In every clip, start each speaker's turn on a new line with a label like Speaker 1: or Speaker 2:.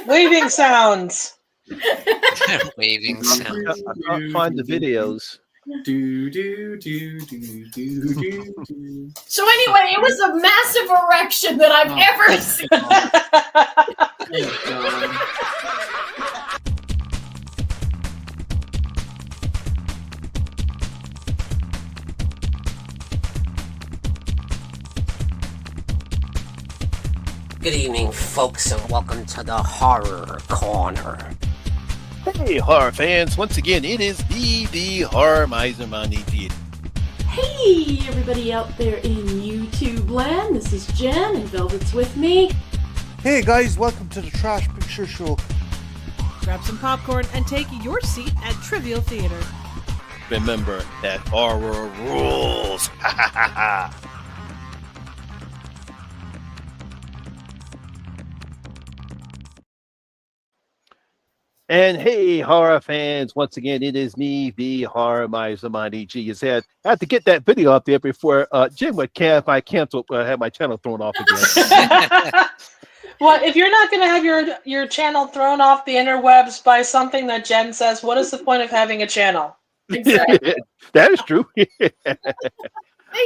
Speaker 1: Waving sounds.
Speaker 2: Waving sound.
Speaker 3: I can't find the videos.
Speaker 4: So anyway, it was a massive erection that I've ever seen.
Speaker 5: Oh, God.
Speaker 6: Good evening, folks, and welcome to the Horror Corner.
Speaker 3: Hey, horror fans! Once again, it is the Horror Miser Money.
Speaker 7: Hey, everybody out there in YouTube land. This is Jen, and Velvet's with me.
Speaker 8: Hey guys, welcome to the Trash Picture Show.
Speaker 9: Grab some popcorn and take your seat at Trivial Theater.
Speaker 3: Remember that horror rules. Ha ha ha ha. And hey, horror fans, once again, it is me, the Horror Miser Money G. I had to get that video up there before Jim would I canceled, have my channel thrown off again.
Speaker 1: Well, if you're not going to have your channel thrown off the interwebs by something that Jen says, what is the point of having a channel?
Speaker 4: Exactly.
Speaker 3: That is true.
Speaker 4: Thank you.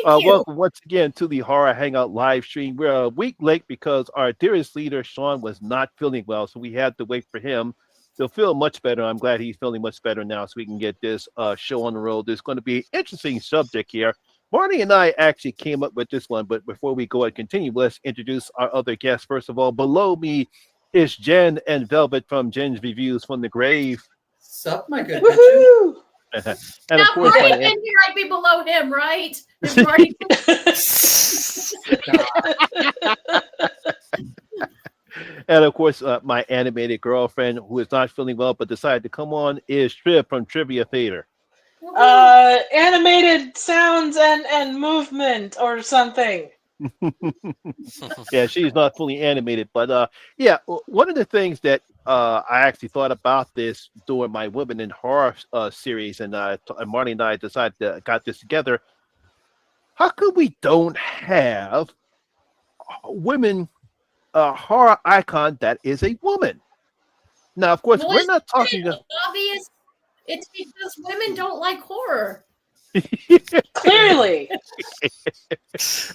Speaker 3: Welcome once again to the Horror Hangout live stream. We're a week late because our dearest leader, Sean, was not feeling well, so we had to wait for him. He'll feel much better. I'm glad he's feeling much better now so we can get this show on the road. There's going to be an interesting subject here. Marty and I actually came up with this one, but before we go and continue, let's introduce our other guests. First of all, below me is Jen and Velvet from Jen's Reviews from the Grave.
Speaker 5: Sup, my good
Speaker 1: Woohoo!
Speaker 3: And
Speaker 4: Now,
Speaker 3: of course,
Speaker 4: Marty been here, I'd be below him, right? Is Marty-
Speaker 3: and of course, my animated girlfriend who is not feeling well but decided to come on is Triv from Trivia Theater.
Speaker 1: Animated sounds and movement or something.
Speaker 3: Yeah, she's not fully animated, but yeah, one of the things that I actually thought about this during my Women in Horror series, and Marty and I decided to got this together. How come we don't have women horror icon that is a woman? Now, of course, we're not talking.
Speaker 4: Obvious. It's because women don't like horror.
Speaker 1: Clearly.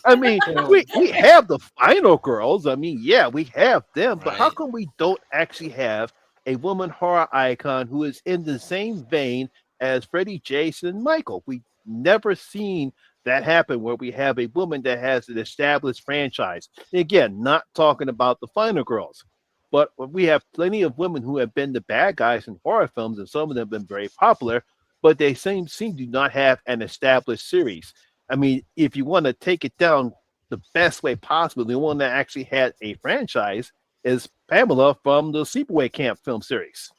Speaker 3: I mean, we have the Final Girls. I mean, yeah, we have them, but how come we don't actually have a woman horror icon who is in the same vein as Freddy, Jason, and Michael? We never seen that happen where we have a woman that has an established franchise. Again, not talking about the Final Girls, but we have plenty of women who have been the bad guys in horror films, and some of them have been very popular, but they seem to not have an established series. I mean, if you want to take it down the best way possible, the one that actually had a franchise is Pamela from the Sleepaway Camp film series.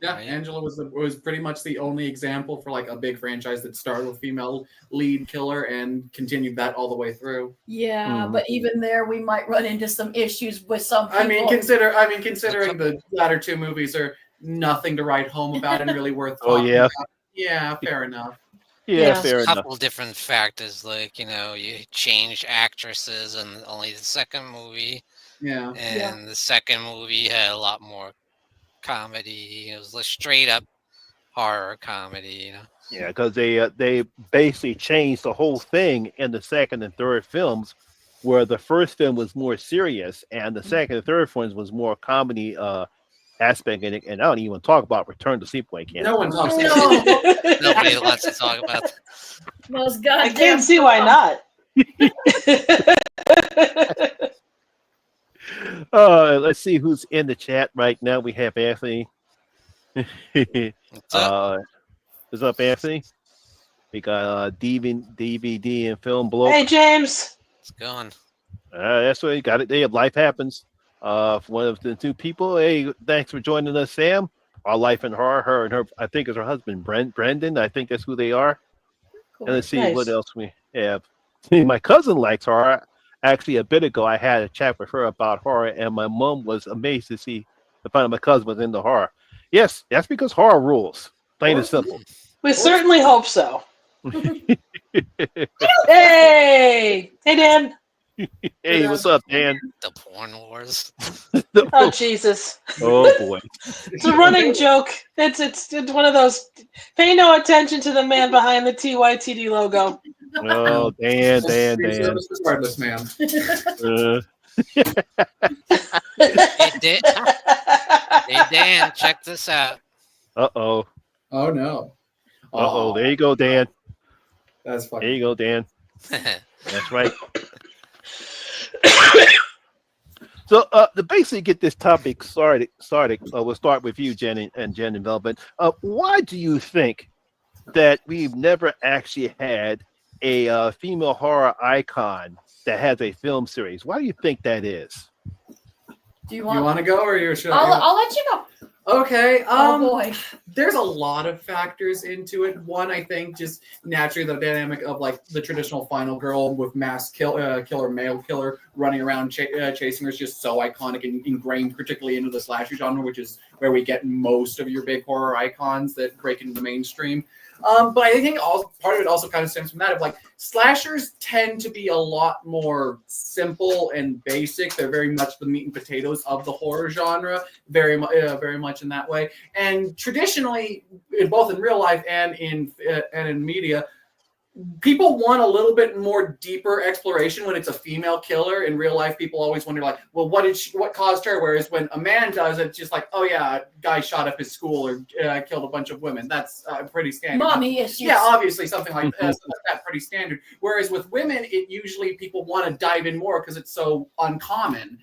Speaker 5: Yeah, Angela was pretty much the only example for like a big franchise that started with female lead killer and continued that all the way through.
Speaker 4: Yeah, but even there, we might run into some issues with some people.
Speaker 5: I mean, considering the latter two movies are nothing to write home about and really worth talking about. Yeah, fair enough.
Speaker 3: Yeah, fair
Speaker 2: a
Speaker 3: enough.
Speaker 2: couple different factors, like, you change actresses in only the second movie.
Speaker 5: Yeah.
Speaker 2: And the second movie had a lot more comedy. It was a straight up horror comedy,
Speaker 3: Yeah, because they basically changed the whole thing in the second and third films, where the first film was more serious and the second and third films was more comedy aspect in it. And I don't even talk about Return to Sleepaway Camp.
Speaker 5: No one talks about
Speaker 2: it. Nobody wants to talk about that.
Speaker 4: Those
Speaker 1: I
Speaker 4: goddamn
Speaker 1: can't see why not.
Speaker 3: Let's see who's in the chat right now. We have Anthony.
Speaker 2: What's up?
Speaker 3: What's up, Anthony? We got DVD and film bloke.
Speaker 1: Hey, James.
Speaker 2: It's going.
Speaker 3: That's what you got it. There, life happens. One of the two people. Hey, thanks for joining us, Sam. Our life in horror. Her and her, I think, is her husband, Brendan. I think that's who they are.
Speaker 4: Cool.
Speaker 3: And let's see what else we have. My cousin likes horror. Actually, a bit ago, I had a chat with her about horror, and my mom was amazed to find out my cousin was into horror. Yes, that's because horror rules. Plain and simple.
Speaker 1: We certainly hope so. Hey, Dan.
Speaker 3: Hey, what's up, Dan?
Speaker 2: The porn wars.
Speaker 1: Oh Jesus!
Speaker 3: Oh boy.
Speaker 1: It's a running joke. It's one of those. Pay no attention to the man behind the TYTD logo.
Speaker 3: Oh, Dan.
Speaker 5: Service regardless, man.
Speaker 2: Hey, hey, Dan, check this out.
Speaker 3: Uh-oh.
Speaker 5: Oh no.
Speaker 3: Uh-oh. There you go, Dan.
Speaker 5: That's funny.
Speaker 3: There you go, Dan. That's right. So to basically get this topic started, we'll start with you, Jen and Velvet. Why do you think that we've never actually had a female horror icon that has a film series? Why do you think that is?
Speaker 4: Do you want
Speaker 5: to go or you should?
Speaker 4: I'll let you go.
Speaker 5: Okay.
Speaker 4: Oh boy.
Speaker 5: There's a lot of factors into it. One, I think, just naturally the dynamic of like the traditional final girl with mass killer, male killer running around chasing her is just so iconic and ingrained, particularly into the slasher genre, which is where we get most of your big horror icons that break into the mainstream. But I think part of it also kind of stems from that of like slashers tend to be a lot more simple and basic. They're very much the meat and potatoes of the horror genre, very much in that way. And traditionally, both in real life and in media, people want a little bit more deeper exploration when it's a female killer. In real life, people always wonder, like, well, what caused her? Whereas when a man does it, it's just like, oh yeah, a guy shot up his school or killed a bunch of women. That's pretty standard.
Speaker 4: Mommy issues.
Speaker 5: Yeah, obviously something like that, pretty standard. Whereas with women, it usually people want to dive in more because it's so uncommon.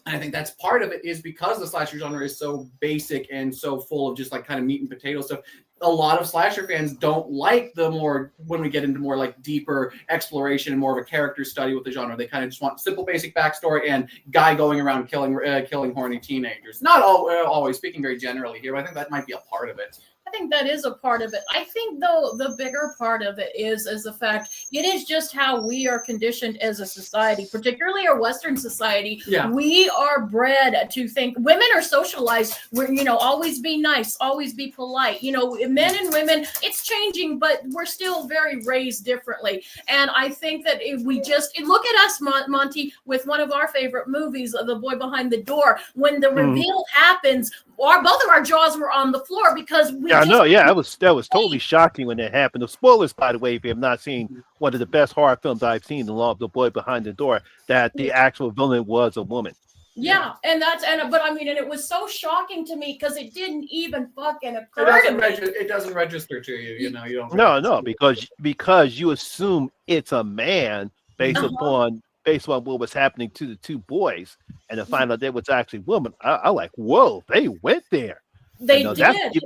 Speaker 5: And I think that's part of it is because the slasher genre is so basic and so full of just like kind of meat and potato stuff. A lot of slasher fans don't like when we get into more like deeper exploration and more of a character study with the genre. They kind of just want simple, basic backstory and guy going around killing horny teenagers. Not always, speaking very generally here, but I think that might be a part of it.
Speaker 4: I think that is a part of it. I think, though, the bigger part of it is the fact it is just how we are conditioned as a society, particularly our Western society.
Speaker 5: Yeah.
Speaker 4: We are bred to think women are socialized. We're, always be nice, always be polite. Men and women, it's changing, but we're still very raised differently. And I think that if we just look at us, Monty, with one of our favorite movies, The Boy Behind the Door, when the reveal happens, both of our jaws were on the floor because we.
Speaker 3: Yeah, I know. Yeah, that was totally shocking when that happened. The spoilers, by the way, if you have not seen one of the best horror films I've seen, The Boy Behind the Door, that the actual villain was a woman.
Speaker 4: Yeah, and it was so shocking to me because it didn't even fucking occur to me.
Speaker 5: It doesn't register to you. You don't.
Speaker 3: No, because you assume it's a man based upon what was happening to the two boys, and to find out there was actually a woman. I like, whoa, they went there.
Speaker 4: They did.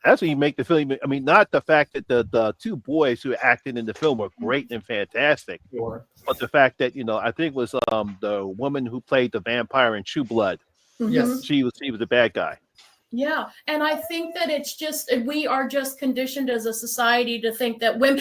Speaker 3: That's when you make the film. I mean, not the fact that the two boys who acted in the film were great and fantastic,
Speaker 5: sure,
Speaker 3: but the fact that I think it was the woman who played the vampire in True Blood.
Speaker 4: Mm-hmm.
Speaker 3: Yes, she was the bad guy.
Speaker 4: Yeah, and I think that it's just we are just conditioned as a society to think that men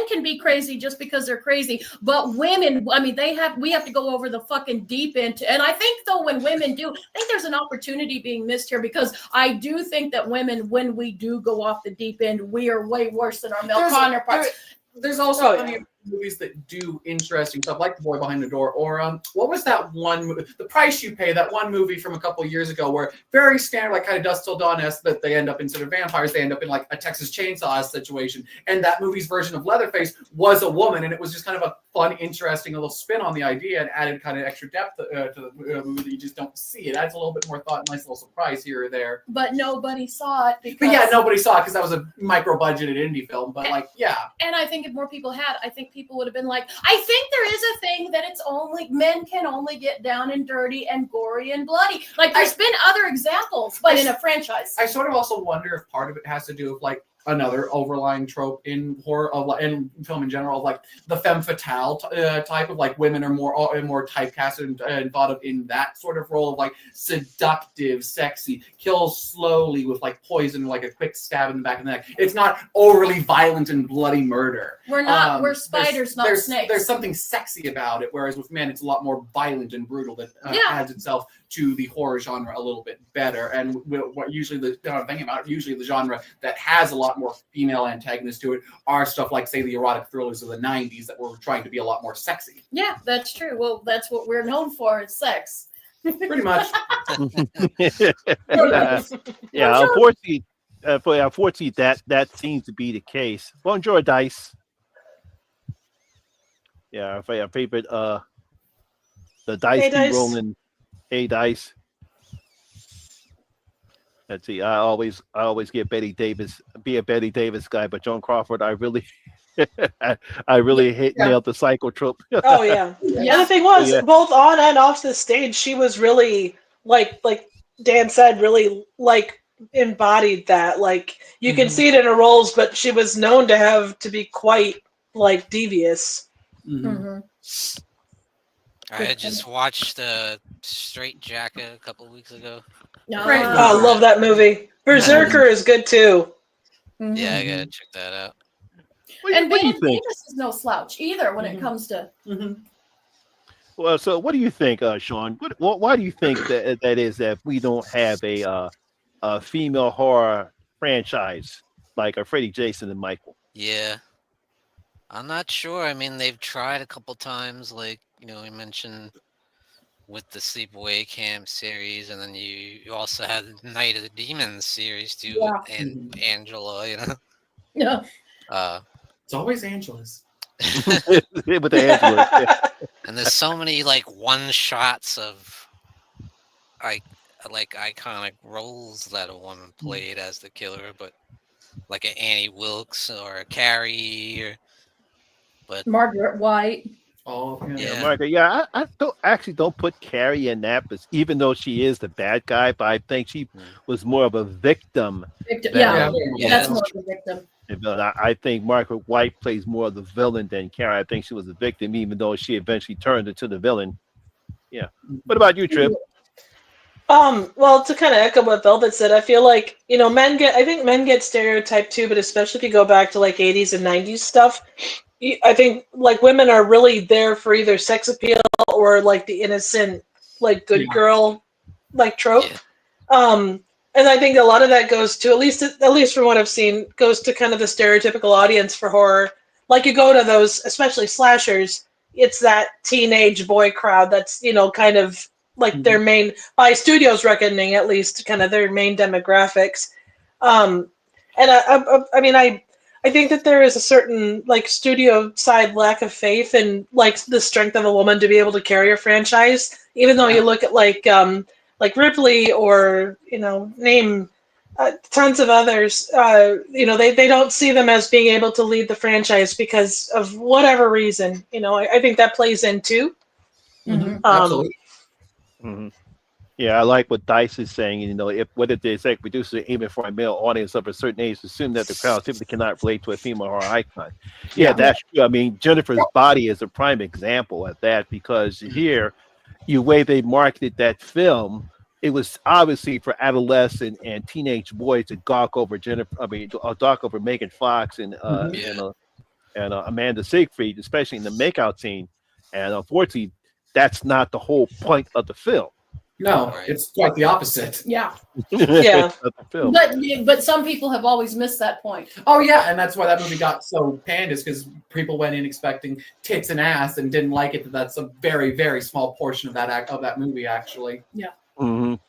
Speaker 4: can be crazy just because they're crazy, but women, we have to go over the fucking deep end. And I think though when women do, I think there's an opportunity being missed here because I do think that women, when we do go off the deep end, we are way worse than our male counterparts.
Speaker 5: There's also plenty of movies that do interesting stuff, like The Boy Behind the Door, or what was that one movie, The Price You Pay, that one movie from a couple of years ago, where very standard, like kind of Dusk Till Dawn-esque, that they end up instead of vampires, they end up in like a Texas Chainsaw situation, and that movie's version of Leatherface was a woman, and it was just kind of a fun, interesting little spin on the idea, and added kind of extra depth to the movie that you just don't see. It adds a little bit more thought, nice little surprise here or there.
Speaker 4: But nobody saw it.
Speaker 5: Nobody saw it because that was a micro-budgeted indie film. But
Speaker 4: and I think if more people had, I think people would have been like, I think there is a thing that it's only men can only get down and dirty and gory and bloody. Like there's been other examples, but in a franchise.
Speaker 5: I sort of also wonder if part of it has to do with like another overlying trope in horror in film in general, of like the femme fatale type of like women are more typecasted and thought of in that sort of role of like seductive, sexy, kills slowly with like poison, like a quick stab in the back of the neck. It's not overly violent and bloody murder.
Speaker 4: We're spiders, not snakes.
Speaker 5: There's something sexy about it, whereas with men it's a lot more violent and brutal that adds itself to the horror genre a little bit better. And what usually the genre that has a lot more female antagonists to it are stuff like, say, the erotic thrillers of the 90s that were trying to be a lot more sexy.
Speaker 4: Yeah, that's true. Well, that's what we're known for, is sex.
Speaker 5: Pretty much.
Speaker 3: Yeah, unfortunately, that seems to be the case. Bonjour, Dice. Yeah, our favorite, the dice
Speaker 1: Hey, Dice.
Speaker 3: rolling. Hey, Dice. Let's see. I always get Betty Davis, be a Betty Davis guy, but Joan Crawford, I really, I really nailed the psychotrope.
Speaker 1: Oh yeah.
Speaker 4: Yeah.
Speaker 1: And the thing was,
Speaker 3: Yeah.
Speaker 1: both on and off the stage, she was really like Dan said, really like embodied that. Like you can see it in her roles, but she was known to be quite like devious.
Speaker 2: I just watched Straight Jacket a couple weeks ago.
Speaker 4: No.
Speaker 1: Oh, I love that movie. Berserker is good too.
Speaker 2: Yeah, I gotta check that out.
Speaker 4: And
Speaker 3: what do you
Speaker 4: Bette
Speaker 3: think?
Speaker 4: Davis is no slouch either when it comes to.
Speaker 3: Well, so what do you think, Sean? Why do you think that is that we don't have a female horror franchise like a Freddy, Jason, and Michael?
Speaker 2: Yeah. I'm not sure. I mean, they've tried a couple times, like, we mentioned with the Sleepaway Camp series, and then you also had Night of the Demons series too, and Angela,
Speaker 4: Yeah.
Speaker 5: It's always Angela's.
Speaker 3: With the Angela. Yeah.
Speaker 2: And there's so many like one shots of like iconic roles that a woman played as the killer, but like an Annie Wilkes or a Carrie, but
Speaker 4: Margaret White.
Speaker 5: Oh
Speaker 2: yeah.
Speaker 3: Margaret. Yeah, I don't put Carrie in that, but even though she is the bad guy, but I think she was more of a victim.
Speaker 4: That's more of a victim.
Speaker 3: I think Margaret White plays more of the villain than Carrie. I think she was a victim, even though she eventually turned into the villain. Yeah. What about you, Trip?
Speaker 1: Well, to kind of echo what Velvet said, I feel like, men get stereotyped too, but especially if you go back to like 80s and 90s stuff, I think like women are really there for either sex appeal or like the innocent, like good girl, like trope. And I think a lot of that goes to, at least from what I've seen, goes to kind of the stereotypical audience for horror. Like you go to those, especially slashers, it's that teenage boy crowd that's, kind of like their main, by studios reckoning at least, kind of their main demographics. And I think that there is a certain like studio side lack of faith in like the strength of a woman to be able to carry a franchise, even though you look at like Ripley or name tons of others. They don't see them as being able to lead the franchise because of whatever reason. I think that plays in too.
Speaker 5: Absolutely.
Speaker 3: Yeah, I like what Dice is saying. If whether the executive producer are aiming for a male audience of a certain age, assume that the crowd simply cannot relate to a female horror icon. Yeah, that's true. I mean, Jennifer's Body is a prime example of that, because here, the way they marketed that film, it was obviously for adolescent and teenage boys to gawk over gawk over Megan Fox and Amanda Seyfried, especially in the makeout scene. And unfortunately, that's not the whole point of the film.
Speaker 5: No, it's quite the opposite.
Speaker 4: Yeah. But some people have always missed that point.
Speaker 5: Oh yeah, and that's why that movie got so panned, is because people went in expecting tits and ass and didn't like it. That's a very, very small portion of that movie, actually.
Speaker 4: Yeah.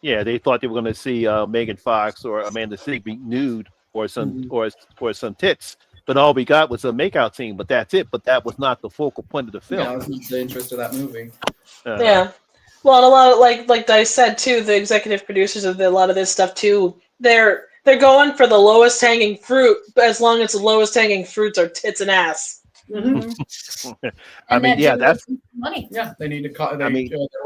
Speaker 3: Yeah, they thought they were going to see Megan Fox or Amanda Seyfried nude or some or some tits, but all we got was a makeout scene. But that's it. But that was not the focal point of the film.
Speaker 5: Yeah, that was the interest of that movie.
Speaker 1: Yeah. Well, and a lot of like Dice said too, the executive producers of a lot of this stuff too, they're going for the lowest hanging fruit, but as long as the lowest hanging fruits are tits and ass.
Speaker 3: I mean, yeah, that's
Speaker 4: money.
Speaker 5: Yeah, they need to. They're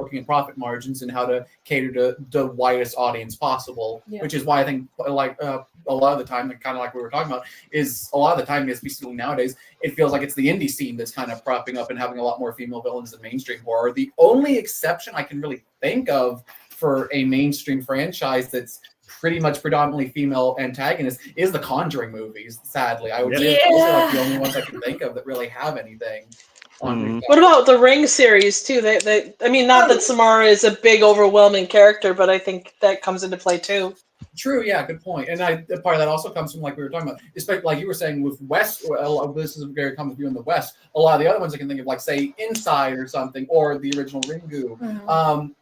Speaker 5: looking at profit margins and how to cater to the widest audience possible.
Speaker 4: Yeah.
Speaker 5: Which is why I think, like a lot of the time, kind of like we were talking about, is a lot of the time, especially nowadays, it feels like it's the indie scene that's kind of propping up and having a lot more female villains than mainstream horror. The only exception I can really think of for a mainstream franchise that's pretty much predominantly female antagonist is the Conjuring movies. Sadly, I would say those are like the only ones I can think of that really have anything.
Speaker 1: What about the Ring series too? I mean, not that Samara is a big, overwhelming character, but I think that comes into play too.
Speaker 5: True, yeah, good point. And part of that also comes from, like we were talking about, especially like you were saying with West, this is a very common view in the West. A lot of the other ones I can think of, like say Inside or something, or the original Ringu,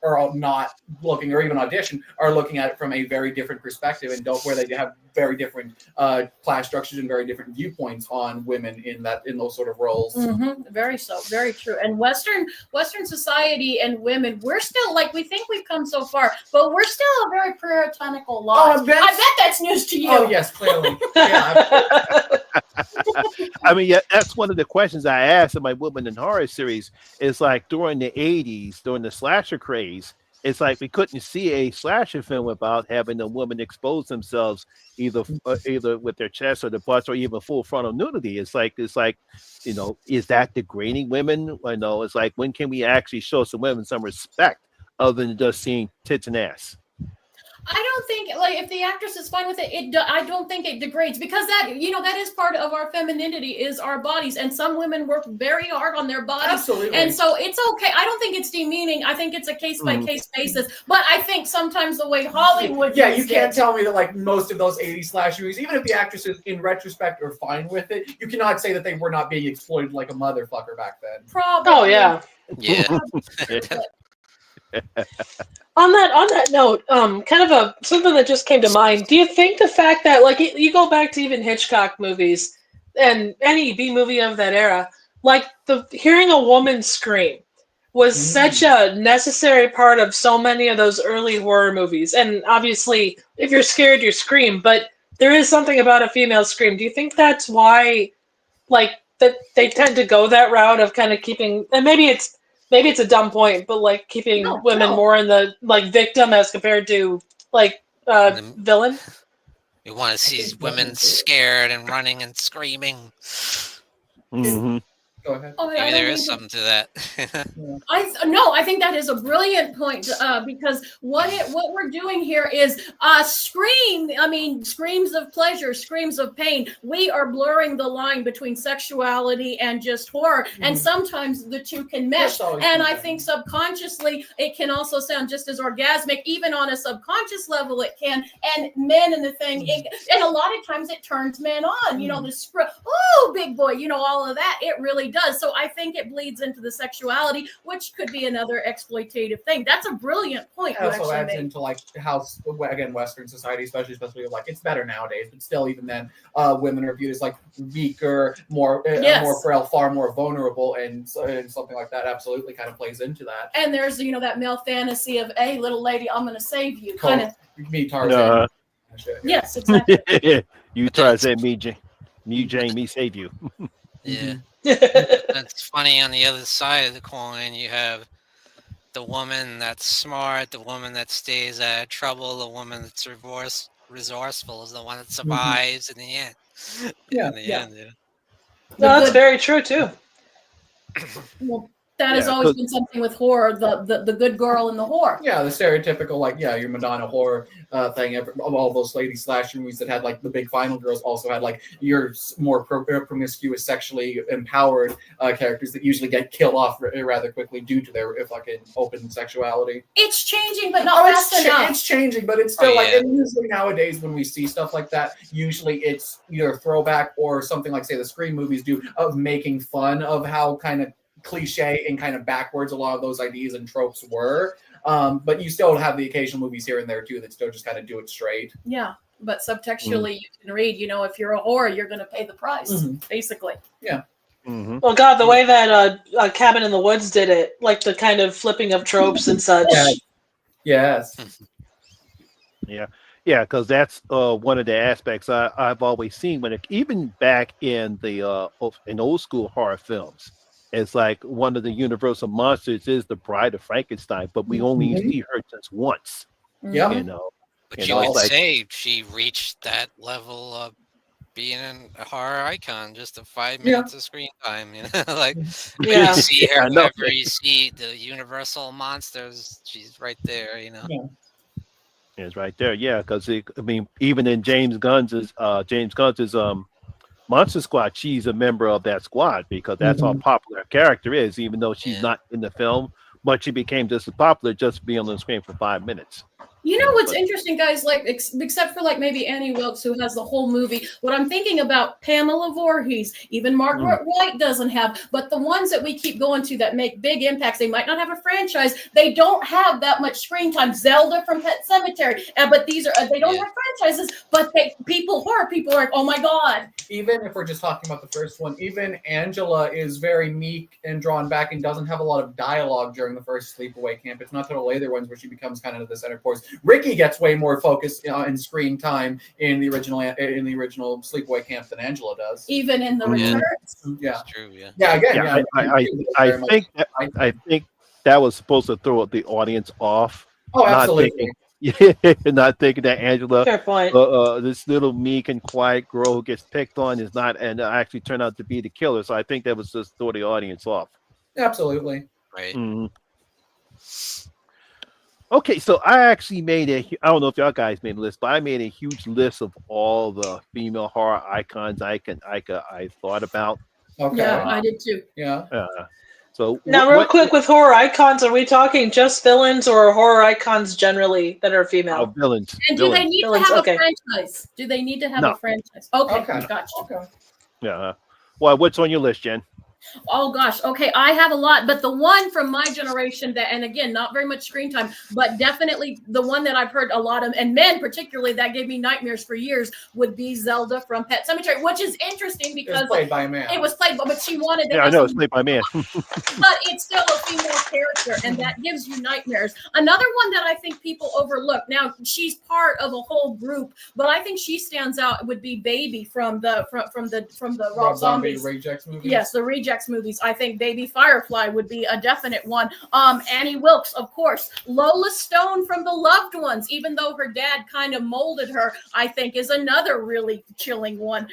Speaker 5: or not looking, or even Audition, are looking at it from a very different perspective, and where they have very different class structures and very different viewpoints on women in those sort of roles.
Speaker 4: Very true. And Western society and women, we're still we think we've come so far, but we're still a very puritanical lot. I bet that's news to you.
Speaker 5: Oh yes, clearly. Yeah.
Speaker 3: I mean, yeah, that's one of the questions I asked in my Women in Horror series. Is like during the 80s, during the slasher craze, it's like we couldn't see a slasher film without having a woman expose themselves either with their chest or the butts or even full frontal nudity. It's like is that degrading women? I know it's like, when can we actually show some women some respect other than just seeing tits and ass?
Speaker 4: I don't think if the actress is fine with it, I don't think it degrades, because that is part of our femininity, is our bodies, and some women work very hard on their bodies.
Speaker 5: Absolutely.
Speaker 4: And so it's okay. I don't think it's demeaning. I think it's a case by case basis. But I think sometimes the way Hollywood
Speaker 5: you can't tell me that most of those 80s slash movies, even if the actresses in retrospect are fine with it, you cannot say that they were not being exploited like a motherfucker back then.
Speaker 4: Probably.
Speaker 1: Oh yeah.
Speaker 2: Yeah.
Speaker 1: On that note, kind of something that just came to mind. Do you think the fact that you go back to even Hitchcock movies and any B movie of that era, hearing a woman scream was such a necessary part of so many of those early horror movies? And obviously, if you're scared, you scream. But there is something about a female scream. Do you think that's why, that they tend to go that route of kind of keeping? And maybe it's a dumb point, but keeping women more in the victim as compared to villain.
Speaker 2: We want to see women scared and running and screaming.
Speaker 5: Go ahead.
Speaker 2: Maybe there is something to that.
Speaker 4: I think that is a brilliant point, because what we're doing here is scream. I mean, screams of pleasure, screams of pain. We are blurring the line between sexuality and just horror, and sometimes the two can mesh. And I think subconsciously it can also sound just as orgasmic, even on a subconscious level it can. And men in the thing, and a lot of times it turns men on. The big boy, all of that. It really does. So I think it bleeds into the sexuality, which could be another exploitative thing. That's a brilliant point.
Speaker 5: It also adds into how, again, Western society, especially it's better nowadays, but still, even then, women are viewed as weaker, more frail, far more vulnerable, and something like that absolutely kind of plays into that.
Speaker 4: And there's that male fantasy of, hey, little lady, I'm going to save you, kind of.
Speaker 5: Me, Tarzan.
Speaker 4: Yes, exactly.
Speaker 3: You Tarzan, me, Jane, me save you.
Speaker 2: Yeah. That's funny. On the other side of the coin, you have the woman that's smart, the woman that stays out of trouble, the woman that's resourceful is the one that survives in the end.
Speaker 1: No, that's very true too.
Speaker 4: Well, that has always been something with horror, the good girl and the whore.
Speaker 5: Yeah, the stereotypical, your Madonna horror thing of all those lady slasher movies that had, the big final girls also had, your more promiscuous, sexually empowered characters that usually get killed off rather quickly due to their fucking open sexuality.
Speaker 4: It's changing, but not fast enough.
Speaker 5: It's changing, but it's still, and usually nowadays when we see stuff like that, usually it's either a throwback or something like, say, the Scream movies do, of making fun of how kind of cliche and kind of backwards a lot of those ideas and tropes were, but you still have the occasional movies here and there too that still just kind of do it straight.
Speaker 4: Yeah, but subtextually you can read, if you're a whore, you're going to pay the price, basically.
Speaker 5: Yeah.
Speaker 1: Well, God, the way that Cabin in the Woods did it, the kind of flipping of tropes and such.
Speaker 5: Yes.
Speaker 3: Yeah, because that's one of the aspects I've always seen even back in the in old school horror films. It's one of the universal monsters is the Bride of Frankenstein, but we only see her just once.
Speaker 5: Yeah,
Speaker 2: But you would say she reached that level of being a horror icon, just a 5 minutes of screen time. You see her whenever you see the universal monsters, she's right there.
Speaker 3: It's right there. Yeah, because even in James Gunn's Monster Squad, she's a member of that squad because that's how popular her character is, even though she's not in the film. But she became just as popular just being on the screen for 5 minutes.
Speaker 4: You know what's interesting, guys? Like, except for like maybe Annie Wilkes, who has the whole movie. What I'm thinking about Pamela Voorhees, even Margaret White doesn't have. But the ones that we keep going to that make big impacts, they might not have a franchise. They don't have that much screen time. Zelda from Pet Sematary, but these are they don't have franchises. But horror people are like, oh my god.
Speaker 5: Even if we're just talking about the first one, even Angela is very meek and drawn back and doesn't have a lot of dialogue during the first Sleepaway Camp. It's not the later ones where she becomes kind of the center course. Ricky gets way more focus in screen time in the original Sleepaway Camp than Angela does.
Speaker 4: Even in the returns.
Speaker 5: Yeah,
Speaker 2: That's true. Yeah.
Speaker 5: Yeah. Again,
Speaker 3: I think that was supposed to throw the audience off.
Speaker 5: Oh, absolutely.
Speaker 3: Not thinking that Angela,
Speaker 1: Fair point.
Speaker 3: this little meek and quiet girl who gets picked on, is not, and actually turned out to be the killer. So I think that was just throw the audience off.
Speaker 5: Absolutely.
Speaker 2: Right.
Speaker 3: Mm-hmm. Okay, so I actually made I don't know if y'all guys made a list, but I made a huge list of all the female horror icons I thought about.
Speaker 5: Okay.
Speaker 4: Yeah, I did too.
Speaker 5: Yeah.
Speaker 3: So
Speaker 1: now, real quick, with horror icons, are we talking just villains or horror icons generally that are female?
Speaker 3: Villains.
Speaker 4: And do they need to have
Speaker 1: okay.
Speaker 4: a franchise? Do they need to have a franchise? Okay, gotcha.
Speaker 5: Okay.
Speaker 3: Yeah. Well, what's on your list, Jen?
Speaker 4: Oh gosh, okay, I have a lot, but the one from my generation that, and again, not very much screen time, but definitely the one that I've heard a lot of, and men particularly, that gave me nightmares for years, would be Zelda from Pet Sematary, which is interesting because
Speaker 5: it was played by a man.
Speaker 4: It was played, but she wanted.
Speaker 3: Yeah, I know it's played by a man.
Speaker 4: But it's still a female character, and that gives you nightmares. Another one that I think people overlook. Now she's part of a whole group, but I think she stands out. Would be Baby from the Rob Zombie
Speaker 5: Rejects movies.
Speaker 4: Yes, the Rejects movies. I think Baby Firefly would be a definite one. Annie Wilkes, of course. Lola Stone from The Loved Ones, even though her dad kind of molded her, I think is another really chilling one.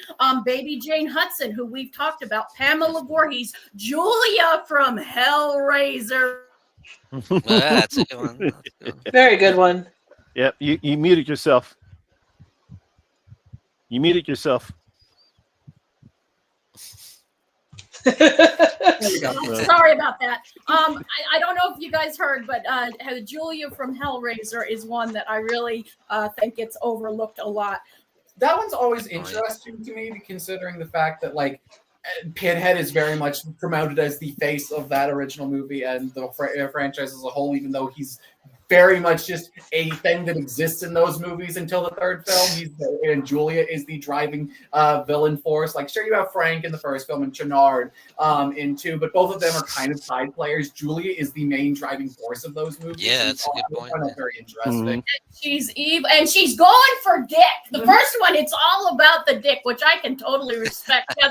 Speaker 4: Baby Jane Hudson, who we've talked about. Pamela Voorhees. Julia from Hellraiser.
Speaker 2: That's a good one.
Speaker 1: Very good one.
Speaker 3: Yep, you muted yourself.
Speaker 4: Sorry about that. I don't know if you guys heard, but Julia from Hellraiser is one that I really think gets overlooked a lot.
Speaker 5: That one's always interesting to me, considering the fact that Pinhead is very much promoted as the face of that original movie and the franchise as a whole, even though he's very much just a thing that exists in those movies until the third film. And Julia is the driving villain force. Like, sure, you have Frank in the first film and Chenard in two, but both of them are kind of side players. Julia is the main driving force of those movies.
Speaker 2: Yeah, that's a good point.
Speaker 5: I find that very interesting.
Speaker 4: And she's evil, and she's going for dick. The first one, it's all about the dick, which I can totally respect.
Speaker 5: I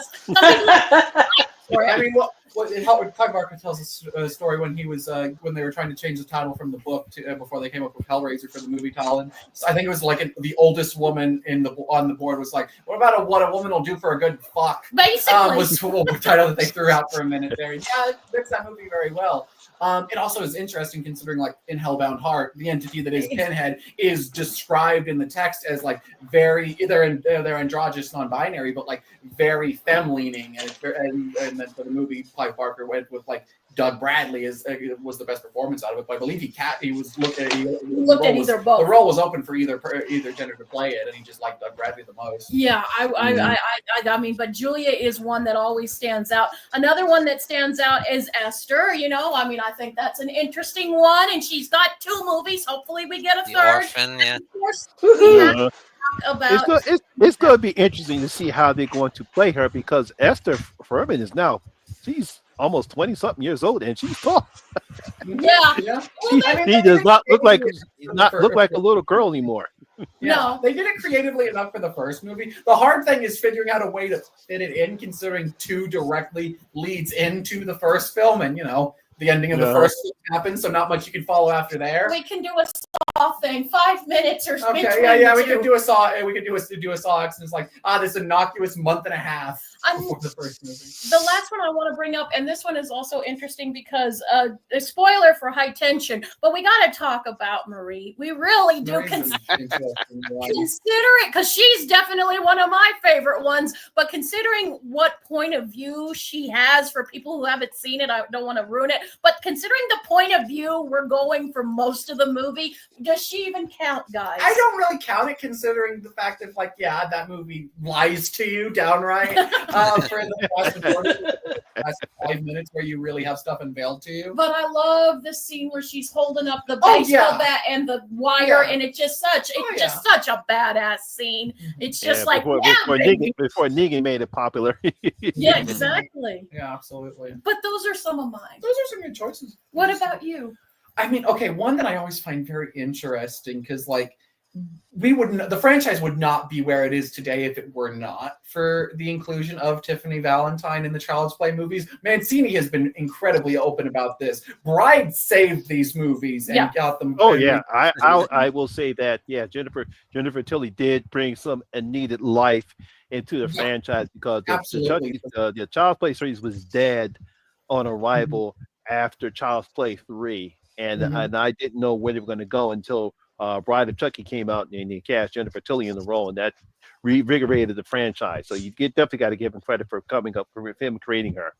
Speaker 5: mean, Tug Barker tells a story when he was when they were trying to change the title from the book to, before they came up with Hellraiser for the movie title. And so I think it was the oldest woman on the board was like, "What about what a woman will do for a good fuck?"
Speaker 4: Basically,
Speaker 5: was the title that they threw out for a minute there. Yeah, it fits that movie very well. It also is interesting considering, in Hellbound Heart, the entity that is Pinhead is described in the text as very they're androgynous, non-binary, but very femme-leaning, and then for the movie, Clive Barker went with Doug Bradley was the best performance out of it, but I believe he looked at either both. The role was open for either gender to play it, and he just liked Doug Bradley the most.
Speaker 4: Yeah, I mean, but Julia is one that always stands out. Another one that stands out is Esther. I mean, I think that's an interesting one, and she's got 2 movies. Hopefully, we get a third.
Speaker 2: Orphan, yeah.
Speaker 4: Of course, we have to talk about.
Speaker 3: It's going to be interesting to see how they're going to play her, because Esther Furman she's almost 20-something years old, and she's tall.
Speaker 4: Yeah.
Speaker 3: She does not look like a little girl anymore.
Speaker 5: Yeah, no, they did it creatively enough for the first movie. The hard thing is figuring out a way to fit it in, considering 2 directly leads into the first film, and the ending of the first film happens, so not much you can follow after there.
Speaker 4: We can do a Saw thing. 5 minutes or
Speaker 5: Okay,
Speaker 4: between
Speaker 5: yeah, we
Speaker 4: the two.
Speaker 5: could do a Saw. We could do a Saw X, and it's like this innocuous month and a half before the first movie.
Speaker 4: The last one I want to bring up, and this one is also interesting because a spoiler for High Tension, but we got to talk about Marie. We really do consider it, because she's definitely one of my favorite ones. But considering what point of view she has for people who haven't seen it, I don't want to ruin it. But considering the point of view we're going for most of the movie, does she even count, guys?
Speaker 5: I don't really count it, considering the fact that, like, yeah, that movie lies to you downright for the last 5 minutes where you really have stuff unveiled to you.
Speaker 4: But I love the scene where she's holding up the baseball bat and the wire, and it's just such a badass scene. It's just
Speaker 3: before Negan made it popular.
Speaker 4: Yeah, exactly.
Speaker 5: Yeah, absolutely.
Speaker 4: But those are some of mine.
Speaker 5: Those are some good choices.
Speaker 4: What about you?
Speaker 5: I mean, okay, one that I always find very interesting, because like the franchise would not be where it is today if it were not for the inclusion of Tiffany Valentine in the Child's Play movies. Mancini has been incredibly open about this. Bride saved these movies and got them.
Speaker 3: Oh yeah, I will say that. Yeah, Jennifer Tilly did bring some needed life into the franchise, because the Child's Play series was dead on arrival after Child's Play 3, and I didn't know where they were going to go until Bride of Chucky came out, and they cast Jennifer Tilly in the role, and that reinvigorated the franchise. So you definitely got to give him credit for coming up, for him creating her.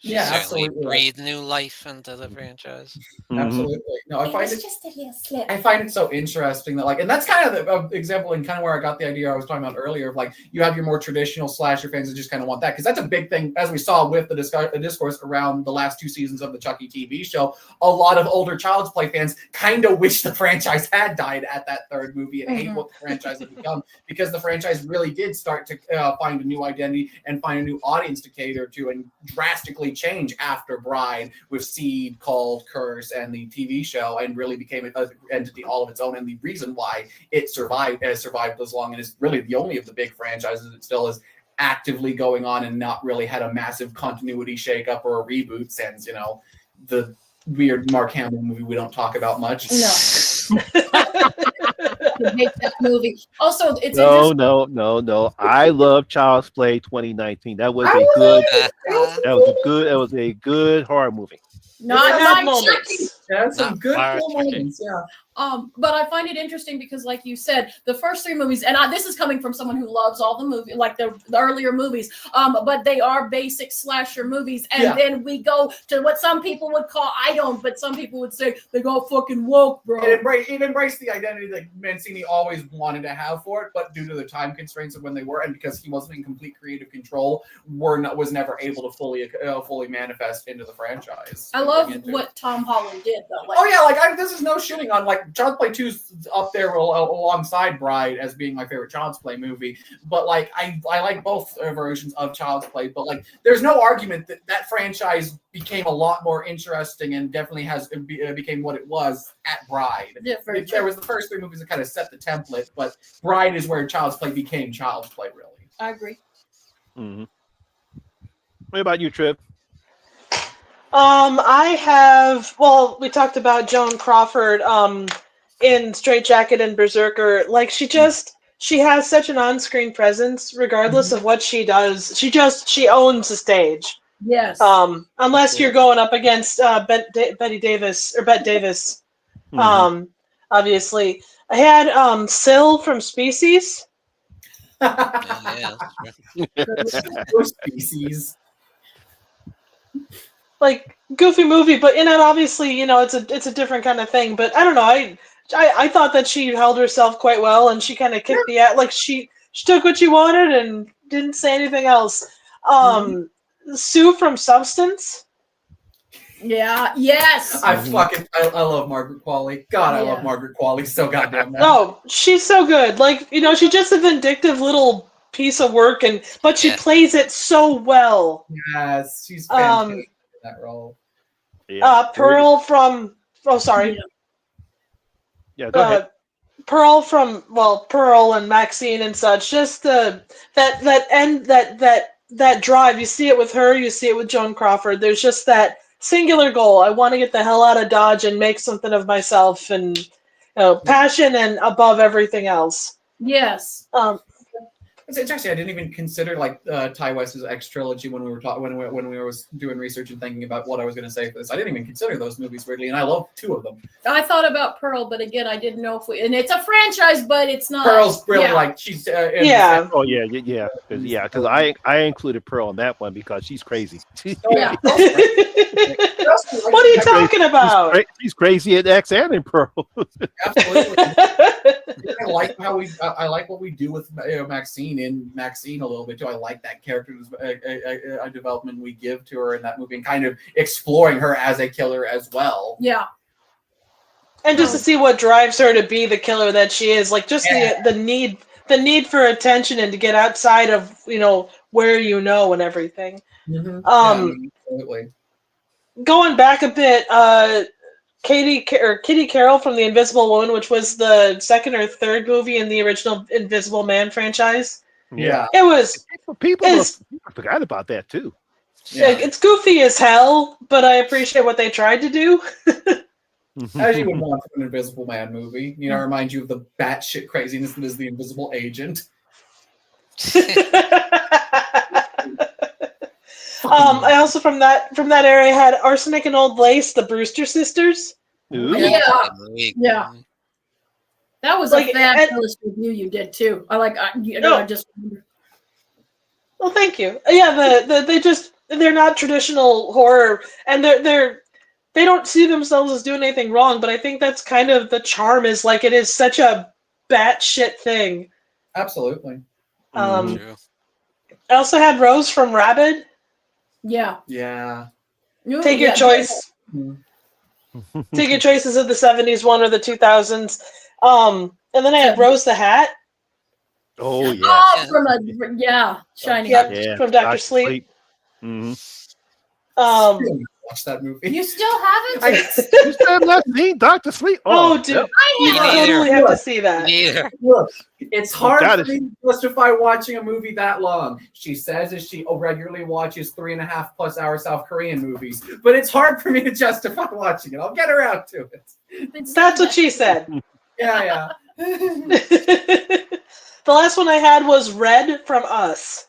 Speaker 5: Yeah,
Speaker 2: certainly
Speaker 5: absolutely.
Speaker 2: Breathe new life into the franchise.
Speaker 5: Absolutely. No, I find
Speaker 4: just a little slip.
Speaker 5: I find it so interesting that, like, and that's kind of the example and kind of where I got the idea I was talking about earlier of, like, you have your more traditional slasher fans that just kind of want that, because that's a big thing, as we saw with the discourse around the last 2 seasons of the Chucky TV show. A lot of older Child's Play fans kind of wish the franchise had died at that third movie and hate what the franchise had become, because the franchise really did start to find a new identity and find a new audience to cater to, and drastically change after Bride, with Seed, Called, Curse, and the TV show, and really became an entity all of its own. And the reason why it has survived as long, and is really the only of the big franchises that still is actively going on and not really had a massive continuity shakeup or a reboot since, the weird Mark Hamill movie we don't talk about much.
Speaker 4: No. Make that movie. Also, it's
Speaker 3: no. I love Child's Play 2019. That was a good horror movie.
Speaker 4: Not my
Speaker 1: moments.
Speaker 5: That's some good moments. Yeah.
Speaker 4: But I find it interesting because, like you said, the first 3 movies, and this is coming from someone who loves all the movies, like the earlier movies, but they are basic slasher movies. And then we go to what some people would call, but some people would say they got fucking woke, bro.
Speaker 5: It embraced the identity that Mancini always wanted to have for it, but due to the time constraints of when they were, and because he wasn't in complete creative control, was never able to fully manifest into the franchise.
Speaker 4: I love what Tom Holland did, though.
Speaker 5: This is no shitting on, like, Child's Play 2's up there alongside Bride as being my favorite Child's Play movie, but, like, I like both versions of Child's Play, but, like, there's no argument that franchise became a lot more interesting and definitely became what it was at Bride.
Speaker 4: Yeah,
Speaker 5: there was the first 3 movies that kind of set the template, but Bride is where Child's Play became Child's Play, really.
Speaker 4: I agree.
Speaker 3: Mm-hmm. What about you, Trip?
Speaker 1: We talked about Joan Crawford in Straight Jacket and Berserker. Like, she has such an on-screen presence, regardless of what she does. She owns the stage.
Speaker 4: Yes.
Speaker 1: Unless you're going up against Bette Davis. Obviously. I had Syl from Species.
Speaker 5: Species.
Speaker 1: Like, goofy movie, but obviously, it's a different kind of thing. But I don't know. I thought that she held herself quite well, and she kind of kicked the ass. Like, she took what she wanted and didn't say anything else. Sue from Substance.
Speaker 4: Yeah. Yes.
Speaker 5: I love Margaret Qualley. God, I love Margaret Qualley so goddamn much.
Speaker 1: Oh, she's so good. Like, she's just a vindictive little piece of work, but she plays it so well.
Speaker 5: Yes, she's fantastic. That role.
Speaker 1: Pearl from sorry.
Speaker 3: Yeah, go ahead.
Speaker 1: Pearl and Maxine and such. Just that drive. You see it with her. You see it with Joan Crawford. There's just that singular goal. I want to get the hell out of Dodge and make something of myself. And passion and above everything else.
Speaker 4: Yes.
Speaker 5: It's actually, I didn't even consider like Ty West's X trilogy when we were when we were doing research and thinking about what I was going to say for this. I didn't even consider those movies weirdly, and I love 2 of them.
Speaker 4: I thought about Pearl, but again, I didn't know if we. And it's a franchise, but it's not.
Speaker 5: Pearl's really like she's
Speaker 1: yeah.
Speaker 3: Oh yeah, because I included Pearl in that one because she's crazy.
Speaker 4: Yeah.
Speaker 1: What are you talking about?
Speaker 3: She's crazy in X and in Pearl.
Speaker 5: Absolutely. I like how I like what we do with Maxine a little bit too. I like that character development we give to her in that movie, and kind of exploring her as a killer as well.
Speaker 4: Yeah.
Speaker 1: And just to see what drives her to be the killer that she is, like just the need for attention and to get outside of where and everything.
Speaker 5: Mm-hmm. Absolutely.
Speaker 1: Going back a bit, Kitty Carroll from The Invisible Woman, which was the 2nd or 3rd movie in the original Invisible Man franchise.
Speaker 5: Yeah,
Speaker 1: it was.
Speaker 3: People forgot about that too.
Speaker 1: Yeah. It's goofy as hell, but I appreciate what they tried to do.
Speaker 5: As you would want from an Invisible Man movie, remind you of the batshit craziness that is the Invisible Agent.
Speaker 1: I also from that area had Arsenic and Old Lace, the Brewster sisters.
Speaker 3: Ooh.
Speaker 4: Yeah. That was a fabulous review you did too. I like. I just.
Speaker 1: Well, thank you. Yeah, they're not traditional horror, and they don't see themselves as doing anything wrong. But I think that's kind of the charm. Is like it is such a batshit thing.
Speaker 5: Absolutely.
Speaker 1: I also had Rose from Rabid.
Speaker 4: Yeah.
Speaker 5: Yeah.
Speaker 1: Take your choice. Take your choices of the 70s one or the 2000s. And then I had Rose the Hat.
Speaker 3: Oh yeah.
Speaker 4: Oh, from Shining.
Speaker 1: Yep, from Dr. Sleep.
Speaker 3: Mm-hmm.
Speaker 5: Watch that movie.
Speaker 4: You still haven't?
Speaker 3: You still have not seen Dr. Sleep?
Speaker 1: Oh, dude.
Speaker 3: Yep.
Speaker 1: You totally have to see that.
Speaker 2: Neither.
Speaker 5: Look, it's hard for me to justify watching a movie that long. She says as she regularly watches 3.5+ hour South Korean movies, but it's hard for me to justify watching it. I'll get around to it.
Speaker 1: That's what she said.
Speaker 5: Yeah.
Speaker 1: The last one I had was Red from Us.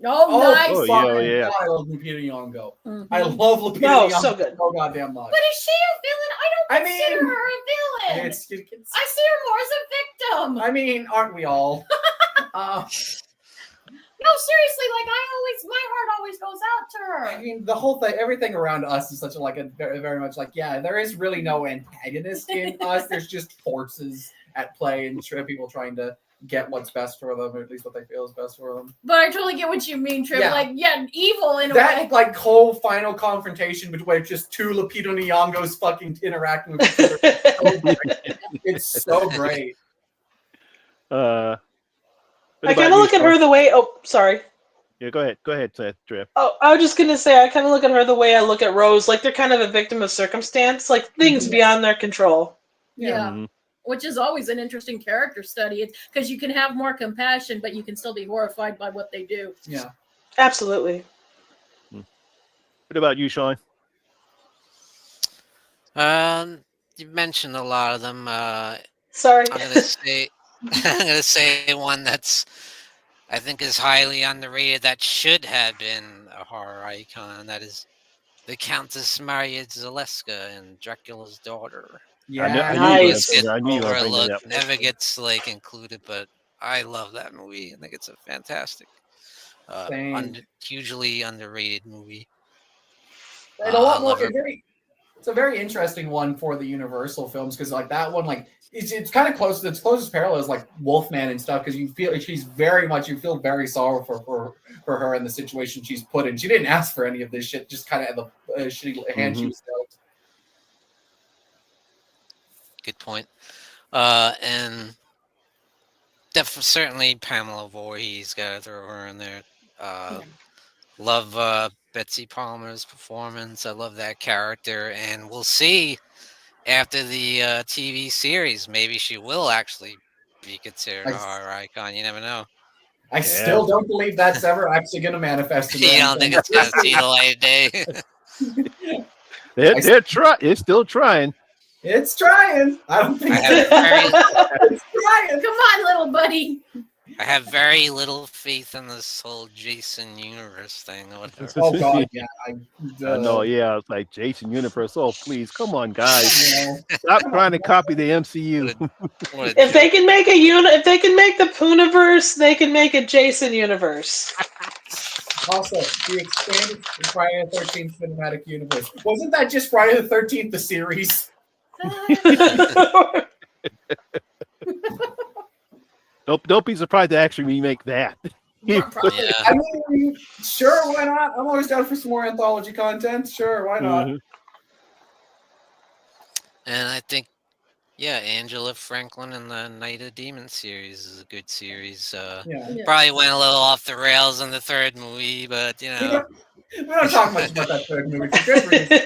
Speaker 4: Oh, nice.
Speaker 3: Oh, yeah.
Speaker 5: I love Lupita Nyong'o.
Speaker 4: Mm-hmm.
Speaker 5: I love Lupita Nyong'o
Speaker 1: so good.
Speaker 5: so goddamn much.
Speaker 4: But is she a villain? I don't consider her a villain. I see her more as a victim.
Speaker 5: I mean, aren't we all?
Speaker 4: No, seriously, my heart always goes out to her.
Speaker 5: I mean, the whole thing, everything around Us is such a very, very much there is really no antagonist in Us. There's just forces at play and people trying to get what's best for them, or at least what they feel is best for them.
Speaker 4: But I totally get what you mean, Trip.
Speaker 5: Yeah.
Speaker 4: Evil in a way.
Speaker 5: That whole final confrontation between just 2 Lupita Nyong'os fucking interacting with each other. It's so great.
Speaker 1: I kind of look at her the way. Oh, sorry.
Speaker 3: Yeah, go ahead, Trip.
Speaker 1: Oh, I was just gonna say I kind of look at her the way I look at Rose. Like they're kind of a victim of circumstance, like things beyond their control.
Speaker 4: Yeah.
Speaker 3: Mm-hmm.
Speaker 4: Which is always an interesting character study. It's because you can have more compassion, but you can still be horrified by what they do.
Speaker 5: Yeah,
Speaker 1: absolutely.
Speaker 3: What about you, Sean?
Speaker 2: You mentioned a lot of them.
Speaker 1: Sorry,
Speaker 2: I'm gonna say one that's I think is highly underrated that should have been a horror icon. That is the Countess Maria Zaleska in Dracula's Daughter.
Speaker 5: Yeah,
Speaker 3: I knew
Speaker 2: never gets included, but I love that movie. I think it's a fantastic, hugely underrated movie.
Speaker 5: And a lot more. It's a very interesting one for the Universal films because that one it's kind of close. Its closest parallel is Wolfman and stuff because you feel you feel very sorrowful for her and the situation she's put in. She didn't ask for any of this shit. Just kind of the shitty hand she was dealt.
Speaker 2: Good point. And certainly Pamela Voorhees, got to throw her in there. Love Betsy Palmer's performance. I love that character. And we'll see after the TV series. Maybe she will actually be considered a horror icon. You never know.
Speaker 5: I still don't believe that's ever actually going to manifest.
Speaker 2: You don't think it's going to see the light of day?
Speaker 3: They're still trying.
Speaker 5: It's trying. I don't think
Speaker 4: it's trying. Come on, little buddy.
Speaker 2: I have very little faith in this whole Jason universe thing or whatever.
Speaker 5: Oh God, yeah.
Speaker 3: I know, yeah. It's like Jason universe. Oh, please, come on, guys. Stop trying to copy the MCU.
Speaker 1: If they can make if they can make the Pooniverse, they can make a Jason universe.
Speaker 5: Also, the expanded Friday the 13th cinematic universe. Wasn't that just Friday the 13th, the series?
Speaker 3: Don't be surprised to actually remake that.
Speaker 5: Yeah. I mean, sure, why not? I'm always down for some more anthology content. Sure, why not?
Speaker 2: And I think, Angela Franklin and the Night of Demons series is a good series. Probably went a little off the rails in the third movie, but
Speaker 5: we don't talk much about that third movie for good reason.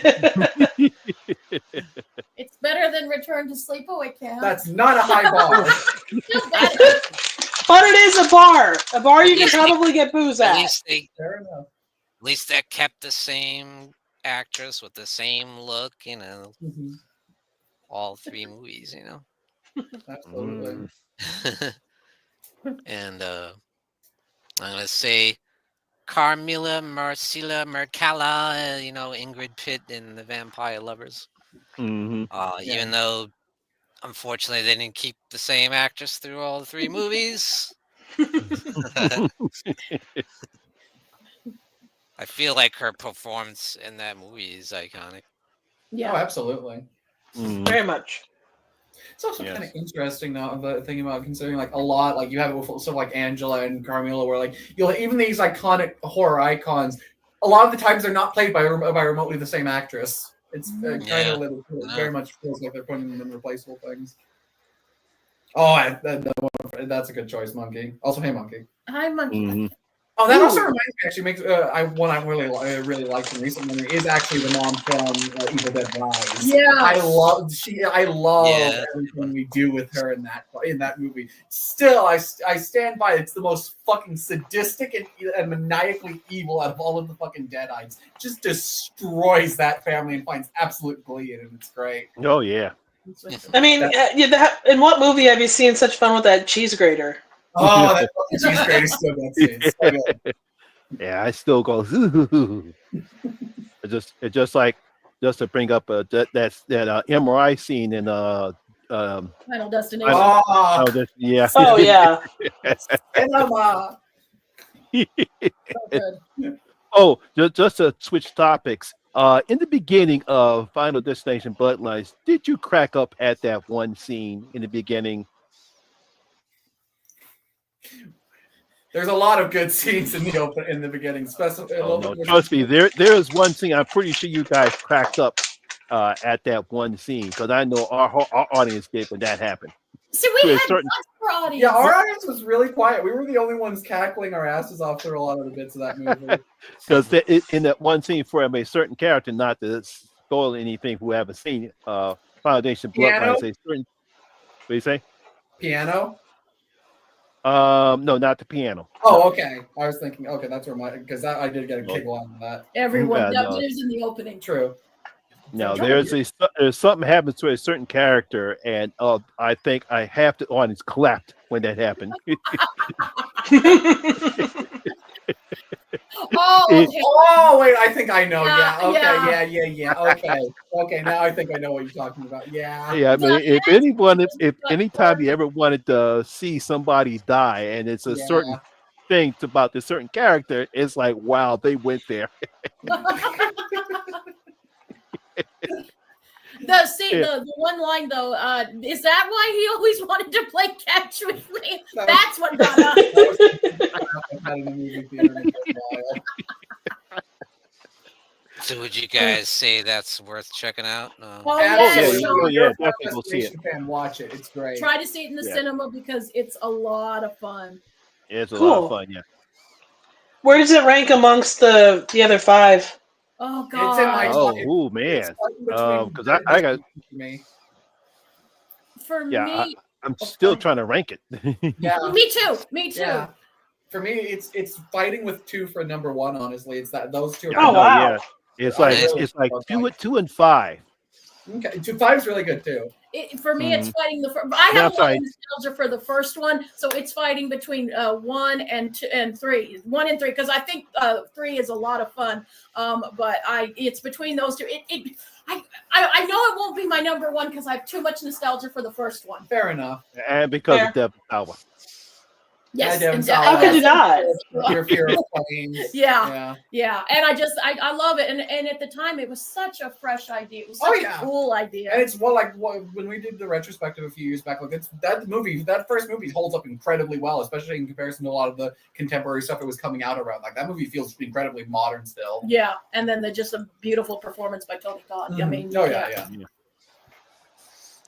Speaker 4: It's better than Return to Sleepaway Camp.
Speaker 5: That's not a high bar.
Speaker 1: But it is a bar. A bar you can probably get booze at.
Speaker 5: Fair enough.
Speaker 2: At least that kept the same actress with the same look, all three movies,
Speaker 5: Absolutely.
Speaker 2: And I'm gonna say Carmilla Marcella Mercala, Ingrid Pitt in The Vampire Lovers. Even though, unfortunately, they didn't keep the same actress through all the three movies. I feel like her performance in that movie is iconic.
Speaker 5: Yeah, absolutely.
Speaker 1: Very much.
Speaker 5: It's also kind of interesting now, the thing about considering like a lot, like you have it with stuff like Angela and Carmilla, where like even these iconic horror icons, a lot of the times they're not played by remotely the same actress. It's kind of very much feels like they're putting them in replaceable things. Oh, that's a good choice, Monkey. Also, hey, Monkey.
Speaker 4: Hi, Monkey.
Speaker 5: Oh, that also reminds me. Actually, makes one I really liked in recent memory is actually the mom from Evil Dead Rise.
Speaker 4: Yeah,
Speaker 5: I love everything we do with her in that movie. Still, I stand by it. It's the most fucking sadistic and maniacally evil out of all of the fucking Deadites. Just destroys that family and finds absolute glee in it. It's great.
Speaker 3: Oh yeah.
Speaker 1: I mean, in what movie have you seen such fun with that cheese grater?
Speaker 5: Oh, that fucking cheese grater still got seen. So good.
Speaker 3: Yeah, I still go. It's just to bring up that MRI scene in
Speaker 4: Final Destination.
Speaker 3: Yeah.
Speaker 1: Oh yeah.
Speaker 3: Oh, just to switch topics. In the beginning of Final Destination Bloodlines, did you crack up at that one scene in the beginning?
Speaker 5: There's a lot of good scenes in the beginning.
Speaker 3: Trust me, there is one scene I'm pretty sure you guys cracked up at that one scene, because I know our audience did when that happened.
Speaker 4: See, we had lots of audience.
Speaker 5: Yeah, our audience was really quiet. We were the only ones cackling our asses off through a lot of the bits of that movie.
Speaker 3: Because in that one scene for a certain character, not to spoil anything who haven't seen Foundation Bloodlines, a certain. What do you say?
Speaker 5: Piano.
Speaker 3: No, not the piano.
Speaker 5: Oh, okay. I was thinking, okay, that's where because I did get a giggle out of that.
Speaker 4: Everyone was in the opening.
Speaker 5: True.
Speaker 3: Now there's something happens to a certain character, and I think I have to audience clapped when that happened.
Speaker 5: Oh, wait, I think I know. Yeah. Okay. Okay. Now I think I know what you're talking about. Yeah.
Speaker 3: Yeah. I mean, if anytime you ever wanted to see somebody die, and it's a certain thing about this certain character, it's like, wow, they went there.
Speaker 4: The one line though, is that why he always wanted to play catch with me? That's what got up.
Speaker 2: So would you guys say that's worth checking out?
Speaker 3: Definitely go see it.
Speaker 5: Fan, watch it. It's great.
Speaker 4: Try to see it in the cinema because it's a lot of fun.
Speaker 3: It's a lot of fun, yeah.
Speaker 1: Where does it rank amongst the other five?
Speaker 4: Oh God!
Speaker 3: Man! Because I got
Speaker 4: for me.
Speaker 3: I'm still trying to rank it.
Speaker 5: Yeah,
Speaker 4: me too.
Speaker 5: Yeah. For me, it's fighting with two for number one. Honestly, it's those two.
Speaker 1: Oh wow!
Speaker 3: Yeah. It's like 2 and 5.
Speaker 5: Okay, 5's really good too.
Speaker 4: For me, it's fighting the first. I have a lot
Speaker 3: right.
Speaker 4: of nostalgia for the first one, so it's fighting between 1 and 2 and 3. 1 and 3, because I think 3 is a lot of fun. But it's between those two. I know it won't be my number one because I have too much nostalgia for the first one.
Speaker 5: Fair enough.
Speaker 3: And because of Devon Sawa.
Speaker 4: Yes,
Speaker 5: Yeah,
Speaker 4: and
Speaker 1: How could you not?
Speaker 5: Your fear of planes.
Speaker 4: Yeah. And I love it. And at the time, it was such a fresh idea. It was such a cool idea.
Speaker 5: And it's when we did the retrospective a few years back, like that first movie holds up incredibly well, especially in comparison to a lot of the contemporary stuff that was coming out around. Like that movie feels incredibly modern still.
Speaker 4: Yeah, and then just a beautiful performance by Tony Todd. I mean,
Speaker 5: yeah.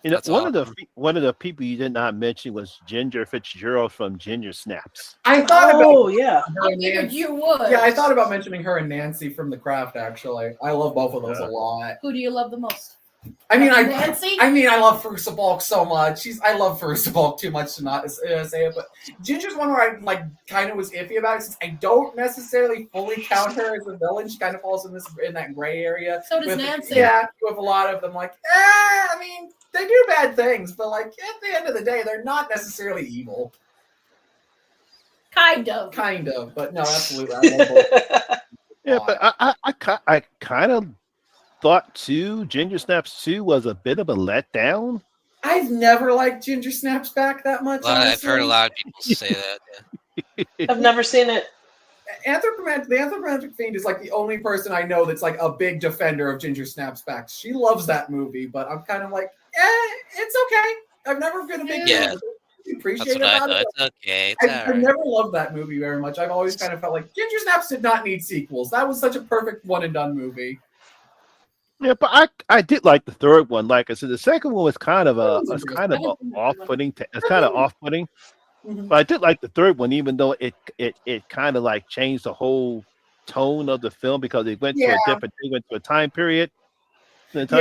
Speaker 3: You know, one of the people you did not mention was Ginger Fitzgerald from Ginger Snaps.
Speaker 5: I thought
Speaker 4: I figured you would.
Speaker 5: Yeah, I thought about mentioning her and Nancy from The Craft. Actually, I love both of those a lot.
Speaker 4: Who do you love the most?
Speaker 5: Nancy? I love Faroosa Balk so much. I love Faroosa Balk too much to not say it, but Ginger's one where I kind of was iffy about it since I don't necessarily fully count her as a villain. She kind of falls in that gray area.
Speaker 4: So does Nancy.
Speaker 5: Yeah, with a lot of them they do bad things, but at the end of the day, they're not necessarily evil.
Speaker 4: Kind of,
Speaker 5: but no, absolutely. I love both.
Speaker 3: Yeah, but I kind of thought Ginger Snaps 2 was a bit of a letdown.
Speaker 5: I've never liked Ginger Snaps Back that much.
Speaker 2: I've heard a lot of people say that. Yeah.
Speaker 1: I've never seen it.
Speaker 5: The Anthropomorphic Fiend is the only person I know that's a big defender of Ginger Snaps Back. She loves that movie, but I'm kind of it's okay. I've never been a big appreciate about it.
Speaker 2: It's okay.
Speaker 5: I've never loved that movie very much. I've always kind of felt like Ginger Snaps did not need sequels. That was such a perfect one and done movie.
Speaker 3: Yeah, but I did like the third one. Like I said, the second one was kind of off-putting. It's kind of off-putting.
Speaker 5: Mm-hmm.
Speaker 3: But I did like the third one, even though it kind of changed the whole tone of the film because it went to a time period. But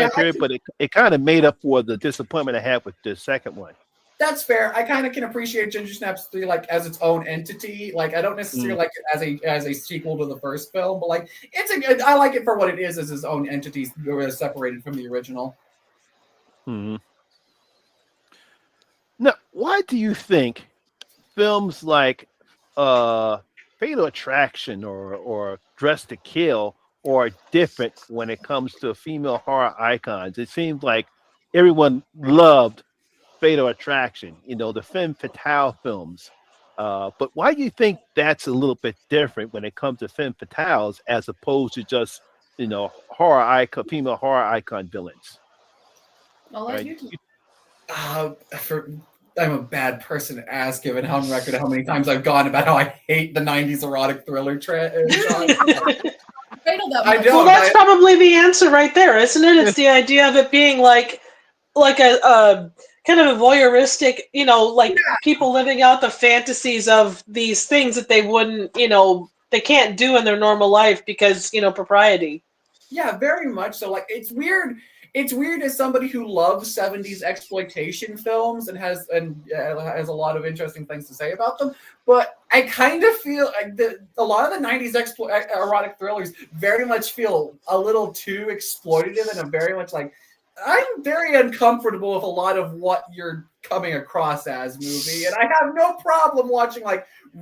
Speaker 3: it kind of made up for the disappointment I had with the second one.
Speaker 5: That's fair. I kind of can appreciate Ginger Snaps 3 as its own entity. I don't necessarily like it as a sequel to the first film, but I like it for what it is as its own entity separated from the original.
Speaker 3: Now, why do you think films like Fatal Attraction or Dress to Kill are different when it comes to female horror icons? It seems like everyone loved Fatal Attraction, the femme fatale films. But why do you think that's a little bit different when it comes to femme fatales as opposed to just, female horror icon villains?
Speaker 4: I'll let you.
Speaker 5: I'm a bad person to ask, given how on record how many times I've gone about how I hate the '90s erotic thriller genre.
Speaker 1: Well, that's probably the answer right there, isn't it? It's the idea of it being like a kind of a voyeuristic, people living out the fantasies of these things that they wouldn't, they can't do in their normal life because, propriety.
Speaker 5: Yeah, very much so. It's weird. It's weird as somebody who loves 70s exploitation films and has a lot of interesting things to say about them. But I kind of feel a lot of the 90s erotic thrillers very much feel a little too exploitative and very much I'm very uncomfortable with a lot of what you're coming across as movie. And I have no problem watching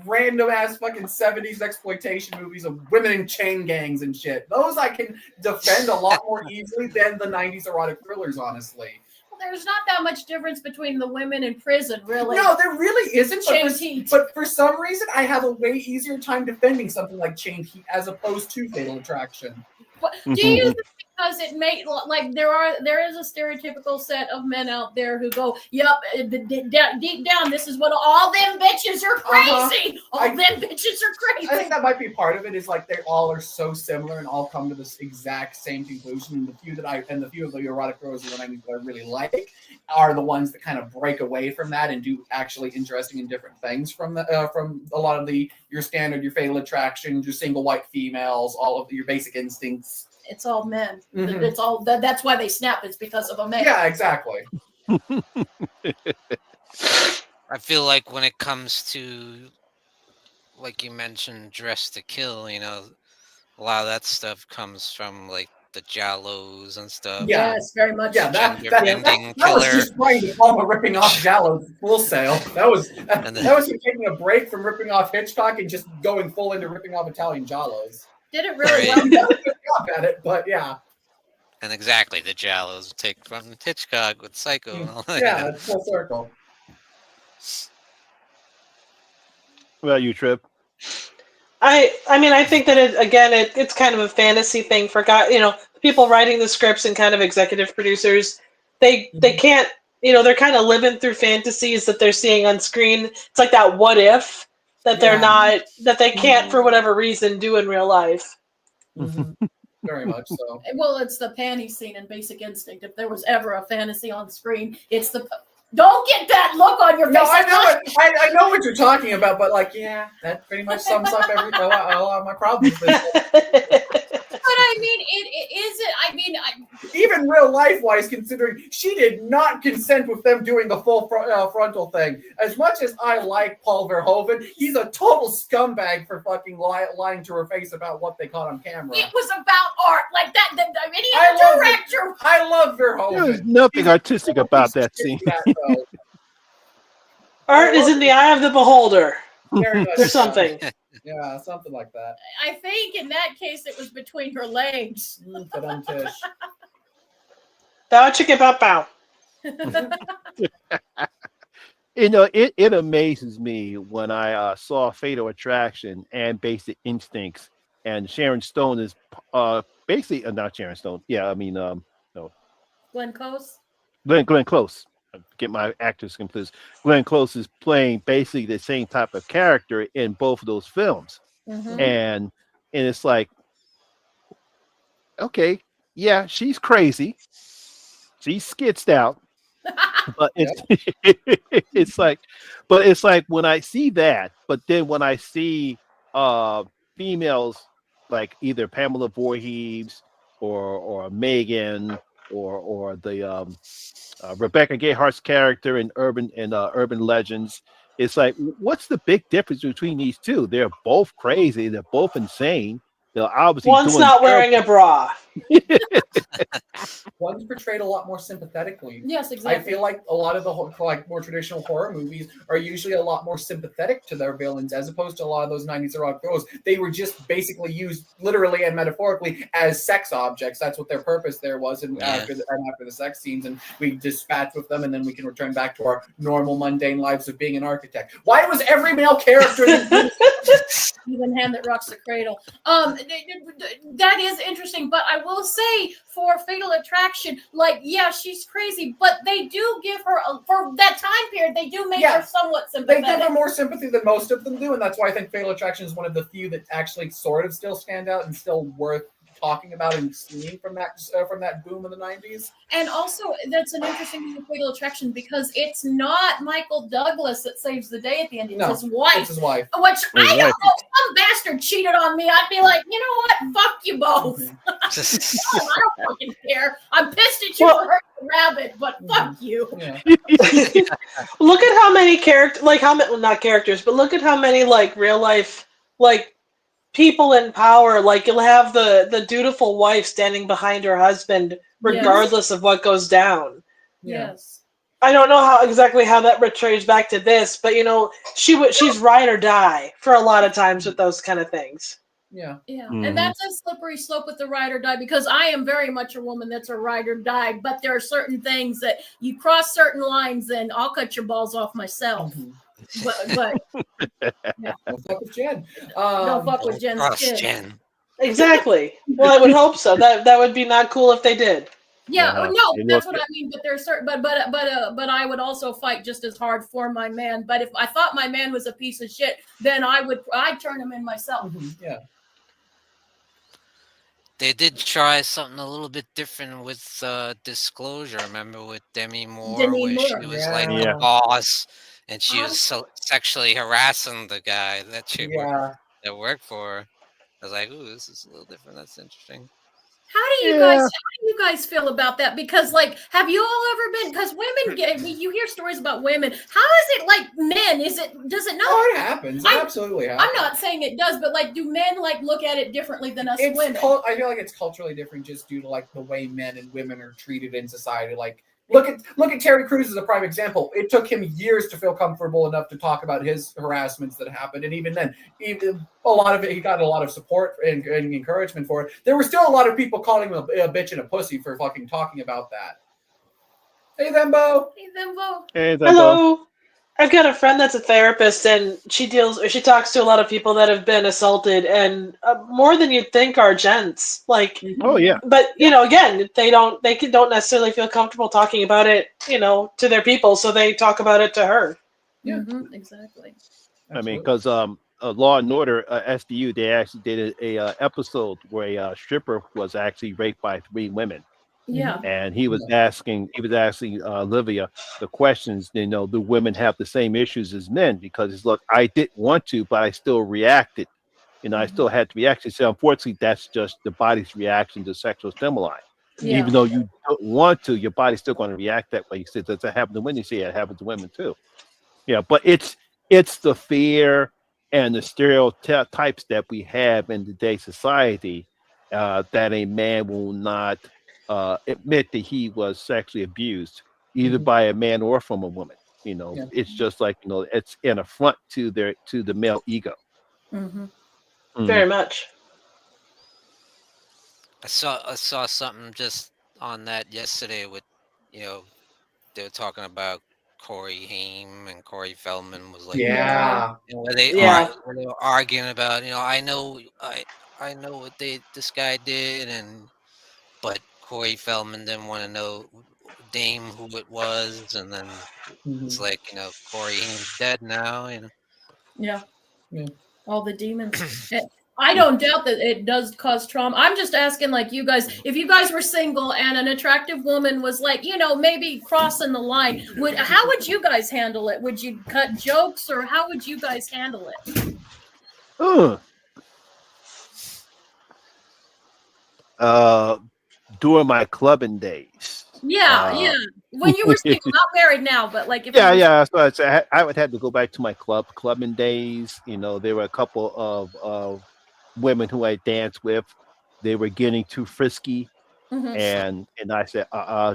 Speaker 5: random ass fucking 70s exploitation movies of women in chain gangs and shit. Those I can defend a lot more easily than the 90s erotic thrillers, honestly.
Speaker 4: Well, there's not that much difference between the women in prison, really.
Speaker 5: No, there really isn't. But for some reason, I have a way easier time defending something like Chained Heat as opposed to Fatal Attraction.
Speaker 4: But do you think because it made there is a stereotypical set of men out there who go, yep, deep down, this is what all them bitches are crazy. All them bitches are crazy.
Speaker 5: I think that might be part of it. Is they all are so similar and all come to this exact same conclusion. And the few of the erotic thrillers that I really like are the ones that kind of break away from that and do actually interesting and different things from a lot of your standard, your Fatal Attraction, your single white females, all of your Basic Instincts.
Speaker 4: It's all men.
Speaker 5: Mm-hmm.
Speaker 4: It's all that's why they snap. It's because of a man.
Speaker 5: Yeah, exactly.
Speaker 2: I feel like when it comes to, like you mentioned, Dress to Kill, a lot of that stuff comes from the Jallos and stuff.
Speaker 5: Yeah.
Speaker 4: Yes, very much.
Speaker 5: Yeah, that
Speaker 2: Gender-bending
Speaker 5: was
Speaker 2: killer.
Speaker 5: just trying to call ripping off Jallo full sale. That was him taking a break from ripping off Hitchcock and just going full into ripping off Italian Jallos.
Speaker 4: Did it really
Speaker 2: Right.
Speaker 4: well.
Speaker 5: He did a good job at it, but yeah.
Speaker 2: And exactly, the Jallos take from Hitchcock with Psycho. And all that.
Speaker 5: Yeah, it's full circle.
Speaker 3: What about you, Trip?
Speaker 1: I mean, I think that it's kind of a fantasy thing for people writing the scripts and kind of executive producers. They can't, they're kind of living through fantasies that they're seeing on screen. It's like that what if that they're not, that they can't for whatever reason do in real life.
Speaker 5: Very much so.
Speaker 4: Well, it's the panty scene in Basic Instinct. If there was ever a fantasy on screen, it's the. Don't get that look on your face.
Speaker 5: No, I know it. I know what you're talking about, but that pretty much sums up a lot of my problems.
Speaker 4: But I mean, it isn't. I mean,
Speaker 5: even real life wise, considering she did not consent with them doing the full frontal thing. As much as I like Paul Verhoeven, he's a total scumbag for fucking lying to her face about what they caught on camera.
Speaker 4: It was about art, like that. I mean, he's a director.
Speaker 5: I love Verhoeven.
Speaker 3: There was nothing artistic about that scene.
Speaker 1: Art is in the eye of the beholder.
Speaker 5: There's
Speaker 1: something.
Speaker 5: Yeah, something like that.
Speaker 4: I think in that case it was between her legs.
Speaker 1: Bow chicka bow bow.
Speaker 3: It amazes me when I saw Fatal Attraction and Basic Instincts, and Sharon Stone is basically not Sharon Stone. Yeah, I mean no.
Speaker 4: Glenn Close.
Speaker 3: Glenn Close. Get my actors confused. Glenn Close is playing basically the same type of character in both of those films, and it's like, okay, yeah, she's crazy, she's skitsed out, but it's like when I see that, but then when I see females like either Pamela Voorhees or Megan or the Rebecca Gayhart's character in Urban Legends, it's like, what's the big difference between these two? They're both crazy. They're both insane. They're obviously
Speaker 1: one's not wearing a bra.
Speaker 5: One's portrayed a lot more sympathetically.
Speaker 4: Yes, exactly.
Speaker 5: I feel like a lot of the more traditional horror movies are usually a lot more sympathetic to their villains, as opposed to a lot of those 90s erotic throws. They were just basically used literally and metaphorically as sex objects. That's what their purpose there was. And after the sex scenes, and we dispatch with them, and then we can return back to our normal mundane lives of being an architect. Why was every male character
Speaker 4: even hand that rocks the cradle? That is interesting, but I will say for Fatal Attraction, she's crazy, but they do give her for that time period. They do make her somewhat sympathetic.
Speaker 5: They give her more sympathy than most of them do, and that's why I think Fatal Attraction is one of the few that actually sort of still stand out and still worth talking about and seeing from that boom in the 90s.
Speaker 4: And also, that's an interesting thing with Fatal Attraction, because it's not Michael Douglas that saves the day at the end. It's his wife.
Speaker 5: It's his wife.
Speaker 4: Which I don't know. If some bastard cheated on me, I'd be like, you know what? Fuck you both. I don't fucking care. I'm pissed at you for hurting the rabbit, but fuck you.
Speaker 5: Yeah.
Speaker 1: Look at how many not characters, but look at how many real life people in power. You'll have the dutiful wife standing behind her husband regardless of what goes down.
Speaker 4: Yes.
Speaker 1: I don't know exactly how that retraces back to this, but she's ride or die for a lot of times with those kind of things.
Speaker 4: Yeah. And that's a slippery slope with the ride or die, because I am very much a woman that's a ride or die, but there are certain things that you cross certain lines and I'll cut your balls off myself. But
Speaker 5: don't fuck with Jen.
Speaker 4: Don't fuck with Jen's kid.
Speaker 2: Jen.
Speaker 1: Exactly. Well, I would hope so. That would be not cool if they did.
Speaker 4: Yeah, that's what I mean. But there's certain, but I would also fight just as hard for my man. But if I thought my man was a piece of shit, then I'd turn him in myself.
Speaker 5: Yeah.
Speaker 2: They did try something a little bit different with Disclosure. Remember with Demi Moore, where she was the boss, and she was sexually harassing the guy that worked for her. I was like, ooh, this is a little different. That's interesting.
Speaker 4: How do you guys feel about that? Because like, have you all ever been? Because women you hear stories about women. How is it like men? Does it not?
Speaker 5: Oh, it happens. It absolutely happens.
Speaker 4: I'm not saying it does, but like, do men like look at it differently than us women?
Speaker 5: I feel like it's culturally different just due to like the way men and women are treated in society. Like, look at Terry Crews as a prime example. It took him years to feel comfortable enough to talk about his harassments that happened, and even then, a lot of it, he got a lot of support and encouragement for it. There were still a lot of people calling him a bitch and a pussy for fucking talking about that. Hey, Thembo.
Speaker 4: Hey, Thembo.
Speaker 3: Hey,
Speaker 1: Hello. I've got a friend that's a therapist, and she talks to a lot of people that have been assaulted, and more than you'd think are gents. Like,
Speaker 3: oh yeah.
Speaker 1: But again, they don't necessarily feel comfortable talking about it, to their people, so they talk about it to her.
Speaker 4: Yeah, exactly.
Speaker 3: I mean, because Law and Order SVU, they actually did a episode where a stripper was actually raped by 3 women.
Speaker 4: Yeah.
Speaker 3: And he was asking Olivia the questions, do women have the same issues as men? Because it's, look, I didn't want to, but I still reacted. I still had to react. So unfortunately, that's just the body's reaction to sexual stimuli.
Speaker 4: Yeah.
Speaker 3: Even though you don't want to, your body's still going to react that way. You said, does that happen to women? You say it happens to women too. Yeah, but it's the fear and the stereotypes that we have in today's society that a man will not admit that he was sexually abused, either by a man or from a woman. It's just like it's an affront to the male ego.
Speaker 1: Very much.
Speaker 2: I saw something just on that yesterday with, they were talking about Corey Haim and Corey Feldman was like, where they were arguing about, I know what this guy did, but Corey Feldman didn't want to know Dame who it was, and then it's like, Corey Haim's dead now,
Speaker 4: Yeah. All the demons. I don't doubt that it does cause trauma. I'm just asking, like, you guys, if you guys were single and an attractive woman was like, maybe crossing the line, how would you guys handle it? Would you cut jokes, or how would you guys handle it?
Speaker 3: During my clubbing days.
Speaker 4: Yeah. When you were single, not married now, but like if
Speaker 3: So I would have to go back to my clubbing days. There were a couple of women who I danced with. They were getting too frisky, and I said,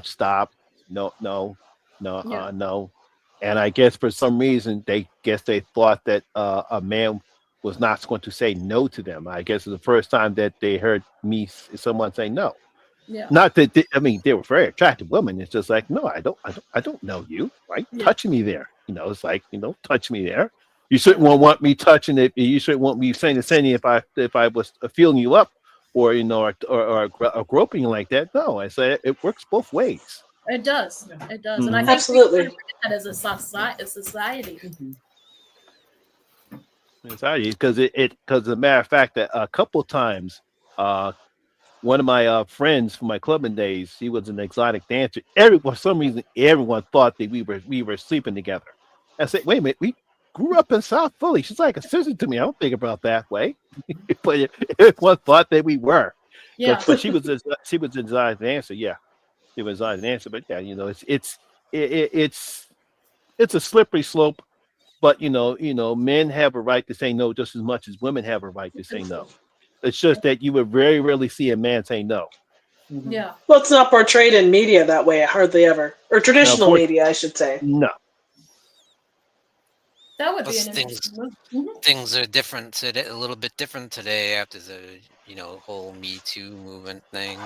Speaker 3: stop, no. And I guess for some reason they thought that a man was not going to say no to them. I guess it's the first time that they heard someone say no.
Speaker 4: Yeah.
Speaker 3: Not that they were very attractive women. It's just like, no, I don't know you. Right? Yeah. Touching me there. It's like, touch me there. You shouldn't want me touching it. You shouldn't want me saying if I was feeling you up, or or groping you like that. No, I say it works both ways.
Speaker 4: It does. It does, and I think
Speaker 1: absolutely
Speaker 4: that as a society.
Speaker 3: Society, because as a matter of fact, that a couple times, one of my friends from my clubbing days, he was an exotic dancer. For some reason, everyone thought that we were sleeping together. I said, wait a minute, we grew up in South Philly. She's like a sister to me. I don't think about that way. But everyone thought that we were. Yeah. But she was an exotic dancer. Yeah, she was an exotic dancer. But yeah, it's a slippery slope. But men have a right to say no just as much as women have a right to say no. It's just that you would very rarely see a man say no.
Speaker 4: Yeah.
Speaker 1: Well, it's not portrayed in media that way, hardly ever. Or traditional media, I should say.
Speaker 3: No.
Speaker 4: That would be an interesting
Speaker 2: things are different today, a little bit different today after the, whole Me Too movement thing,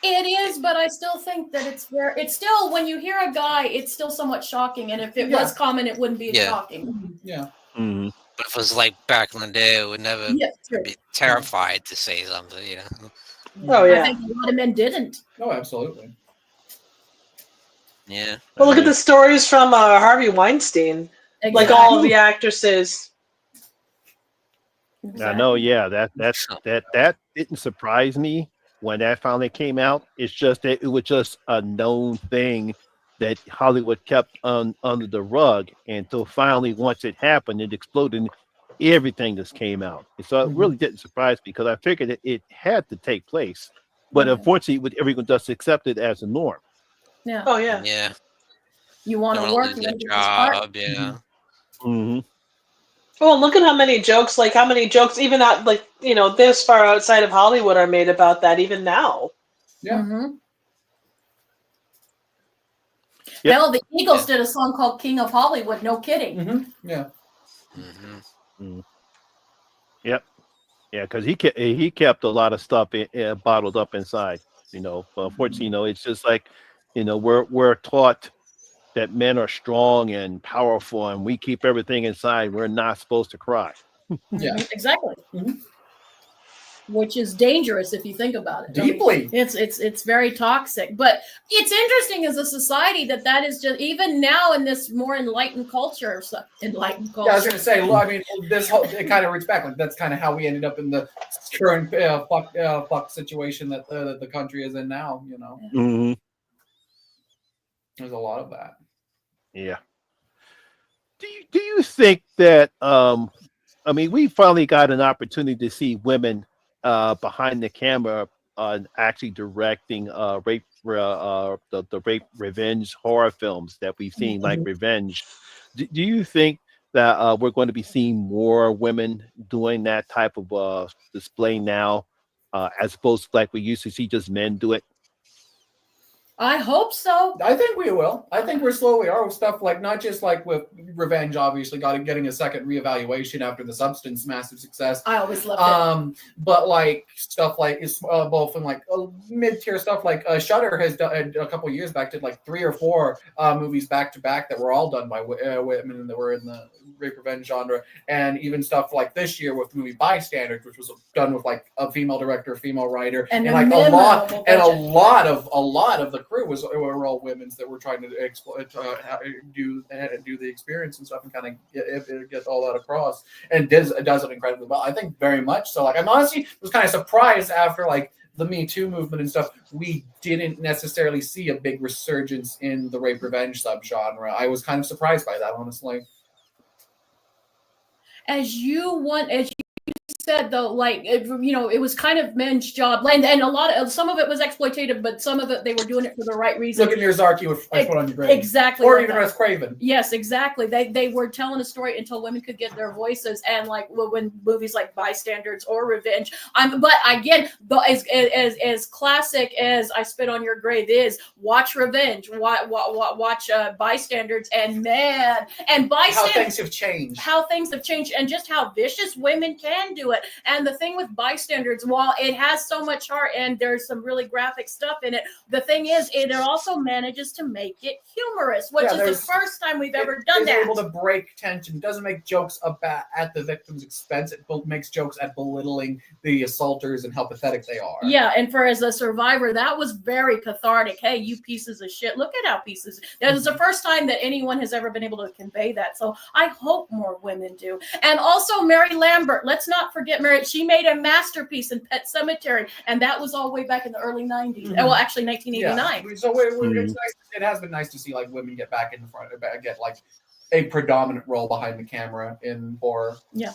Speaker 4: It is, but I still think that it's still, when you hear a guy, it's still somewhat shocking. And if it was common, it wouldn't be as shocking.
Speaker 5: Yeah.
Speaker 3: Mm-hmm.
Speaker 2: But if it was like back in the day, it would never be terrified to say something,
Speaker 1: Oh, yeah.
Speaker 4: I think a lot of men didn't.
Speaker 5: Oh, absolutely.
Speaker 2: Yeah.
Speaker 1: Well, look at the stories from Harvey Weinstein. Exactly. Like all of the actresses.
Speaker 3: Exactly. I know, yeah. That didn't surprise me when that finally came out. It's just that it was just a known thing that Hollywood kept under the rug until finally, once it happened, it exploded. Everything just came out. And so it really didn't surprise me, because I figured that it had to take place but unfortunately, with everyone just accept it as a norm.
Speaker 4: Yeah.
Speaker 1: Oh yeah.
Speaker 2: Yeah.
Speaker 4: You want
Speaker 2: They
Speaker 4: to
Speaker 2: wanna
Speaker 4: work,
Speaker 2: lose
Speaker 4: you
Speaker 2: their
Speaker 4: want to get this part.
Speaker 2: job. Yeah.
Speaker 3: Mm-hmm.
Speaker 1: Well, look at how many jokes, even not this far outside of Hollywood are made about that even now.
Speaker 5: Yeah.
Speaker 4: Mm-hmm.
Speaker 3: Yep.
Speaker 4: Hell, the Eagles did a song called "King of Hollywood." No kidding.
Speaker 5: Mm-hmm. Yeah.
Speaker 2: Mm-hmm.
Speaker 3: Yep. Yeah, because he kept a lot of stuff bottled up inside. But unfortunately, it's just like, we're taught that men are strong and powerful, and we keep everything inside. We're not supposed to cry.
Speaker 5: Yeah.
Speaker 4: Exactly.
Speaker 5: Mm-hmm.
Speaker 4: Which is dangerous if you think about it.
Speaker 5: Deeply.
Speaker 4: I mean, it's very toxic. But it's interesting as a society that is just, even now in this more enlightened culture.
Speaker 5: Yeah, I was going to say, I mean, it kind of roots back. Like, that's kind of how we ended up in the current fuck situation that the country is in now.
Speaker 3: Mm-hmm.
Speaker 5: There's a lot of that.
Speaker 3: Yeah. Do you think that I mean, we finally got an opportunity to see women behind the camera actually directing rape the rape revenge horror films that we've seen, like Revenge. Do you think that we're going to be seeing more women doing that type of display now, as opposed to like we used to see just men do it?
Speaker 4: I hope so.
Speaker 5: I think we will. I think we're slowly with stuff like, not just like with Revenge, obviously getting a second reevaluation after the Substance massive success.
Speaker 4: I always loved it.
Speaker 5: But like stuff like both in like mid-tier stuff like Shudder has done a couple of years back, did like 3 or 4 movies back to back that were all done by women that were in the rape revenge genre, and even stuff like this year with the movie Bystanders, which was done with like a female director, female writer, and like a lot of the crew were all women's that were trying to do the experience and stuff, and kind of get all that across, and does it incredibly well. I think very much so. Like, I'm honestly was kind of surprised after like the Me Too movement and stuff, we didn't necessarily see a big resurgence in the rape revenge subgenre. I was kind of surprised by that, honestly.
Speaker 4: As you said, though, like, it was kind of men's job, and some of it was exploitative, but some of it they were doing it for the right reasons.
Speaker 5: Look at Miyazaki with I Put on Your Grave.
Speaker 4: Exactly.
Speaker 5: Or
Speaker 4: like
Speaker 5: even Wes Craven.
Speaker 4: Yes, exactly. They were telling a story until women could get their voices, and like when movies like Bystanders or Revenge. But again, as classic as I Spit on Your Grave is, watch Revenge, watch Bystanders, and Bystanders.
Speaker 5: How things have changed.
Speaker 4: And just how vicious women can do it. And the thing with Bystanders, while it has so much heart and there's some really graphic stuff in it, the thing is, it also manages to make it humorous, which is the first time we've ever done that.
Speaker 5: It's able to break tension. It doesn't make jokes at the victim's expense. It makes jokes at belittling the assaulters and how pathetic they are.
Speaker 4: Yeah, and as a survivor, that was very cathartic. Hey, you pieces of shit. Look at how pieces. That was the first time that anyone has ever been able to convey that. So I hope more women do. And also Mary Lambert. Let's not forget Mary. She made a masterpiece in Pet Sematary, and that was all way back in the early 90s. Mm-hmm. Well, actually 1989.
Speaker 5: Yeah. So it's nice. It has been nice to see like women get back in the front, get like a predominant role behind the camera in horror.
Speaker 4: Yeah.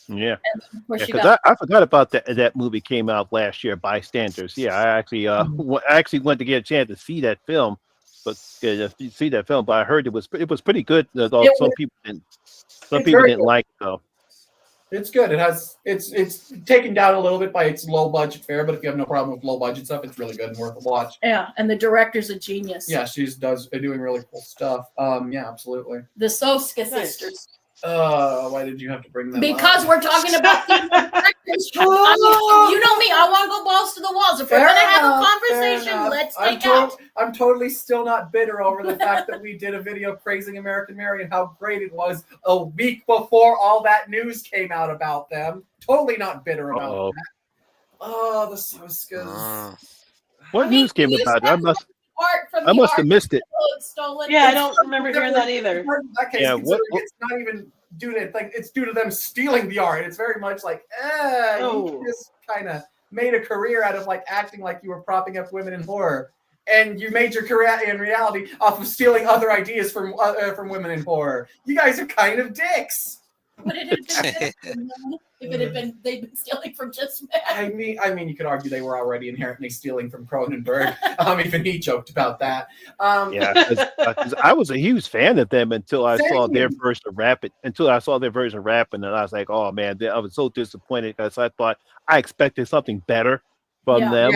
Speaker 3: Yeah, because I forgot about that movie came out last year, Bystanders. Yeah, I actually went to get a chance to see that film, but I heard it was pretty good. Although some people didn't like it though.
Speaker 5: It's good. It's taken down a little bit by its low budget fare, but if you have no problem with low budget stuff, it's really good and worth a watch.
Speaker 4: Yeah, and the director's a genius.
Speaker 5: Yeah, she's doing really cool stuff. Yeah, absolutely.
Speaker 4: The Soska sisters.
Speaker 5: Why did you have to bring them
Speaker 4: Because
Speaker 5: up?
Speaker 4: We're talking about directors. You know me, I want to go balls to the walls. If we're going to have a conversation, let's take out.
Speaker 5: I'm totally still not bitter over the fact that we did a video praising American Mary and how great it was a week before all that news came out about them. Totally not bitter about that. Oh, the Soskas.
Speaker 3: What news came about it? I must have missed it.
Speaker 4: Stolen.
Speaker 1: Yeah, I don't remember hearing that either.
Speaker 5: In that case, it's not even due to it's due to them stealing the art. It's very much like, you just kind of made a career out of like acting like you were propping up women in horror, and you made your career in reality off of stealing other ideas from women in horror. You guys are kind of dicks.
Speaker 4: Would it have been if it had been they'd been stealing from just men?
Speaker 5: I mean, you could argue they were already inherently stealing from Cronenberg. Even he joked about that.
Speaker 3: Yeah, because I was a huge fan of them until I saw their
Speaker 5: Same.
Speaker 3: version of Rapping. Until I saw their version of Rapping, and I was like, "Oh man!" I was so disappointed because I thought I expected something better from
Speaker 4: Yeah.
Speaker 3: them,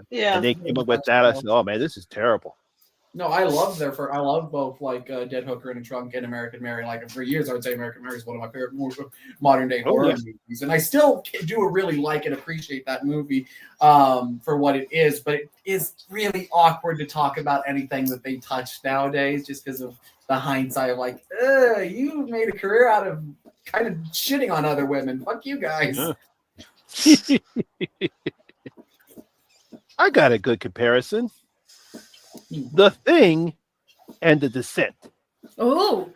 Speaker 1: Yeah.
Speaker 3: and they came up with that. I said, "Oh man, this is terrible."
Speaker 5: No, I love I love both like Dead Hooker in a Trunk and American Mary. Like for years, I would say American Mary is one of my favorite modern day horror movies, and I still do really like and appreciate that movie for what it is. But it is really awkward to talk about anything that they touch nowadays, just because of the hindsight of like, you made a career out of kind of shitting on other women. Fuck you guys.
Speaker 3: I got a good comparison. The Thing and The Descent.
Speaker 4: Oh.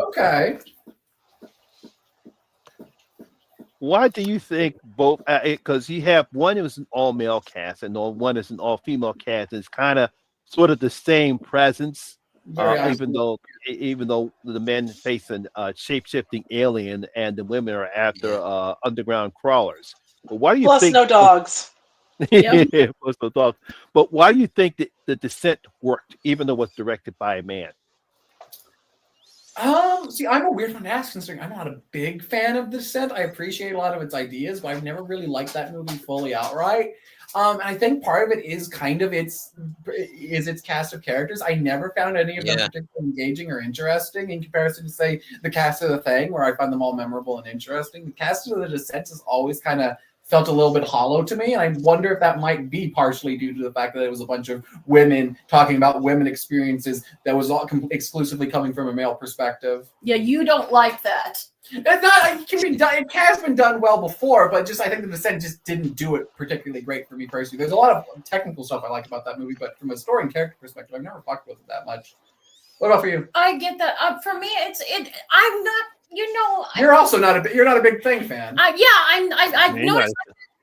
Speaker 5: Okay.
Speaker 3: Why do you think both? Because you have one is an all male cast and one is an all female cast. It's kind of sort of the same presence, even though the men face a shape shifting alien and the women are after underground crawlers. But why do you think?
Speaker 1: No dogs.
Speaker 3: Plus no dogs. But why do you think that The Descent worked, even though it was directed by a man?
Speaker 5: See, I'm a weird one to ask, considering I'm not a big fan of The Descent. I appreciate a lot of its ideas, but I've never really liked that movie fully outright. And I think part of it is kind of its cast of characters. I never found any of them particularly engaging or interesting in comparison to, say, the cast of The Thing, where I find them all memorable and interesting. The cast of The Descent has always kind of felt a little bit hollow to me, and I wonder if that might be partially due to the fact that it was a bunch of women talking about women experiences that was all exclusively coming from a male perspective.
Speaker 4: Yeah, you don't like that.
Speaker 5: It's not. It can be done. It has been done well before, but just I think The Descent just didn't do it particularly great for me personally. There's a lot of technical stuff I like about that movie, but from a story and character perspective, I've never fucked with it that much. What about for you?
Speaker 4: I get that. For me, I'm not.
Speaker 5: You're also not a big Thing fan.
Speaker 4: I've noticed.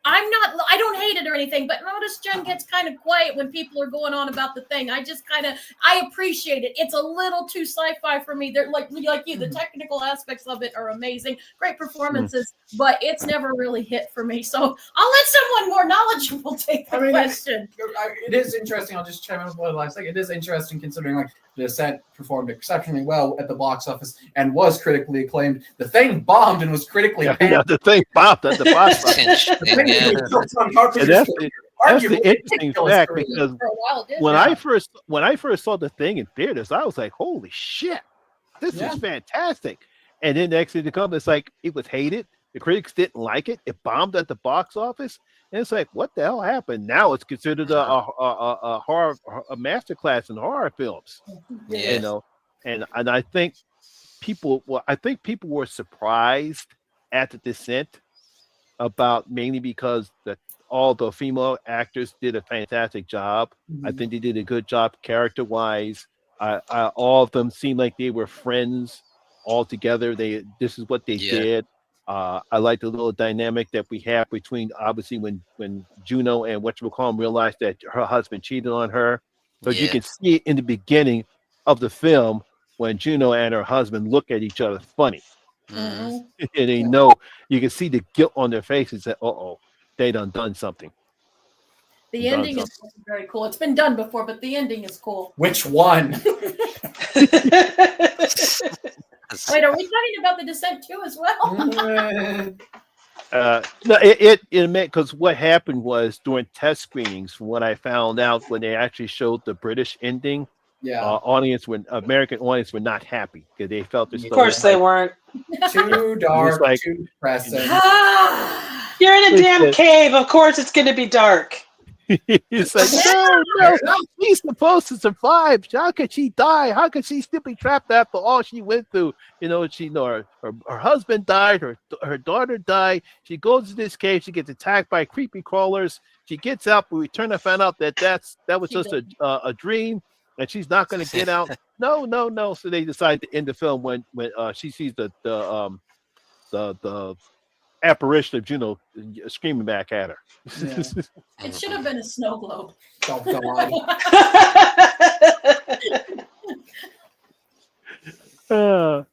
Speaker 4: I'm not. I don't hate it or anything, but notice Jen gets kind of quiet when people are going on about The Thing. I appreciate it. It's a little too sci-fi for me. They're like you. The technical aspects of it are amazing, great performances, but it's never really hit for me. So I'll let someone more knowledgeable take the question.
Speaker 5: It is interesting. I'll just chime in with what I think. It is interesting considering like The Descent performed exceptionally well at the box office and was critically acclaimed. The Thing bombed and was critically panned.
Speaker 3: Yeah, The Thing bombed at the box office. That's the interesting fact, because when I first saw The Thing in theaters, I was like, "Holy shit, this is fantastic!" And then next thing to come, it's like it was hated. The critics didn't like it. It bombed at the box office, and it's like, what the hell happened? Now it's considered a horror, a masterclass in horror films.
Speaker 2: Yeah.
Speaker 3: You know, and I think people were surprised at The Descent, about mainly because all the female actors did a fantastic job.
Speaker 5: Mm-hmm.
Speaker 3: I think they did a good job character-wise. All of them seemed like they were friends all together. This is what they did. I like the little dynamic that we have between, obviously, when Juno and whatchamacallit realized that her husband cheated on her. So you can see it in the beginning of the film when Juno and her husband look at each other funny.
Speaker 2: Mm-hmm.
Speaker 3: And they know, you can see the guilt on their faces that, they done something.
Speaker 4: The ending is very cool. It's been done before, but the ending is cool.
Speaker 5: Which one?
Speaker 4: Wait, are we talking about The Descent too as well?
Speaker 3: No, it meant, because what happened was during test screenings, from what I found out, when they actually showed the British ending, American audience were not happy because they felt this.
Speaker 1: Of course, they weren't.
Speaker 5: Too dark, too depressing.
Speaker 1: You're in a damn cave. Of course, it's going to be dark.
Speaker 3: It's like, no, she's supposed to survive. How could she die? How could she still be trapped after all she went through? Her husband died, her daughter died. She goes to this cave. She gets attacked by creepy crawlers. She gets out, but we turn to find out that was just a dream, and she's not going to get out. No. So they decide to end the film when she sees the apparition of Juno screaming back at her.
Speaker 4: Yeah. It should have been a snow globe.
Speaker 5: Oh, God.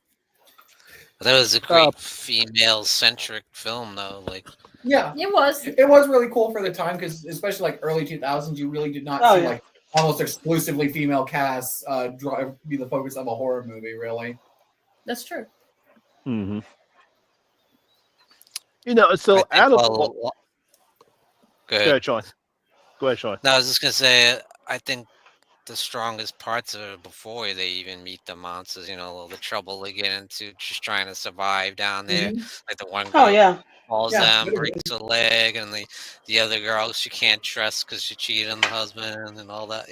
Speaker 2: That was a great female-centric film, though. Like,
Speaker 5: Yeah,
Speaker 4: It was.
Speaker 5: it was really cool for the time because, especially like early 2000s, you really did not see like almost exclusively female casts be the focus of a horror movie. Really,
Speaker 4: That's true.
Speaker 3: Mm-hmm. You know, so out of all,
Speaker 2: go
Speaker 3: ahead, Sean. Go ahead, Sean.
Speaker 2: No, I was just gonna say, I think the strongest parts of it before they even meet the monsters, the trouble they get into just trying to survive down there. Like the one girl falls down, breaks a leg, and the other girl she can't trust because she cheated on the husband and all that,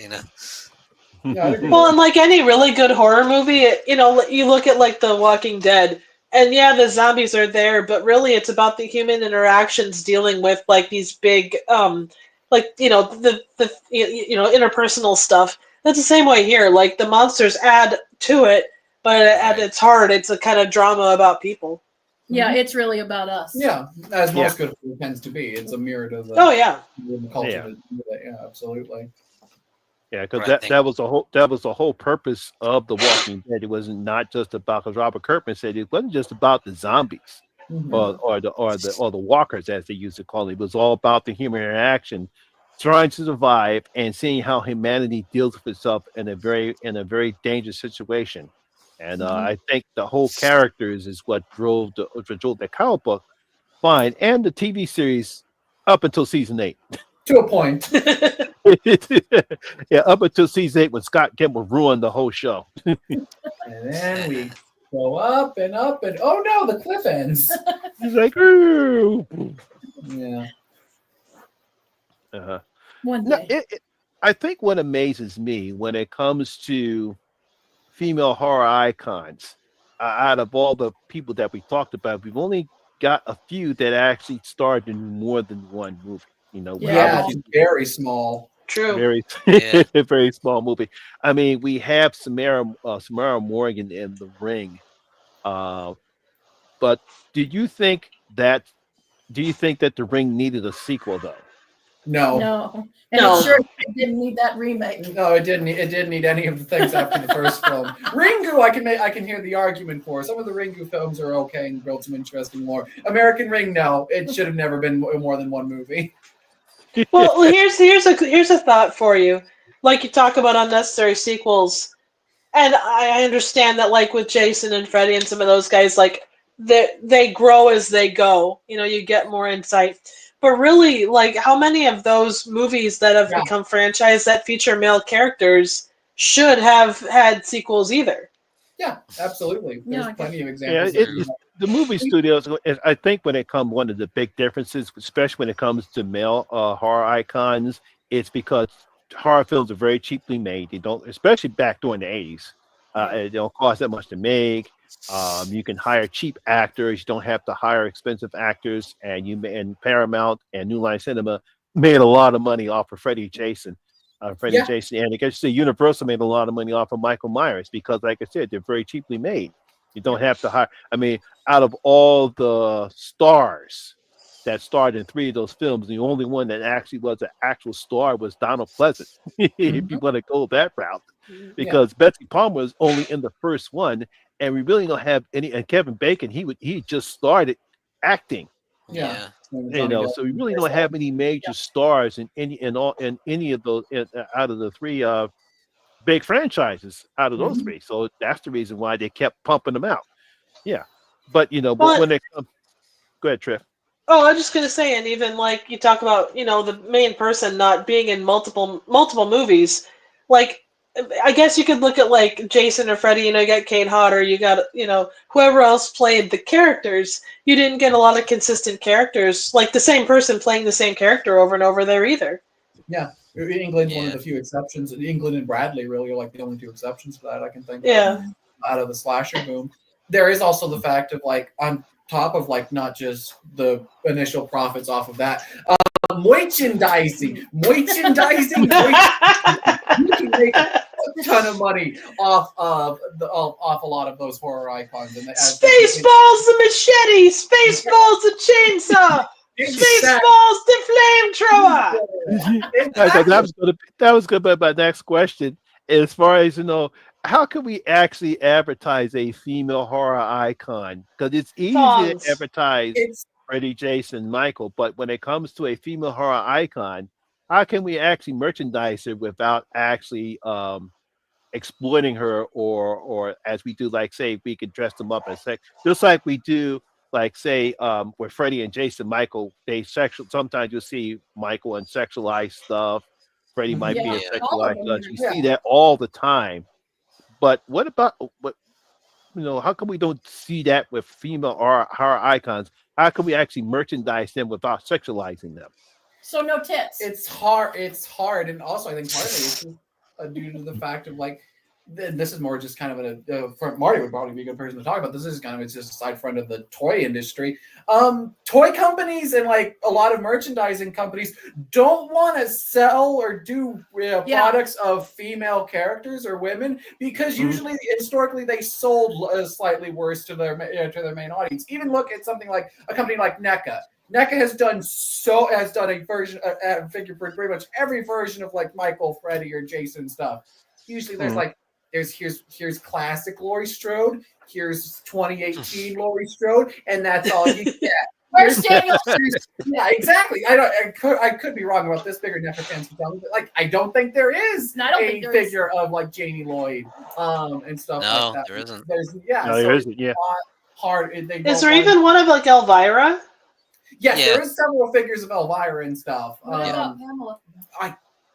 Speaker 1: Well, and like any really good horror movie, you look at like The Walking Dead, and yeah, the zombies are there, but really it's about the human interactions dealing with like these big, like the interpersonal stuff. That's the same way here. Like the monsters add to it, but at its heart, it's a kind of drama about people.
Speaker 4: Yeah, it's really about us.
Speaker 5: Yeah, as most good horror tends to be. It's a mirror to the the culture. Yeah, absolutely.
Speaker 3: Yeah, because that was the whole purpose of The Walking Dead. It wasn't not just about, because Robert Kirkman said it wasn't just about the zombies or the walkers, as they used to call it. It was all about the human interaction, trying to survive and seeing how humanity deals with itself in a very dangerous situation. And I think the whole characters is what drove the comic book fine, and the TV series up until season 8.
Speaker 5: To a point.
Speaker 3: Yeah, up until season 8 when Scott Gimple ruined the whole show.
Speaker 5: And then we go up and oh no, the cliff ends.
Speaker 3: He's like, ooh.
Speaker 5: Yeah.
Speaker 4: One day.
Speaker 3: I think what amazes me when it comes to female horror icons, out of all the people that we talked about, we've only got a few that actually starred in more than one movie.
Speaker 5: It's very small.
Speaker 1: True.
Speaker 3: Very small movie. I mean, we have Samara Morgan in The Ring, but do you think that The Ring needed a sequel though?
Speaker 5: No.
Speaker 4: And it sure didn't need that remake.
Speaker 5: No, it didn't. It didn't need any of the things after the first film. Ringu, I can hear the argument for. Some of the Ringu films are okay and build some interesting lore. American Ring, no, it should have never been more than one movie.
Speaker 1: Well, here's a thought for you. Like you talk about unnecessary sequels, and I understand that, like with Jason and Freddy and some of those guys, like they grow as they go. You get more insight. But really, like, how many of those movies that have become franchise that feature male characters should have had sequels either?
Speaker 5: Yeah, absolutely. There's plenty of examples.
Speaker 3: Yeah, the movie studios, I think when it comes, one of the big differences, especially when it comes to male horror icons, it's because horror films are very cheaply made. They don't, especially back during the 80s, it don't cost that much to make. You can hire cheap actors. You don't have to hire expensive actors. And Paramount and New Line Cinema made a lot of money off of Jason. Jason, and I guess Universal made a lot of money off of Michael Myers because, like I said, they're very cheaply made. You don't have to hire. I mean, out of all the stars that starred in 3 of those films, the only one that actually was an actual star was Donald Pleasant. If you want to go that route, because Betsy Palmer was only in the first one, and we really don't have any. And Kevin Bacon, he just started acting.
Speaker 5: Yeah.
Speaker 3: So we really don't have any major stars in any of those out of the 3 big franchises out of those 3. So that's the reason why they kept pumping them out. Yeah, but but when they come, go ahead, Triff.
Speaker 1: Oh, I was just gonna say, and even like you talk about, the main person not being in multiple movies. Like, I guess you could look at like Jason or Freddy. You got Kate Hodder. You got whoever else played the characters. You didn't get a lot of consistent characters, like the same person playing the same character over and over there either.
Speaker 5: Yeah, England's one of the few exceptions. England and Bradley really are like the only 2 exceptions for that I can think of. Out of the slasher boom. There is also the fact of like, on top of like not just the initial profits off of that, merchandising. You can make a ton of money off of a lot of those horror icons. And
Speaker 1: Spaceballs the machete, Spaceballs the chainsaw, Spaceballs the flamethrower.
Speaker 3: That was good. But my next question, as far as how can we actually advertise a female horror icon? Because it's easy to
Speaker 1: Thongs.
Speaker 3: advertise
Speaker 5: It's
Speaker 3: Freddie, Jason, Michael, but when it comes to a female horror icon, how can we actually merchandise her without actually exploiting her, or as we do, like say we could dress them up as sex, just like we do, like say with Freddie and Jason, Michael, they sexual. Sometimes you'll see Michael in sexualized stuff. Freddie might be
Speaker 4: Yeah,
Speaker 3: in
Speaker 2: Yeah.
Speaker 4: all of
Speaker 3: sexualized
Speaker 4: them.
Speaker 3: stuff. We
Speaker 5: Yeah.
Speaker 3: see that all the time. But what about what? How come we don't see that with female horror icons? How can we actually merchandise them without sexualizing them?
Speaker 4: So no tits.
Speaker 5: it's hard. It's hard, and also I think partly it's just, due to the fact of like this is more just kind of front. Marty would probably be a good person to talk about. This is kind of it's just a side front of the toy industry. Toy companies and like a lot of merchandising companies don't want to sell or do products of female characters or women because usually historically they sold slightly worse to their main audience. Even look at something like a company like NECA. NECA has done a version a figure for pretty much every version of like Michael, Freddy, or Jason stuff. Usually there's like here's classic Laurie Strode, here's 2018 Laurie Strode, and that's all you get.
Speaker 4: Where's Daniel?
Speaker 5: Yeah, exactly. I could be wrong about this. Bigger NECA fans can tell me, but like I don't think there is a figure of like Janie Lloyd and stuff like that.
Speaker 2: There isn't.
Speaker 3: There isn't. Yeah.
Speaker 5: Hard.
Speaker 1: Is there even one of like Elvira?
Speaker 5: Yes, there is several figures of Elvira and stuff.
Speaker 4: What about Pamela?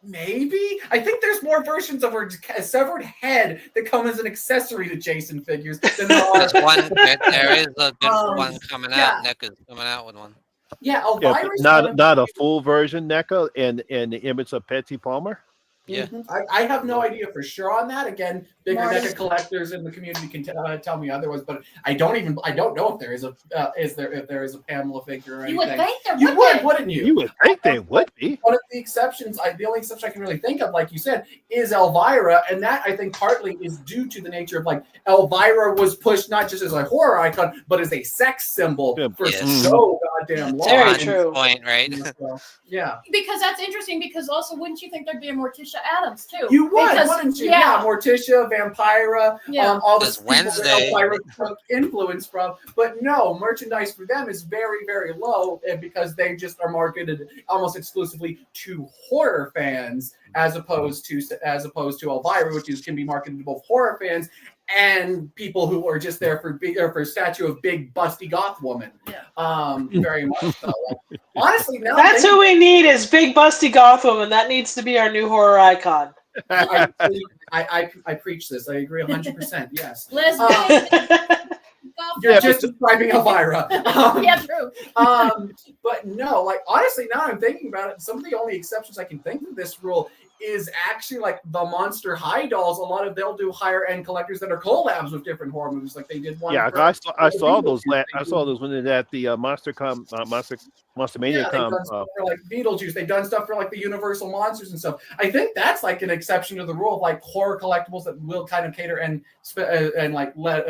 Speaker 5: Maybe. I think there's more versions of her severed head that come as an accessory to Jason figures than there are.
Speaker 2: There is a good one coming out. NECA's coming out with one.
Speaker 5: Yeah, Elvira's
Speaker 3: not a full version NECA in the image of Patsy Palmer.
Speaker 2: Yeah,
Speaker 5: I have no idea for sure on that. Again, bigger NECA collectors in the community can tell me otherwise, but I don't know if there is a Pamela figure or anything.
Speaker 4: You would think there
Speaker 5: you would, wouldn't you?
Speaker 3: You would think they would be.
Speaker 5: One of the exceptions, the only exception I can really think of, like you said, is Elvira, and that I think partly is due to the nature of like Elvira was pushed not just as a horror icon, but as a sex symbol for so goddamn long.
Speaker 1: Very true.
Speaker 2: Point, right?
Speaker 5: Yeah.
Speaker 4: Because that's interesting. Because also, wouldn't you think there'd be a Morticia Adams too?
Speaker 5: You would, wouldn't you? Yeah, Morticia, Vampira, all the people that Elvira took influence from. But no, merchandise for them is very, very low, because they just are marketed almost exclusively to horror fans, as opposed to Elvira, which can be marketed to both horror fans and people who are just there for a statue of big busty goth woman. Very much so. Like, honestly, no.
Speaker 1: That's who we need is big busty goth woman. That needs to be our new horror icon.
Speaker 5: I preach this. I agree 100%. Yes.
Speaker 4: You're
Speaker 5: just describing Elvira.
Speaker 4: Yeah, true.
Speaker 5: But no, like honestly, now I'm thinking about it. Some of the only exceptions I can think of this rule is actually like the Monster High dolls. They'll do higher end collectors that are collabs with different horror movies, like they did one.
Speaker 3: Yeah, I saw those. I saw those when they at the Monster Mania
Speaker 5: They've done stuff for like Beetlejuice. They've done stuff for like the Universal monsters and stuff. I think that's like an exception to the rule of like horror collectibles that will kind of cater and like let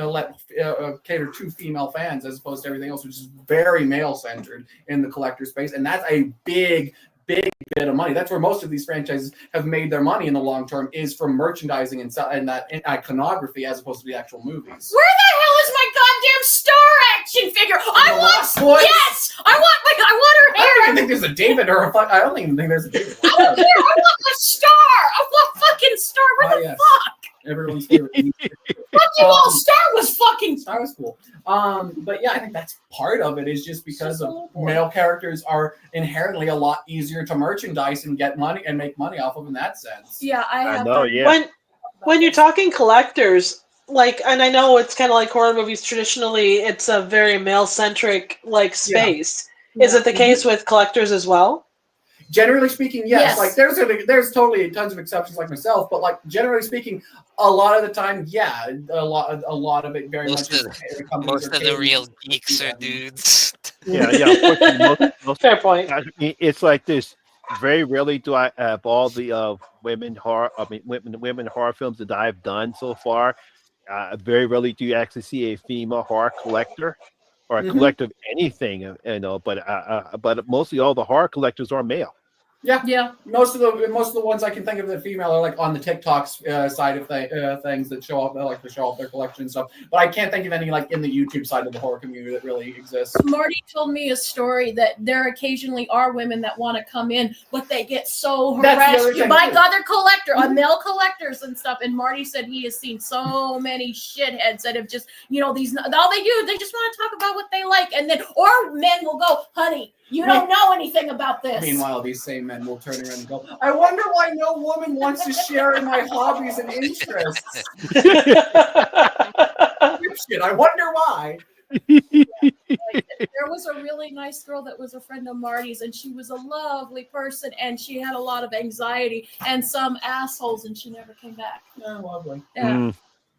Speaker 5: cater to female fans as opposed to everything else, which is very male centered in the collector space, and that's a big bit of money. That's where most of these franchises have made their money in the long term, is from merchandising and that iconography as opposed to the actual movies.
Speaker 4: Where the hell is my goddamn Star action figure? I want her hair.
Speaker 5: I don't even think there's a David or I don't even think there's a David.
Speaker 4: I don't care. I want my Star. I want fucking Star. Where the fuck?
Speaker 5: Everyone's favorite.
Speaker 4: Star was fucking.
Speaker 5: Star was cool. But yeah, I think that's part of it, is just because of male characters are inherently a lot easier to merchandise and get money and make money off of in that sense.
Speaker 4: Yeah,
Speaker 3: I know. Yeah.
Speaker 1: When you're talking collectors, like, and I know it's kind of like horror movies. Traditionally, it's a very male-centric like space. Yeah. Is it the case with collectors as well?
Speaker 5: Generally speaking, yes. Like there's totally tons of exceptions like myself, but like generally speaking, a lot of the time, yeah, a lot of it very
Speaker 2: most
Speaker 5: much.
Speaker 2: Most of the real geeks are dudes.
Speaker 3: Yeah.
Speaker 1: Fair point.
Speaker 3: It's like this. Very rarely do I have all the women horror films that I've done so far. Very rarely do you actually see a female horror collector or a collector of anything, but mostly all the horror collectors are male.
Speaker 5: Yeah. Most of the ones I can think of that female are like on the TikToks side of things that show up, like to show off their collection and stuff. But I can't think of any like in the YouTube side of the horror community that really exists.
Speaker 4: Marty told me a story that there occasionally are women that want to come in, but they get so harassed by other male collectors and stuff. And Marty said he has seen so many shitheads that have just, all they just want to talk about what they like, and then or men will go, honey, you don't know anything about this.
Speaker 5: Meanwhile, these same men will turn around and go, I wonder why no woman wants to share in my hobbies and interests. Shit, I wonder why.
Speaker 4: There was a really nice girl that was a friend of Marty's, and she was a lovely person, and she had a lot of anxiety and some assholes, and she never came back.
Speaker 5: Oh, lovely.
Speaker 4: Yeah.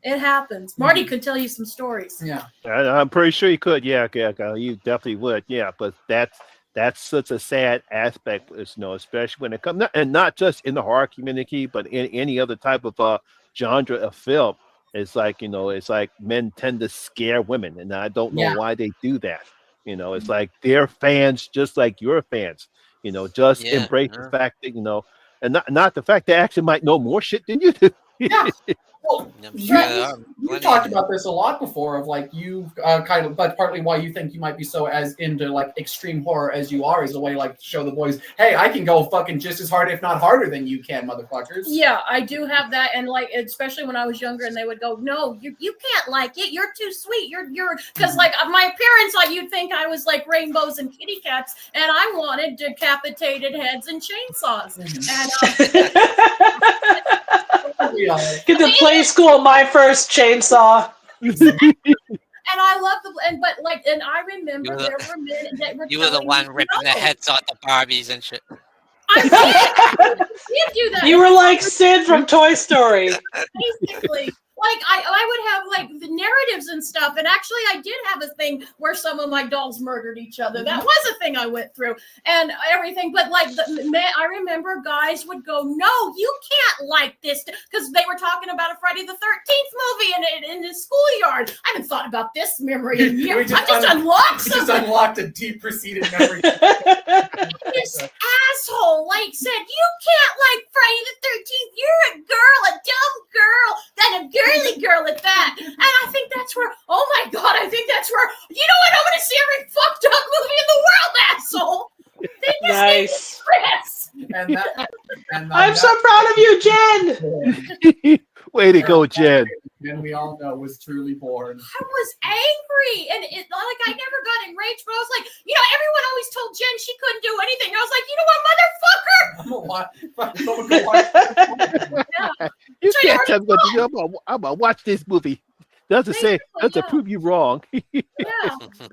Speaker 4: It happens. Marty could tell you some stories.
Speaker 5: Yeah.
Speaker 3: I'm pretty sure he could. Yeah, you definitely would. Yeah, but that's such a sad aspect, especially when it comes, and not just in the horror community, but in any other type of genre of film. It's like, it's like men tend to scare women, and I don't know why they do that. It's like they're fans just like your fans. Just embrace the fact that, and not the fact they actually might know more shit than you do.
Speaker 5: Yeah. Well, you talked about this a lot before, of like you kind of, but partly why you think you might be so as into like extreme horror as you are is a way like to show the boys, hey, I can go fucking just as hard, if not harder than you can, motherfuckers.
Speaker 4: Yeah, I do have that, and like especially when I was younger, and they would go, no, you can't like it. You're too sweet. You're because like my appearance, like you'd think I was like rainbows and kitty cats, and I wanted decapitated heads and chainsaws. And
Speaker 1: get to play school, my first chainsaw.
Speaker 4: And I love and I remember there were men that were.
Speaker 2: You were the one ripping the heads off the Barbies and shit.
Speaker 4: I did do that.
Speaker 1: You were like Sid from Toy Story.
Speaker 4: Basically. Like I would have like the narratives and stuff, and actually I did have a thing where some of my dolls murdered each other. That was a thing I went through and everything. But like I remember guys would go, "No, you can't like this," because they were talking about a Friday the 13th movie in the schoolyard. I haven't thought about this memory in years. I just unlocked something.
Speaker 5: Just unlocked a deep-rooted memory.
Speaker 4: This asshole said, "You can't like Friday the 13th. You're a girl, a dumb girl, then a girly girl at that." And I think that's where, oh my God, I think that's where, you know what? I'm going to see every fucked up movie in the world, asshole.
Speaker 1: Nice.
Speaker 5: I'm
Speaker 1: so proud of you, Jen.
Speaker 3: Way to go, Jen.
Speaker 5: And we all know was truly born.
Speaker 4: I was angry, and I never got enraged, but I was like, everyone always told Jen she couldn't do anything. I was like, you know what, motherfucker?
Speaker 3: You can't tell me what to do. I'm gonna watch this movie. Doesn't prove you wrong.
Speaker 4: Yeah,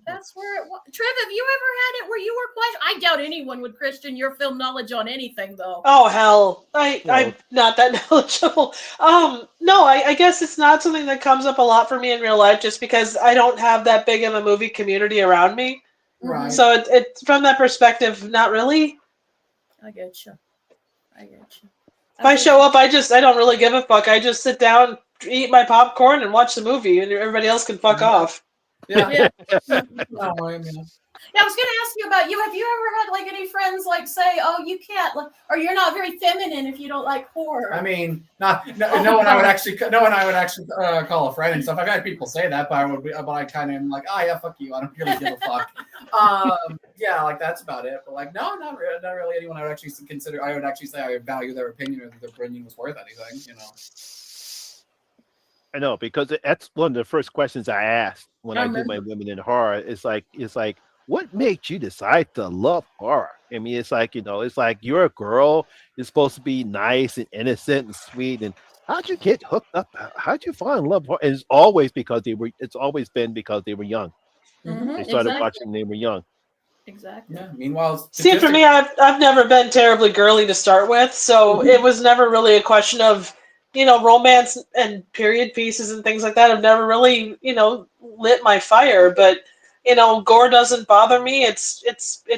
Speaker 4: that's where it was. Trev, have you ever had it where you were questioned? I doubt anyone would question your film knowledge on anything, though.
Speaker 1: Oh hell, I'm not that knowledgeable. No, I guess it's not something that comes up a lot for me in real life, just because I don't have that big of a movie community around me.
Speaker 5: Right.
Speaker 1: So it's from that perspective, not really.
Speaker 4: I get you.
Speaker 1: If I show up, I don't really give a fuck. I just sit down, eat my popcorn, and watch the movie, and everybody else can fuck off.
Speaker 5: Yeah.
Speaker 4: I was going to ask you about you. Have you ever had any friends say, "Oh, you can't," or "You're not very feminine if you don't like horror"?
Speaker 5: I mean, no one I would actually call a friend and stuff. I've had people say that, but I kind of am like, "Oh yeah, fuck you. I don't really give a fuck." That's about it. But no, not really anyone I would actually consider. I would actually say I value their opinion, or that their opinion was worth anything.
Speaker 3: I know, because that's one of the first questions I asked when I do my Women in Horror. It's like, what made you decide to love horror? I mean, it's like you're a girl. You're supposed to be nice and innocent and sweet. And how'd you get hooked up? How'd you fall in love with horror? And it's always been because they were young.
Speaker 4: Mm-hmm,
Speaker 3: they started watching when they were young.
Speaker 4: Exactly.
Speaker 5: Yeah. Meanwhile,
Speaker 1: see, for me, I've never been terribly girly to start with, so it was never really a question of romance and period pieces and things like that. Have never really lit my fire, but gore doesn't bother me. It's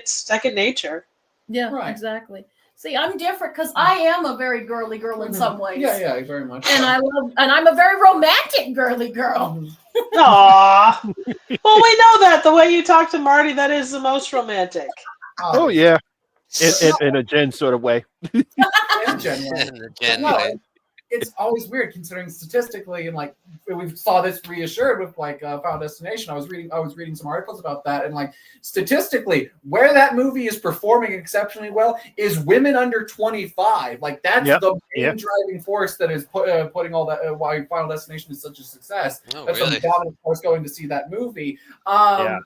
Speaker 1: second nature.
Speaker 4: Yeah, right. Exactly. See, I'm different because I am a very girly girl in some ways.
Speaker 5: Yeah, very much.
Speaker 4: And I'm a very romantic girly girl.
Speaker 1: Aww. Well, we know that the way you talk to Marty, that is the most romantic.
Speaker 3: Oh yeah. in a Jen sort of way.
Speaker 5: And Jen way.
Speaker 2: In the Gen
Speaker 5: No,
Speaker 2: way.
Speaker 5: it's always weird considering statistically, and like we saw this reassured with like Final Destination. I was reading some articles about that, and like statistically, where that movie is performing exceptionally well is women under 25. Like that's the main driving force that is putting all that why Final Destination is such a success.
Speaker 2: Oh,
Speaker 5: That's
Speaker 2: really?
Speaker 5: a dominant force going to see that movie. And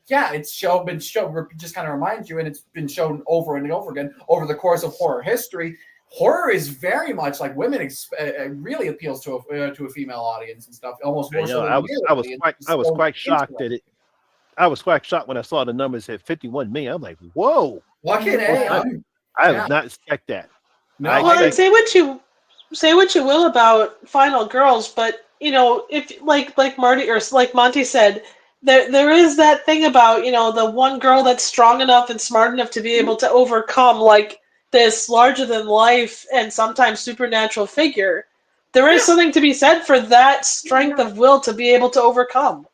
Speaker 5: it's been shown. Just kind of reminds you, and it's been shown over and over again over the course of horror history. Horror is very much like women. Really appeals to a female audience and stuff. Almost more so.
Speaker 3: I was quite shocked that it. I was quite shocked when I saw the numbers at 51 million. I'm like, whoa! I have not expected that.
Speaker 5: No,
Speaker 1: well, say what you will about Final Girls, but if like Marty or like Monty said, there is that thing about the one girl that's strong enough and smart enough to be able to overcome like this larger than life and sometimes supernatural figure. There is something to be said for that strength of will to be able to overcome,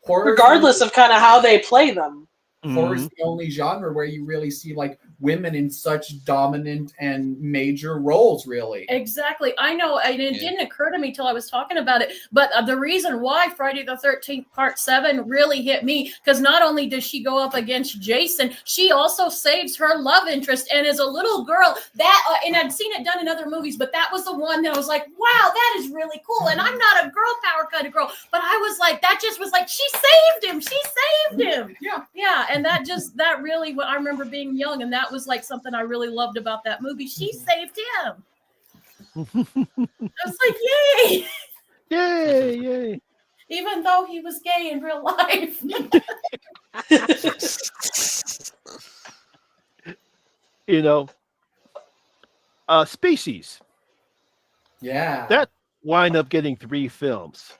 Speaker 1: regardless of kind of how they play them.
Speaker 5: Horror is the only genre where you really see like women in such dominant and major roles, really.
Speaker 4: Exactly. I know, and it didn't occur to me till I was talking about it, but the reason why Friday the 13th Part 7 really hit me, because not only does she go up against Jason, she also saves her love interest, and as a little girl, that, and I'd seen it done in other movies, but that was the one that I was like, wow, that is really cool, and I'm not a girl power kind of girl, but I was like, that just was like, she saved him! Yeah, and that really, I remember being young, and that was like something I really loved about that movie. She saved him. I was like, yay!
Speaker 3: Yay!
Speaker 4: Even though he was gay in real life.
Speaker 3: Species.
Speaker 5: Yeah.
Speaker 3: That wind up getting 3 films.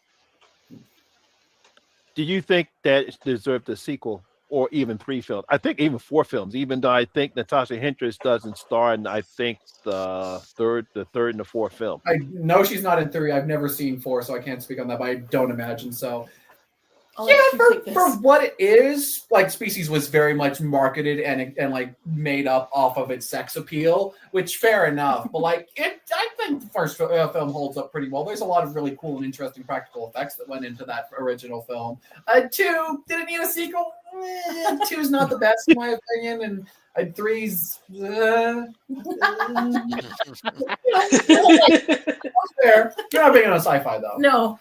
Speaker 3: Do you think that it deserved a sequel? Or even 3 films. I think even 4 films, even though I think Natasha Henstridge doesn't star in, I think, the third and the 4th film.
Speaker 5: I know she's not in 3. I've never seen 4, so I can't speak on that, but I don't imagine so. For what it is, like Species was very much marketed and like made up off of its sex appeal, which fair enough. But like I think the first film holds up pretty well. There's a lot of really cool and interesting practical effects that went into that original film. 2, did it need a sequel? 2's not the best in my opinion, and 3's fair. You're not big on sci-fi though.
Speaker 4: No.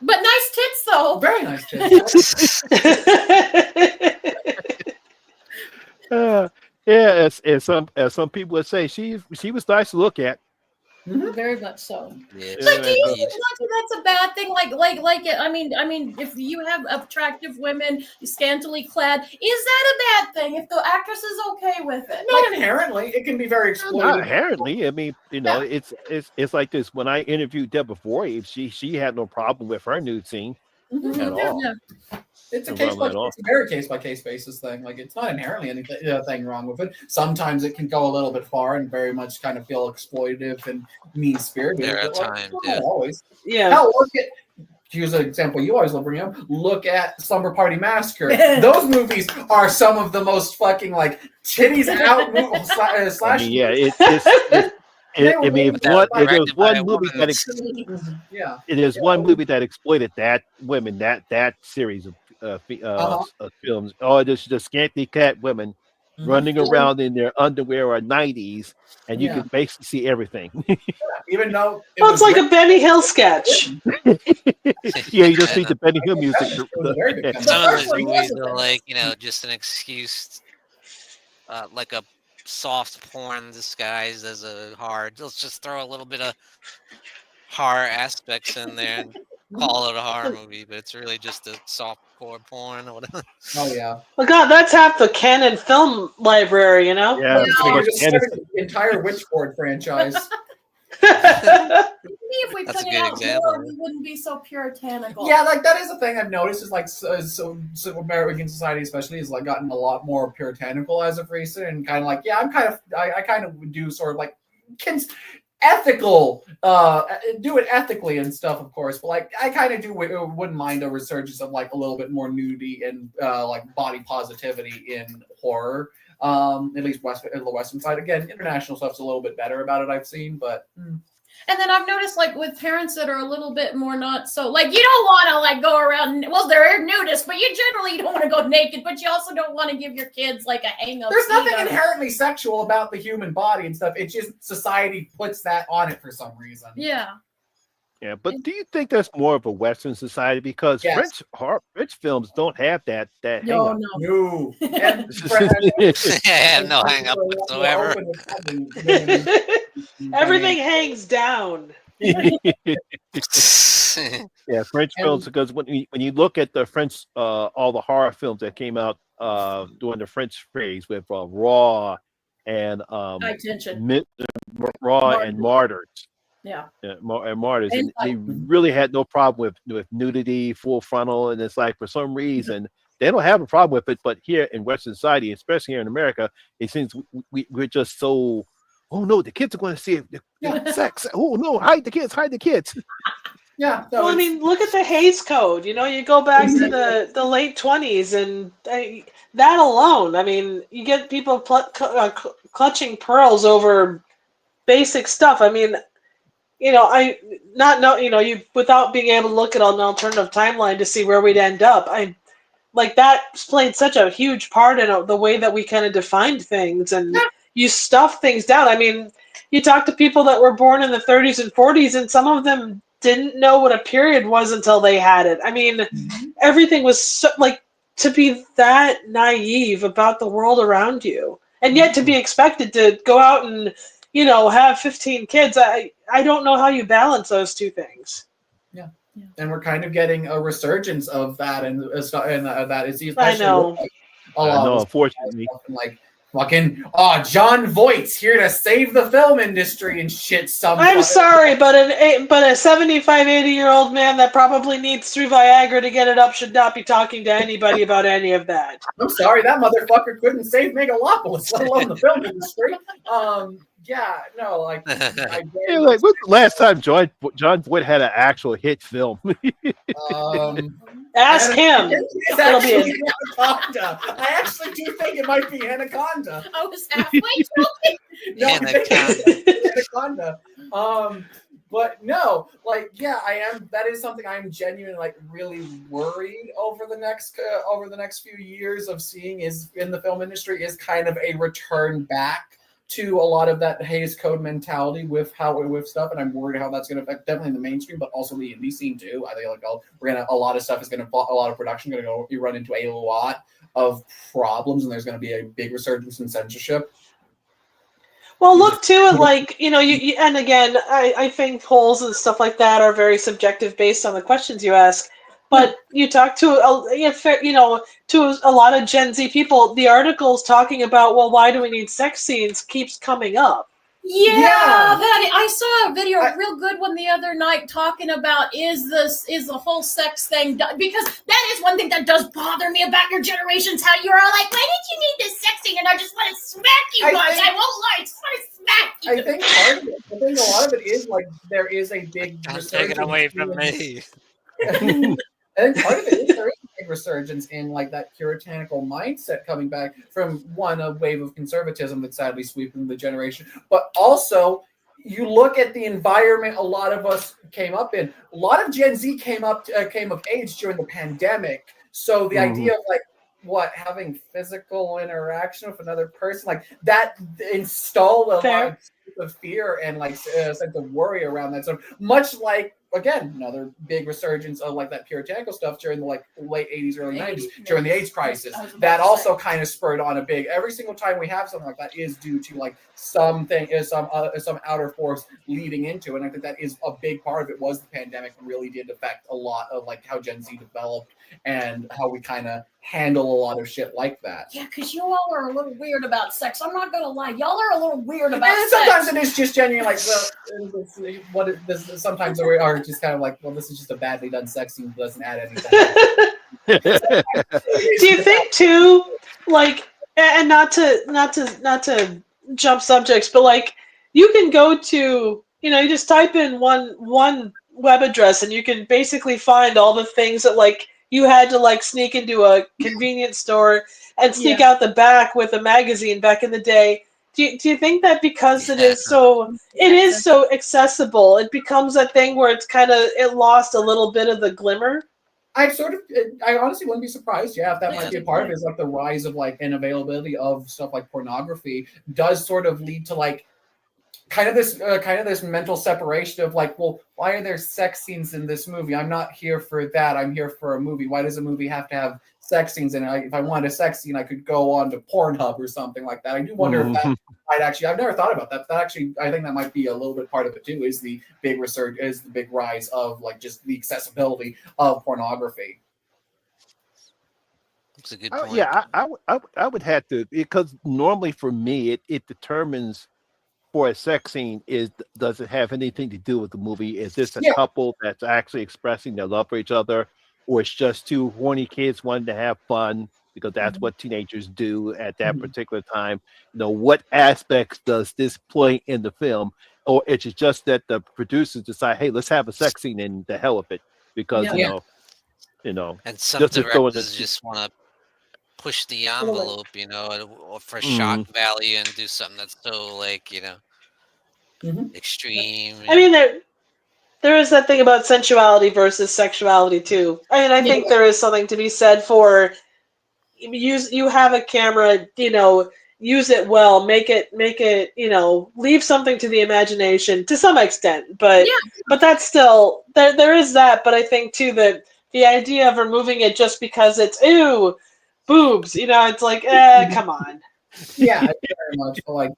Speaker 4: But nice tits, though.
Speaker 5: Very nice tits.
Speaker 3: As some people would say, she was nice to look at.
Speaker 4: Very much so.
Speaker 2: Yeah,
Speaker 4: but do you think that's a bad thing? Like I mean, if you have attractive women scantily clad, is that a bad thing? If the actress is okay with it?
Speaker 5: Not inherently. It can be very exploitative.
Speaker 3: Not inherently. I mean, it's like this. When I interviewed Deborah Foy, she had no problem with her nude scene at all.
Speaker 5: Yeah. It's a very case by case basis thing. Like it's not inherently anything wrong with it. Sometimes it can go a little bit far and very much kind of feel exploitative and mean spirited.
Speaker 2: There are times,
Speaker 5: always.
Speaker 1: Yeah.
Speaker 5: Hell, here's an example you always love bringing up. Look at Slumber Party Massacre. Those movies are some of the most fucking like titties out slash.
Speaker 3: I mean, there's one movie that exploited that that series of films. Oh, just the scantily clad women running around in their underwear or 90s, and you can basically see everything.
Speaker 5: Even though
Speaker 1: it's like a Benny Hill sketch.
Speaker 3: You just see the Benny Hill music.
Speaker 2: Some of those movies are like just an excuse, like a soft porn disguised as a hard. Let's just throw a little bit of horror aspects in there and call it a horror movie, but it's really just a soft core porn or whatever.
Speaker 5: Oh yeah.
Speaker 1: Well, God, that's half the canon film library,
Speaker 3: Yeah,
Speaker 5: you're just the entire Witchboard franchise.
Speaker 4: Maybe if we
Speaker 2: That's
Speaker 4: put
Speaker 2: a
Speaker 4: it
Speaker 2: good
Speaker 4: out
Speaker 2: example.
Speaker 4: more, we wouldn't be so puritanical.
Speaker 5: Yeah, like that is a thing I've noticed is like so American society especially has like gotten a lot more puritanical as of recent and kind of like I kind of do sort of like ethical, do it ethically and stuff, of course. But like, I kind of wouldn't mind a resurgence of like a little bit more nudity and like body positivity in horror. At least the Western side. Again, international stuff's a little bit better about it, I've seen, but.
Speaker 4: And then I've noticed, like, with parents that are a little bit more not so, like, you don't want to, like, go around, well, they're nudists, but you generally don't want to go naked, but you also don't want to give your kids, like, a hang-up.
Speaker 5: There's nothing inherently sexual about the human body and stuff. It's just society puts that on it for some reason.
Speaker 4: Yeah.
Speaker 3: Yeah, but do you think that's more of a Western society? Because French films don't have that hang-up.
Speaker 5: No.
Speaker 2: Yeah, no hang-up whatsoever.
Speaker 1: Everything hangs down.
Speaker 3: Yeah, French films, because when you look at the French, all the horror films that came out during the French phase with Raw and Raw and Martyrs.
Speaker 4: Yeah.
Speaker 3: And Martyrs, and they really had no problem with nudity, full frontal, and it's like for some reason they don't have a problem with it, but here in Western society, especially here in America, it seems we're just so, oh no, the kids are going to see sex. Oh no, hide the kids.
Speaker 5: Yeah.
Speaker 1: Well, I mean, look at the Hays Code. You know, you go back to the late 20s, and that alone, I mean, you get people clutching pearls over basic stuff. I mean, you know, without being able to look at an alternative timeline to see where we'd end up. That played such a huge part in the way that we kind of defined things, and you stuff things down. I mean, you talk to people that were born in the 30s and 40s, and some of them didn't know what a period was until they had it. I mean, everything was so, like, to be that naive about the world around you, and yet to be expected to go out and, you know, have 15 kids. I don't know how you balance those two things.
Speaker 5: Yeah. And we're kind of getting a resurgence of that, and that is especially
Speaker 1: I know.
Speaker 3: Unfortunately.
Speaker 5: Like fucking John Voight's here to save the film industry and shit.
Speaker 1: I'm sorry, but a 75, 80-year-old man that probably needs 3 Viagra to get it up should not be talking to anybody about any of that.
Speaker 5: I'm sorry, that motherfucker couldn't save Megalopolis, let alone the film industry. Yeah, no, like.
Speaker 3: When's the last time John Voight had an actual hit film?
Speaker 1: Ask him.
Speaker 5: It's actually Anaconda. I actually do think it might be Anaconda.
Speaker 4: I was halfway joking.
Speaker 5: No, Anaconda. But no, like, yeah, I am. That is something I'm genuinely, like, really worried over the next few years of seeing is in the film industry is kind of a return back to a lot of that Hays Code mentality with stuff, and I'm worried how that's going to affect definitely the mainstream, but also the indie scene too. I think a lot of stuff is going to, a lot of production going to run into a lot of problems, and there's going to be a big resurgence in censorship.
Speaker 1: Well, look too at, like, you know, you and again, I think polls and stuff like that are very subjective based on the questions you ask. But you talk to to a lot of Gen Z people, the articles talking about, well, why do we need sex scenes keeps coming up.
Speaker 4: That I saw a video, a real good one the other night, talking about is the whole sex thing done? Because that is one thing that does bother me about your generations. How you're all like, why did you need this sex thing? And I just want to smack you guys. I won't lie, I just want to smack you.
Speaker 5: I think part of it, I think a lot of it is like there is a big.
Speaker 2: Don't take it away from me.
Speaker 5: I think part of it is there is a big resurgence in like that puritanical mindset coming back from a wave of conservatism that's sadly sweeping the generation, but also you look at the environment a lot of us came up in. A lot of Gen Z came of age during the pandemic, so the idea of like having physical interaction with another person like that installed a lot of fear and like a sense of worry around that. So much like, again, another big resurgence of like that puritanical stuff during the like late 80s, early 90s during the AIDS crisis. That also kind of spurred on a big. Every single time we have something like that is due to like some outer force leading into it. And I think that is a big part of it. Was the pandemic really did affect a lot of like how Gen Z developed and how we kind of handle a lot of shit like that.
Speaker 4: Yeah, because you all are a little weird about sex. I'm not gonna lie, y'all are a little weird about
Speaker 5: and
Speaker 4: sex.
Speaker 5: Sometimes it is just genuine, like, well, sometimes we are just kind of like, well, this is just a badly done sex scene that doesn't add anything.
Speaker 1: Do you think too, like, and not to jump subjects, but like, you can go to you just type in one web address and you can basically find all the things that like you had to like sneak into a convenience store and sneak out the back with a magazine back in the day. Do you think that because it is so accessible, it becomes a thing where it's kind of it lost a little bit of the glimmer?
Speaker 5: I honestly wouldn't be surprised. Yeah, if that might be a part of it, is like the rise of like and availability of stuff like pornography does sort of lead to like kind of this mental separation of like, well, why are there sex scenes in this movie? I'm not here for that. I'm here for a movie. Why does a movie have to have sex scenes in it? If I wanted a sex scene, I could go on to Pornhub or something like that. I do wonder if that might actually. I've never thought about that. That actually, I think that might be a little bit part of it too. Is the big rise of like just the accessibility of pornography.
Speaker 2: That's a good point.
Speaker 3: Yeah, I would have to, because normally for me it determines. For a sex scene, does it have anything to do with the movie? Is this a couple that's actually expressing their love for each other, or it's just two horny kids wanting to have fun because that's what teenagers do at that particular time? What aspects does this play in the film, or is it just that the producers decide, hey, let's have a sex scene and the hell with it because
Speaker 2: and some directors just want to push the envelope, for shock value and do something that's so like, extreme.
Speaker 1: I mean, there is that thing about sensuality versus sexuality too. I mean, I think there is something to be said for you have a camera, use it well, make it, leave something to the imagination to some extent. But that's still there is that. But I think too that the idea of removing it just because it's boobs, it's like, come on.
Speaker 5: Yeah, very much. But like,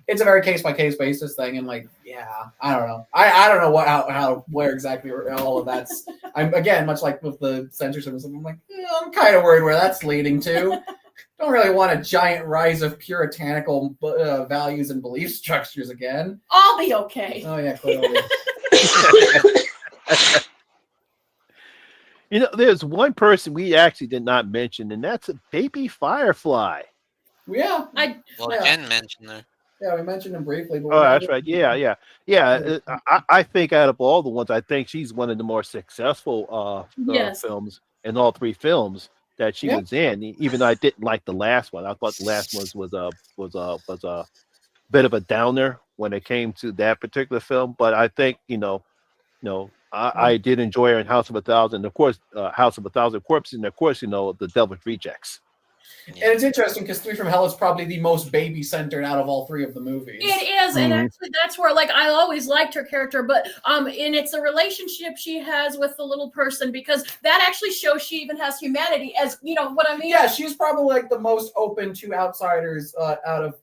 Speaker 5: it's a very case by case basis thing, and like, I don't know. I don't know where exactly all of that's. I'm again much like with the censorship and stuff. I'm like, I'm kind of worried where that's leading to. Don't really want a giant rise of puritanical values and belief structures again.
Speaker 4: I'll be okay.
Speaker 5: Oh yeah, clearly.
Speaker 3: There's one person we actually did not mention, and that's a baby Firefly.
Speaker 5: Yeah.
Speaker 2: Jen mentioned her.
Speaker 5: Yeah, we mentioned him briefly. But
Speaker 3: that's right. Yeah. I think out of all the ones, I think she's one of the more successful films in all three films that she was in. Even though I didn't like the last one, I thought the last one was a bit of a downer when it came to that particular film. But I think I did enjoy her in House of a Thousand, of course, House of a Thousand Corpses, and of course, the Devil's Rejects.
Speaker 5: And it's interesting because Three from Hell is probably the most baby-centered out of all three of the movies.
Speaker 4: It is, and actually that's where, like, I always liked her character, but and it's a relationship she has with the little person, because that actually shows she even has humanity, as you know what I mean.
Speaker 5: Yeah, she's probably like the most open to outsiders out of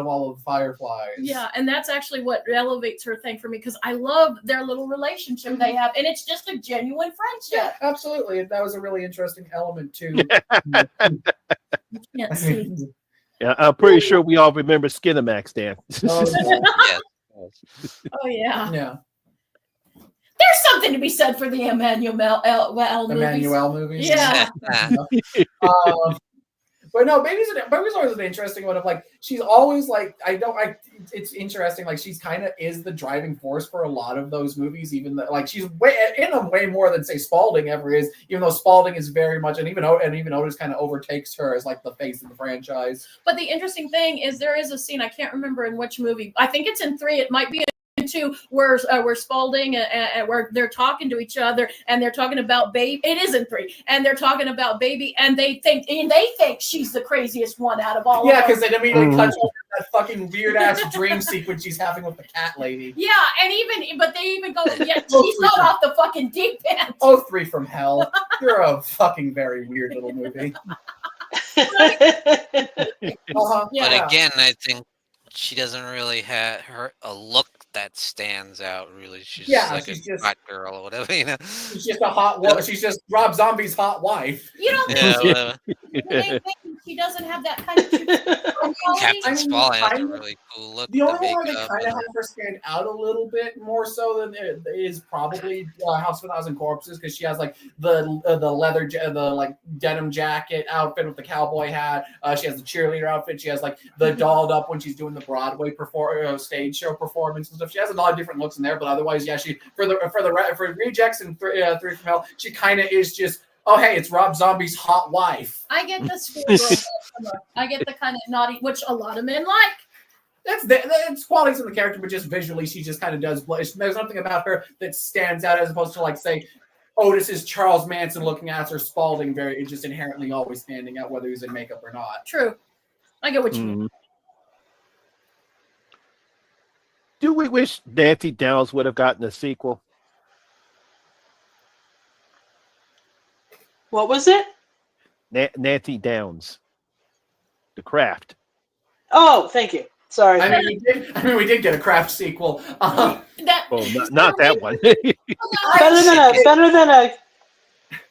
Speaker 5: all of the Fireflies.
Speaker 4: Yeah, and that's actually what elevates her thing for me, because I love their little relationship they have, and it's just a genuine friendship.
Speaker 5: Yeah, absolutely. That was a really interesting element too.
Speaker 4: Can't see.
Speaker 3: Yeah, I'm pretty sure we all remember Skinamax, Dan.
Speaker 4: Oh yeah.
Speaker 5: Yeah.
Speaker 4: There's something to be said for the Emmanuel movies.
Speaker 5: Yeah. But no, Baby's always an interesting one of like, she's always like, it's interesting. Like she's kind of is the driving force for a lot of those movies, even though like she's in them way more than say Spalding ever is, even though Spalding is very much, and even Otis kind of overtakes her as like the face of the franchise.
Speaker 4: But the interesting thing is there is a scene, I can't remember in which movie. I think it's in 3. It might be to where Spalding where they're talking to each other and they're talking about Baby. It isn't 3, and they're talking about Baby, and they think she's the craziest one out of all.
Speaker 5: Yeah, because they immediately cut off that fucking weird ass dream sequence she's having with the cat lady.
Speaker 4: Yeah, but they even go, yeah, she's not off the fucking deep end.
Speaker 5: Oh, Three from Hell. You're a fucking very weird little movie.
Speaker 2: But again, I think she doesn't really have a look that stands out. Really, she's like a hot girl or whatever.
Speaker 5: She's just a hot woman. She's just Rob Zombie's hot wife.
Speaker 4: You don't think she doesn't have that kind of
Speaker 2: Captain Spaulding has a really cool look.
Speaker 5: The only one that kind of have her stand out a little bit more so than it is probably House of a Thousand Corpses, because she has like the leather, the like denim jacket outfit with the cowboy hat. She has the cheerleader outfit. She has like the dolled up when she's doing the Broadway stage show performance and stuff. stuff. She has a lot of different looks in there, but otherwise, yeah, she for Rejects and Three from Hell, she kind of is just, oh hey, it's Rob Zombie's hot wife.
Speaker 4: I get the schoolgirl. I get the kind of naughty, which a lot of men like.
Speaker 5: That's qualities of the character, but just visually, she just kind of does. There's nothing about her that stands out as opposed to like say, Otis is Charles Manson looking at her, Spalding just inherently always standing out, whether he's in makeup or not.
Speaker 4: True. I get what you mean.
Speaker 3: Do we wish Nancy Downs would have gotten a sequel?
Speaker 1: What was it?
Speaker 3: Nancy Downs, The Craft.
Speaker 1: Oh, thank you. Sorry.
Speaker 5: I mean, we did get a Craft sequel.
Speaker 3: Not that one.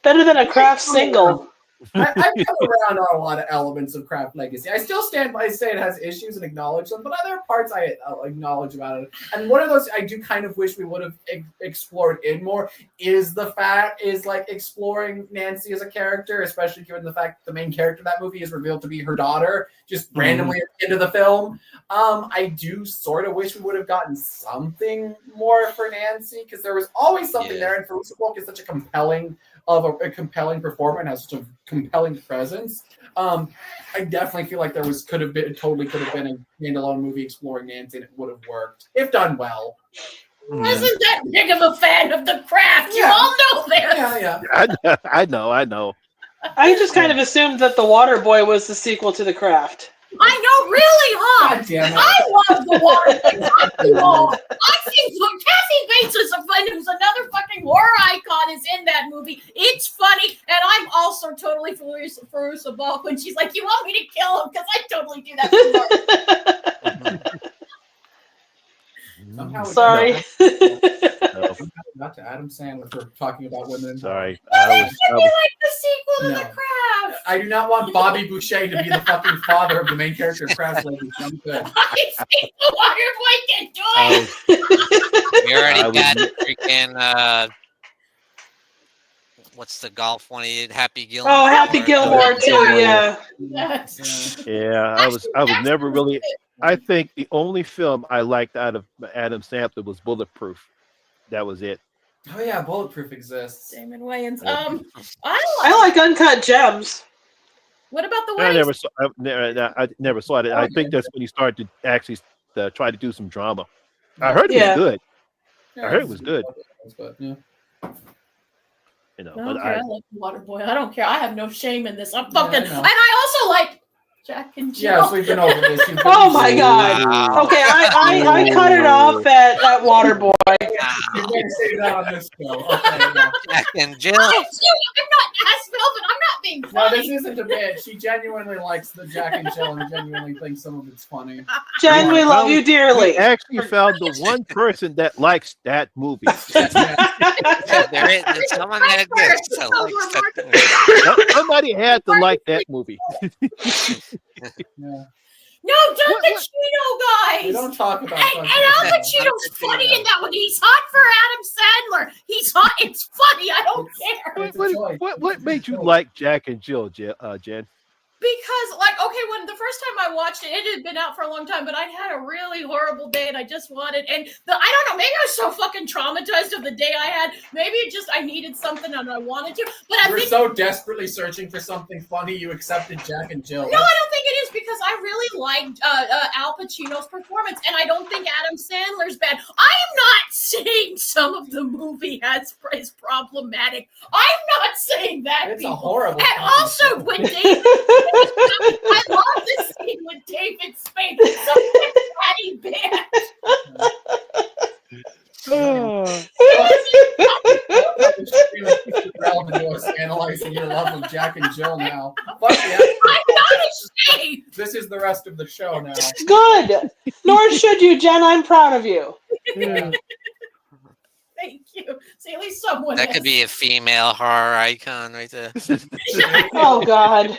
Speaker 1: better than a Craft single.
Speaker 5: I've come around on a lot of elements of Craft Legacy. I still stand by say it has issues and acknowledge them, but other parts I acknowledge about it. And one of those I do kind of wish we would have explored in more is like exploring Nancy as a character, especially given the fact that the main character of that movie is revealed to be her daughter, just randomly at the end of the film. I do sort of wish we would have gotten something more for Nancy, because there was always something there, and Fairuza Balk is such a compelling performer and has such a compelling presence. I definitely feel like could have been a standalone movie exploring Nancy, and it would have worked if done well.
Speaker 4: Wasn't that big of a fan of The Craft? You all know this.
Speaker 5: Yeah.
Speaker 3: I know.
Speaker 1: I just kind of assumed that The Water Boy was the sequel to The Craft.
Speaker 4: I know, really, huh?
Speaker 5: God damn it.
Speaker 4: I love The Water Boy. I think Kathy Bates who's another fucking horror icon, is in that movie. It's funny, and I'm also totally Fairuza Balk when she's like, "You want me to kill him?" Because I totally do that.
Speaker 1: Sorry.
Speaker 5: Not to Adam Sandler for talking about women.
Speaker 3: Sorry.
Speaker 4: You like the sequel to The Craft?
Speaker 5: I do not want Bobby Boucher to be the fucking father of the main character of Craft Legacy. I'm good.
Speaker 4: I think The Water Boy can do it.
Speaker 2: We already got freaking what's the golf one he did? Happy Gilmore.
Speaker 1: Oh, Happy Gilmore too. Yeah.
Speaker 3: Yeah, I was never really. I think the only film I liked out of Adam Sandler was Bulletproof. That was it.
Speaker 5: Oh yeah, Bulletproof exists.
Speaker 4: Damon Wayans.
Speaker 1: I like Uncut Gems.
Speaker 4: What about the
Speaker 3: I
Speaker 4: wedding?
Speaker 3: never saw it. I think that's when he started to actually try to do some drama. I heard it was good. I heard it was good. You know, but
Speaker 4: I like Waterboy. I don't care. I have no shame in this. I'm fucking, and I also like Jack and Jill.
Speaker 5: Yes, we've been over this.
Speaker 1: Oh my god. Wow. Okay, I cut it off at Waterboy.
Speaker 5: You're going to say that on this show. Okay,
Speaker 2: Jack and Jill.
Speaker 4: I'm not Velvet. I'm not being funny.
Speaker 5: No, this isn't a bit. She genuinely likes the Jack and Jill and genuinely thinks some of it's funny.
Speaker 1: Jen, we love you dearly.
Speaker 3: We actually found the one person that likes that movie.
Speaker 2: There is someone that exists.
Speaker 3: Somebody had to like that movie.
Speaker 4: No, Al Pacino, guys.
Speaker 5: We don't talk about
Speaker 4: and Al Pacino's funny in that one. He's hot for Adam Sandler. He's hot. It's funny. I don't care.
Speaker 3: What made you like Jack and Jill, Jen?
Speaker 4: Because, when the first time I watched it, it had been out for a long time, but I'd had a really horrible day and I just wanted, I don't know, maybe I was so fucking traumatized of the day I had. Maybe I needed something and I wanted to. But I think
Speaker 5: so desperately searching for something funny, you accepted Jack and Jill.
Speaker 4: No, I don't think it is, because I really liked Al Pacino's performance, and I don't think Adam Sandler's bad. I am not saying some of the movie is problematic. I'm not saying that.
Speaker 5: It's a horrible.
Speaker 4: And also, when David, I love this scene with David Spade. It's so patty
Speaker 5: analyzing your love of Jack and Jill now. Fuck yeah.
Speaker 4: I'm not ashamed.
Speaker 5: This is the rest of the show now.
Speaker 1: Good. Nor should you, Jen. I'm proud of you.
Speaker 4: Thank you. See, at least someone.
Speaker 2: That could be a female horror icon right there.
Speaker 1: Oh God.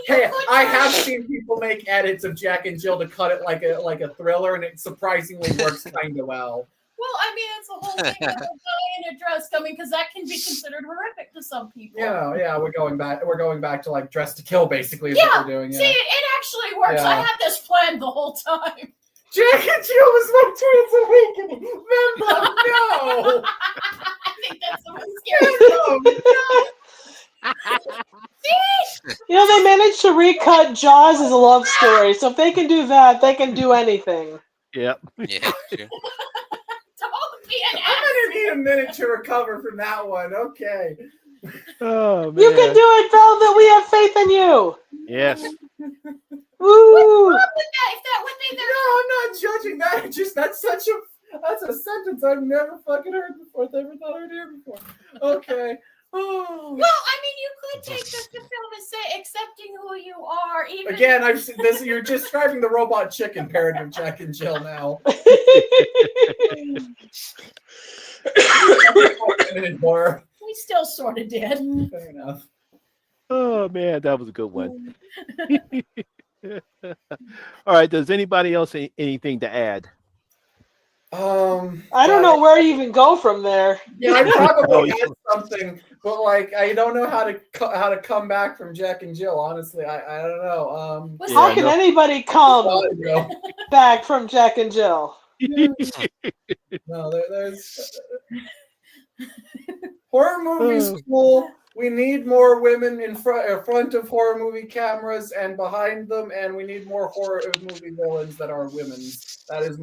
Speaker 5: Hey, I have seen people make edits of Jack and Jill to cut it like a thriller, and it surprisingly works kind of well.
Speaker 4: Well, I mean, it's the whole thing of a guy in a dress coming, because that can be considered horrific to some people.
Speaker 5: Yeah, we're going back to like Dress to Kill, basically, is what we're doing.
Speaker 4: See, it actually works.
Speaker 5: Yeah.
Speaker 4: I had this planned the whole time.
Speaker 5: Jack and Jill was my Twins Awakening. Remember? No.
Speaker 4: I think that's the most scary.
Speaker 1: You know, they managed to recut Jaws as a love story, so if they can do that, they can do anything.
Speaker 3: Yep.
Speaker 2: Yeah, true.
Speaker 4: Don't be an
Speaker 5: I'm gonna need a minute to recover from that one. Okay.
Speaker 3: Oh man.
Speaker 1: You can do it, Velvet. We have faith in you.
Speaker 3: Yes.
Speaker 1: Woo!
Speaker 4: If that would be their
Speaker 5: No, I'm not judging that. Just that's a sentence I've never fucking heard before. Never thought I'd hear before. Okay. Oh.
Speaker 4: Well, I mean, you could take this to film and say accepting who you are, even
Speaker 5: Again, I've seen this. You're describing the Robot Chicken parody of Jack and Jill now. Horror.
Speaker 4: we still sort of did.
Speaker 5: Fair enough.
Speaker 3: Oh man, that was a good one. All right. Does anybody else anything to add?
Speaker 1: I don't know where you even go from there.
Speaker 5: Yeah, I probably had something, but like I don't know how to come back from Jack and Jill. Honestly, I don't know.
Speaker 1: How can anybody come back from Jack and Jill?
Speaker 5: No, there's horror movies cool. We need more women in front of horror movie cameras and behind them, and we need more horror movie villains that are women. That is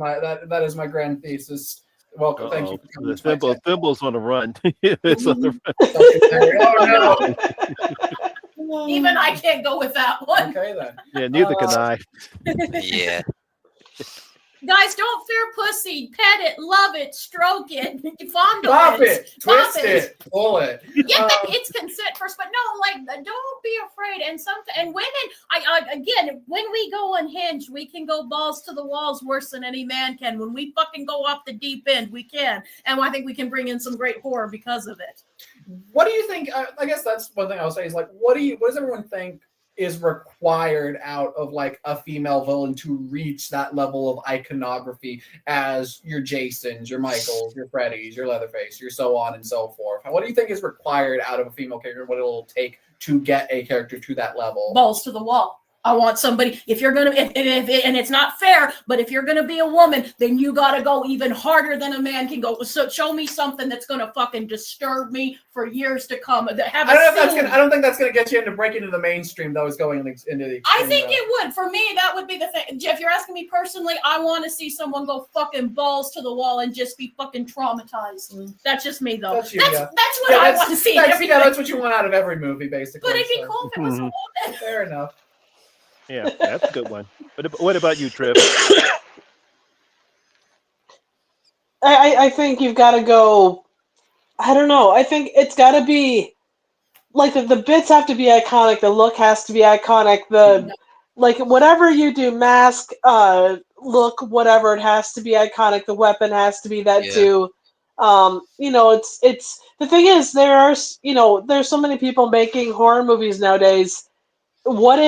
Speaker 5: my grand thesis. Welcome, thank you.
Speaker 3: The Thimble's on the run. It's on the
Speaker 5: run.
Speaker 4: Oh, no. Even I can't go with that one.
Speaker 5: Okay then.
Speaker 3: Yeah, neither can I.
Speaker 2: Yeah.
Speaker 4: Guys, don't fear pussy. Pet it, love it, stroke it, fondle
Speaker 5: Pop
Speaker 4: it,
Speaker 5: twist it, pull it.
Speaker 4: Yeah, it's consent first, but no, like don't be afraid. And women, again, when we go unhinged, we can go balls to the walls worse than any man can. When we fucking go off the deep end, we can, and I think we can bring in some great horror because of it.
Speaker 5: What do you think? I guess that's one thing I'll say is like, what does everyone think is required out of like a female villain to reach that level of iconography as your Jasons, your Michaels, your Freddys, your Leatherface, your so on and so forth? What do you think is required out of a female character? What it'll take to get a character to that level?
Speaker 4: Balls to the wall. I want somebody, if you're going to, and it's not fair, but if you're going to be a woman, then you got to go even harder than a man can go. So show me something that's going to fucking disturb me for years to come. I
Speaker 5: don't think that's going to get you into breaking into the mainstream, though, is going into the extreme.
Speaker 4: I think it would. For me, that would be the thing. If you're asking me personally, I want to see someone go fucking balls to the wall and just be fucking traumatized. That's just me, though. That's what I want to see.
Speaker 5: That's what you want out of every movie, basically.
Speaker 4: But it'd be cool if it was a woman.
Speaker 5: Fair enough.
Speaker 3: Yeah, that's a good one. But what about you, Tripp?
Speaker 1: I think you've got to go. I don't know. I think it's got to be like the bits have to be iconic. The look has to be iconic. Like whatever you do, mask, look, whatever, it has to be iconic. The weapon has to be that too. It's the thing is there's so many people making horror movies nowadays. What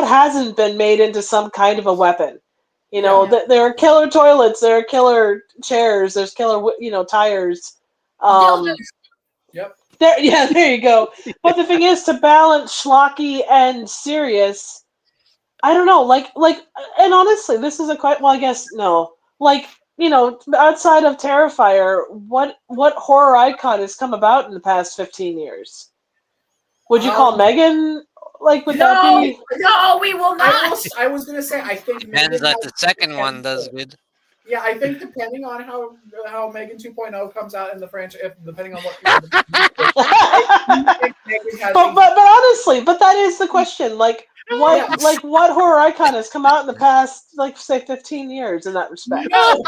Speaker 1: hasn't been made into some kind of a weapon? There are killer toilets, there are killer chairs, there's killer, tires.
Speaker 5: Yep.
Speaker 1: There you go. But the thing is, to balance schlocky and serious, I don't know. And honestly, this is I guess no. Outside of Terrifier, what horror icon has come about in the past 15 years? Would you call Megan? Would that be?
Speaker 4: No, we will not.
Speaker 5: I was going to say, I think
Speaker 2: Depends that the second one does good.
Speaker 5: Yeah, I think depending on how Megan 2.0 comes out in the franchise, depending on what.
Speaker 1: But honestly, that is the question. What horror icon has come out in the past, say 15 years in that respect?
Speaker 5: No.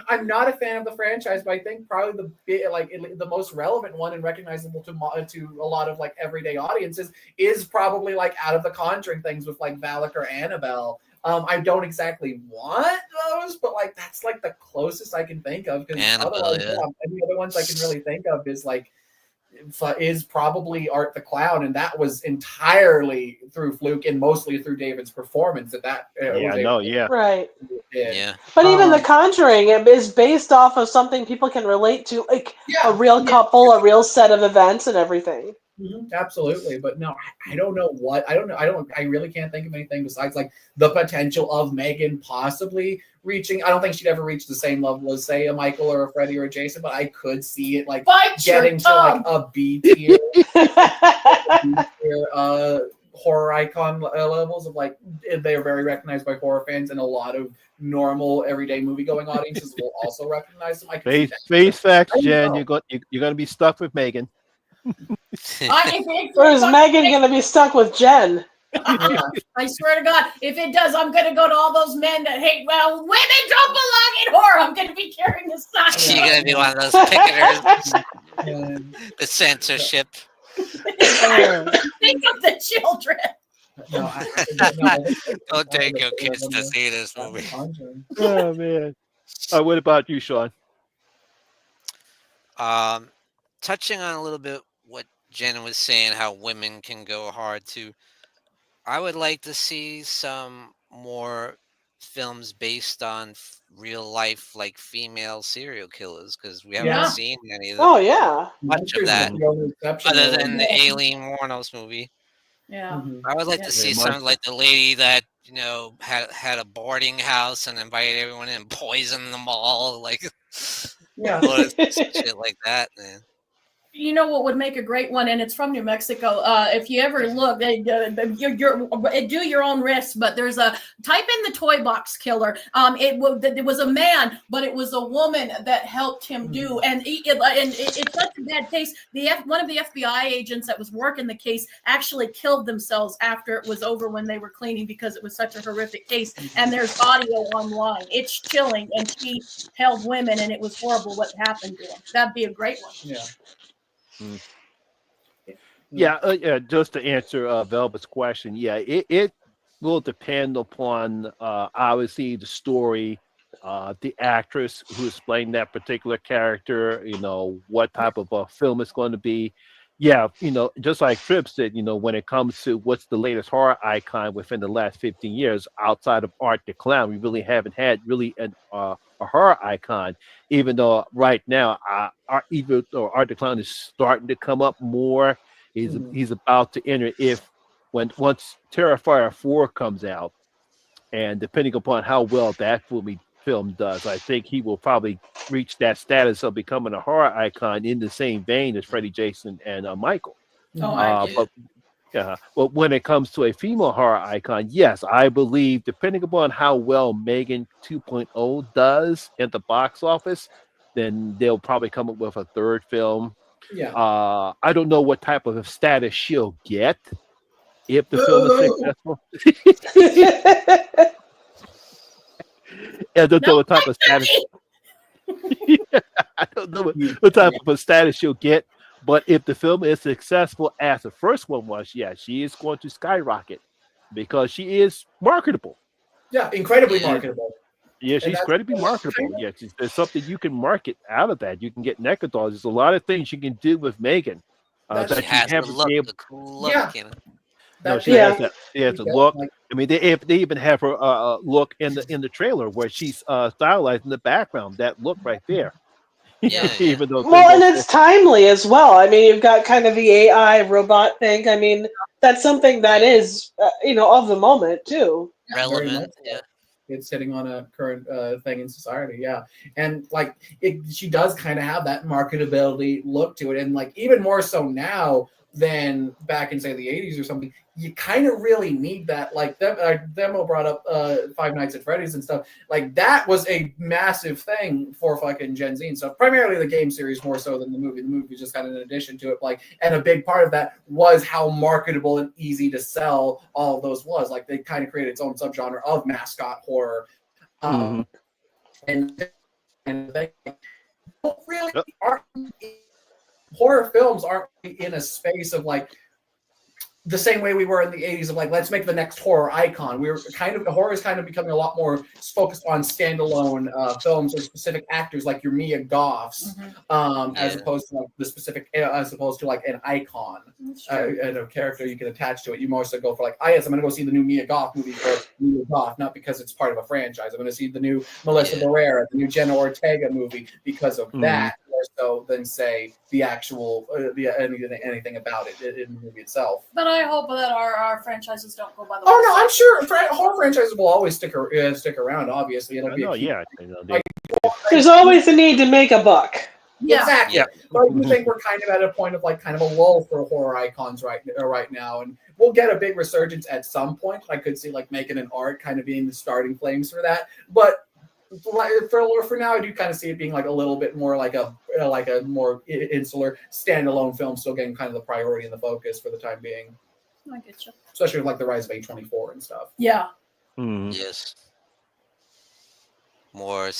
Speaker 5: I'm not a fan of the franchise, but I think probably the most relevant one and recognizable to a lot of everyday audiences is probably out of the Conjuring things with Valak or Annabelle. I don't exactly want those, but that's the closest I can think of. Because otherwise, any other ones I can really think of is probably Art the Clown, and that was entirely through fluke and mostly through David's performance.
Speaker 1: Right.
Speaker 2: Yeah.
Speaker 1: But even The Conjuring is based off of something people can relate to, a real couple, a real set of events, and everything.
Speaker 5: Absolutely, but no, I don't know what I don't know. I really can't think of anything besides like the potential of Megan possibly reaching. I don't think she'd ever reach the same level as say a Michael or a Freddie or a Jason, but I could see it like getting to like a B tier, horror icon levels of like they are very recognized by horror fans, and a lot of normal everyday movie going audiences will also recognize them.
Speaker 3: Face facts, Jen. You're going to be stuck with Megan.
Speaker 1: Or is Megan going to be stuck with Jen?
Speaker 4: I swear to God, if it does, I'm going to go to all those men that hate, well, women don't belong in horror. I'm going to be carrying the sign.
Speaker 2: You're going to be one of those picketers. The censorship.
Speaker 4: Think of the children.
Speaker 2: Don't take your kids to see this movie.
Speaker 3: Oh, man. What about you, Sean?
Speaker 2: Touching on a little bit what Jen was saying, how women can go hard too. I would like to see some more films based on real life, like female serial killers, because we haven't seen any of them.
Speaker 1: Oh yeah,
Speaker 2: much of that, other than the Aileen Wuornos movie.
Speaker 4: Yeah,
Speaker 2: I would like to see something like the lady that had a boarding house and invited everyone in, and poisoned them all, like shit like that, man.
Speaker 4: You know what would make a great one, and it's from New Mexico. If you ever look, do your own risk. But there's a type in the toy box killer. It was a man, but it was a woman that helped him do. And it's such a bad case. One of the FBI agents that was working the case actually killed themselves after it was over when they were cleaning because it was such a horrific case. And there's audio online. It's chilling, and she held women, and it was horrible what happened to them. That'd be a great one.
Speaker 3: Yeah. Just to answer Velvet's question, it will depend upon obviously the story, the actress who's playing that particular character. What type of a film it's going to be. Yeah, just like Tripp said, when it comes to what's the latest horror icon within the last 15 years, outside of Art the Clown, we really haven't had a horror icon, even though right now Art the Clown is starting to come up more. He's about to enter once Terrifier 4 comes out, and depending upon how well that film does, I think he will probably reach that status of becoming a horror icon in the same vein as Freddie, Jason, and Michael. But when it comes to a female horror icon, yes, I believe depending upon how well Megan 2.0 does at the box office, then they'll probably come up with a third film. I don't know what type of status she'll get if the film is successful. I don't know what type of status. I don't know what type of a status she'll get, but if the film is successful as the first one was, she is going to skyrocket because she is marketable.
Speaker 5: Yeah, incredibly marketable.
Speaker 3: Yeah, she's incredibly marketable. There's something you can market out of that. You can get neck dolls. There's a lot of things you can do with Megan that you haven't been able. No, she has that. She has a look. I mean, they even have her look in the trailer where she's stylized in the background. That look right there. Even though
Speaker 1: and it's timely as well. I mean, you've got kind of the AI robot thing. I mean, that's something that is of the moment too.
Speaker 2: Relevant.
Speaker 5: It's sitting on a current thing in society, and she does kind of have that marketability look to it, and even more so now than back in say the 80s or something. You kind of really need that. Demo brought up Five Nights at Freddy's and stuff. That was a massive thing for fucking Gen Z and stuff. Primarily the game series more so than the movie. The movie just kind of an addition to it. And a big part of that was how marketable and easy to sell all of those was. They kind of created its own subgenre of mascot horror. And they don't really horror films aren't in a space of the same way we were in the 80s of let's make the next horror icon. Horror is kind of becoming a lot more focused on standalone films or specific actors like your Mia Goths, as opposed to the specific, as opposed to an icon and a character you can attach to it. You more so go for I'm going to go see the new Mia Goth movie for Mia Goth, not because it's part of a franchise. I'm going to see the new Melissa Barrera, the new Jenna Ortega movie because of that. so than say the actual anything about it in the movie itself.
Speaker 4: But I hope that our franchises don't go by the.
Speaker 5: Oh no, I'm sure horror franchises will always stick around. Obviously, it'll be.
Speaker 1: There's always a need to make a buck.
Speaker 4: Yeah.
Speaker 5: Exactly.
Speaker 2: Yeah.
Speaker 5: But I do think we're kind of at a point of kind of a lull for horror icons right now, and we'll get a big resurgence at some point. I could see making an art kind of being the starting flames for that, but for now, I do kind of see it being a little bit more like a more insular standalone film, still getting kind of the priority and the focus for the time being.
Speaker 4: I get you.
Speaker 5: Especially with the rise of A24 and stuff.
Speaker 4: Yeah.
Speaker 2: Yes. More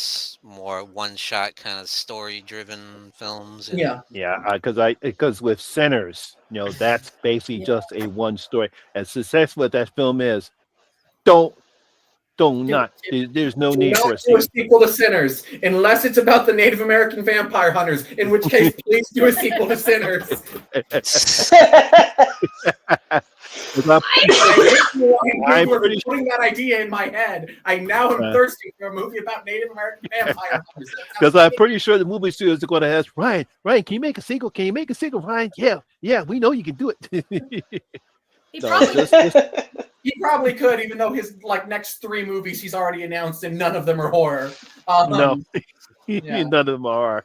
Speaker 2: one-shot kind of story-driven films.
Speaker 3: Because with Sinners, that's basically just a one story. As successful as that film is, there's no need for a
Speaker 5: sequel to Sinners unless it's about the Native American vampire hunters, in which case please do a sequel to Sinners. I'm putting that idea in my head. I now am thirsty for a movie about Native American vampire hunters.
Speaker 3: Because I'm pretty sure the movie studios are going to ask Ryan, can you make a sequel? Ryan? Yeah, we know you can do it.
Speaker 5: He probably could, even though his next 3 movies he's already announced and none of them are horror.
Speaker 3: No, none of them are.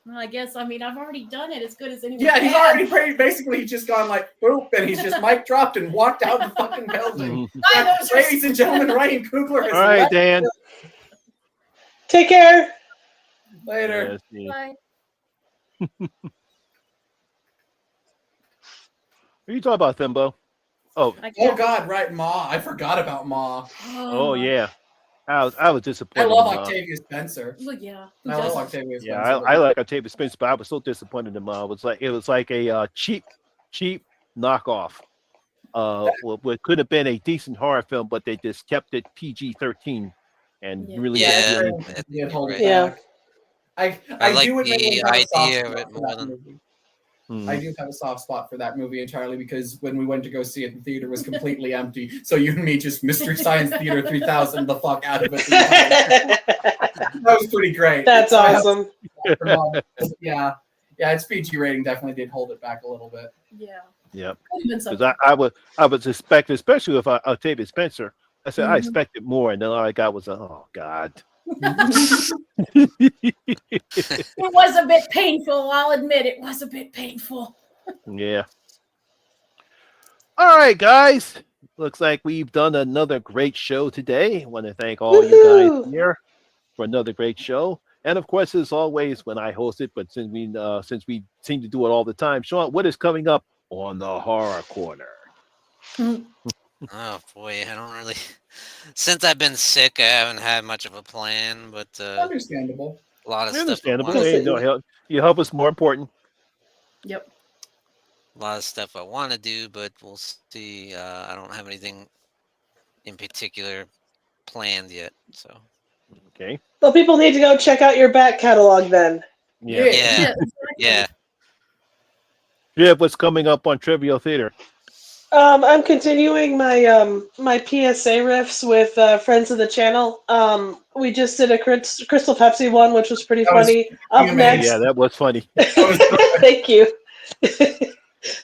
Speaker 4: Well, I guess I've already done it as good as anyone.
Speaker 5: Yeah, he's already basically just gone boop, and he's just mic dropped and walked out the fucking building. Ladies and gentlemen, Ryan Coogler has
Speaker 3: all right, Dan.
Speaker 1: Take care.
Speaker 5: Later.
Speaker 4: Bye.
Speaker 3: What are you talking about, Thimbo? Oh
Speaker 5: God, right, Ma. I forgot about Ma.
Speaker 3: Oh yeah. I was disappointed.
Speaker 5: I love Octavia Spencer.
Speaker 4: Well, yeah.
Speaker 5: I love Octavia Spencer.
Speaker 3: Yeah, I like Octavia Spencer, but I was so disappointed in Ma. It was like a cheap knockoff. What could have been a decent horror film, but they just kept it PG-13 and really.
Speaker 2: Yeah.
Speaker 5: I
Speaker 2: like
Speaker 5: do
Speaker 2: the idea of it more than.
Speaker 5: I do have a soft spot for that movie entirely because when we went to go see it, the theater was completely empty. So you and me just Mystery Science Theater 3000 the fuck out of it. That was pretty great.
Speaker 1: That's awesome.
Speaker 5: Yeah, its PG rating definitely did hold it back a little bit.
Speaker 4: Yeah.
Speaker 3: Yep. Because I would suspect, especially with Octavia Spencer, I said I expected more, and then all I got was oh God.
Speaker 4: It was a bit painful. I'll admit it was a bit painful.
Speaker 3: Yeah. All right, guys. Looks like we've done another great show today. I want to thank all you guys here for another great show. And of course, as always, when I host it, but since we seem to do it all the time, Sean, what is coming up on the Horror Corner?
Speaker 2: Oh boy, I don't really. Since I've been sick, I haven't had much of a plan, but
Speaker 5: understandable.
Speaker 2: A lot of
Speaker 3: understandable.
Speaker 2: stuff.
Speaker 3: Your help is more important.
Speaker 4: Yep.
Speaker 2: A lot of stuff I want to do, but we'll see. I don't have anything in particular planned yet. So.
Speaker 3: Okay.
Speaker 1: Well, people need to go check out your back catalog then.
Speaker 2: Yeah.
Speaker 3: Yeah. What's coming up on Trivial Theater?
Speaker 1: I'm continuing my my PSA riffs with friends of the channel. We just did a Crystal Pepsi one, which was pretty funny. Up next,
Speaker 3: yeah, that was funny.
Speaker 1: Thank you.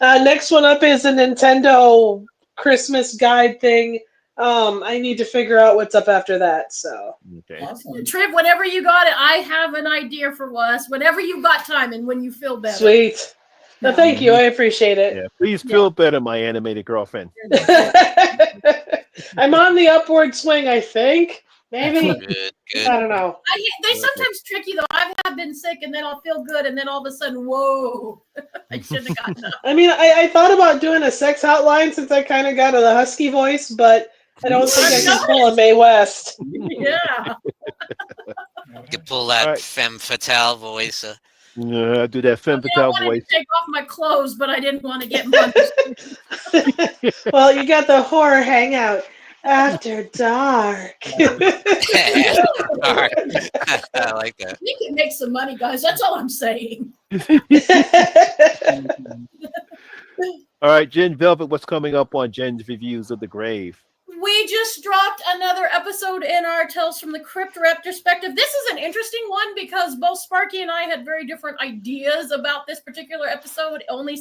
Speaker 1: Next one up is a Nintendo Christmas guide thing. I need to figure out what's up after that. So,
Speaker 3: okay.
Speaker 5: Awesome.
Speaker 4: Triv, whenever you got it, I have an idea for us. Whenever you got time and when you feel better.
Speaker 1: Sweet. No, thank you. I appreciate it.
Speaker 3: Yeah, please feel better, my animated girlfriend.
Speaker 1: I'm on the upward swing, I think. Maybe.
Speaker 2: Good.
Speaker 1: I don't know.
Speaker 4: They sometimes tricky though. I've been sick and then I'll feel good and then all of a sudden, whoa! I shouldn't have gotten up.
Speaker 1: I mean, I thought about doing a sex hotline since I kind of got a husky voice, but I don't think I can pull a Mae West.
Speaker 4: Yeah.
Speaker 2: You can pull that femme fatale voice.
Speaker 3: Do that femme fatale voice.
Speaker 4: I wanted to take off my clothes, but I didn't want to get punished.
Speaker 1: Well, you got the Horror Hangout after dark.
Speaker 2: I like that.
Speaker 4: We can make some money, guys. That's all I'm saying.
Speaker 3: All right, Jen Velvet, what's coming up on Jen's Reviews of the Grave?
Speaker 4: We just dropped another episode in our Tales from the Crypt retrospective. This is an interesting one because both Sparky and I had very different ideas about this particular episode. Only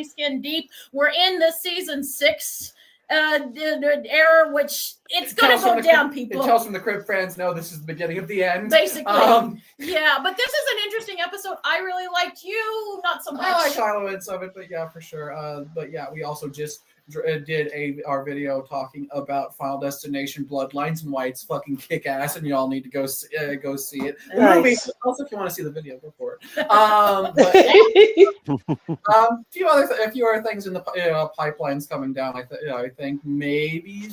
Speaker 4: Skin Deep. We're in the season 6 era, which it's going to go down, people.
Speaker 5: Tales from the Crypt fans know this is the beginning of the end.
Speaker 4: Basically. Yeah, but this is an interesting episode. I really liked you, not so much.
Speaker 5: I like elements of it, but yeah, for sure. But yeah, we also just did our video talking about Final Destination Bloodlines and why it's fucking kick ass, and you all need to go see it. The movie, also, if you want to see the video, go for it. A few other things in the pipelines coming down. I think maybe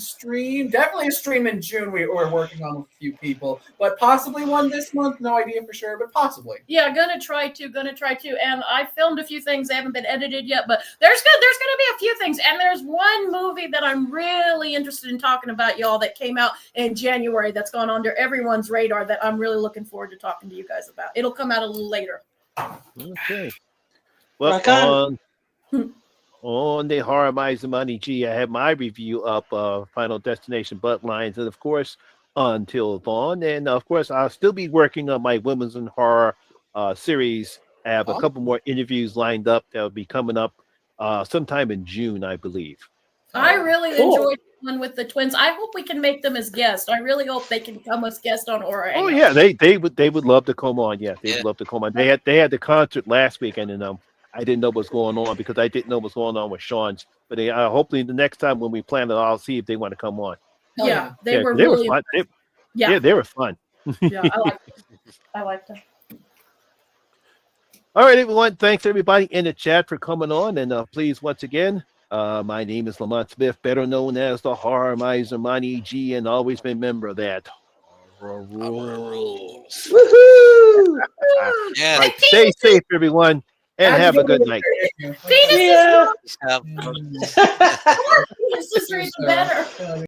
Speaker 5: definitely a stream in June. We're working on with a few people, but possibly one this month. No idea for sure, but possibly.
Speaker 4: Yeah, gonna try to. And I filmed a few things. They haven't been edited yet, but there's gonna be a few things, and there's one movie that I'm really interested in talking about, y'all, that came out in January that's gone under everyone's radar that I'm really looking forward to talking to you guys about. It'll come out a little later.
Speaker 3: Okay. Well, on the Horror Miser Money G, I have my review up Final Destination Bloodlines, and of course, Until Dawn. And of course, I'll still be working on my Women's in Horror series. I have a couple more interviews lined up that'll be coming up sometime in June, I believe.
Speaker 4: I really enjoyed one with the twins. I hope we can make them as guests. I really hope they can come as guests on Horror Hangout.
Speaker 3: Oh yeah, they would love to come on. Yeah, they would love to come on. They had the concert last weekend, and I didn't know what's going on because I didn't know what's going on with Sean's. But they hopefully the next time when we plan it, I'll see if they want to come on.
Speaker 4: Yeah, they were really
Speaker 3: fun. They were fun.
Speaker 4: Yeah, I liked them.
Speaker 3: All right, everyone. Thanks everybody in the chat for coming on, and please once again. My name is Lamont Smith, better known as the Horror Miser Money G, and always been a member of that. Horror Rules.
Speaker 1: Woohoo!
Speaker 2: Yeah.
Speaker 3: Right, stay safe, everyone, and have a good night.
Speaker 4: Penis is better.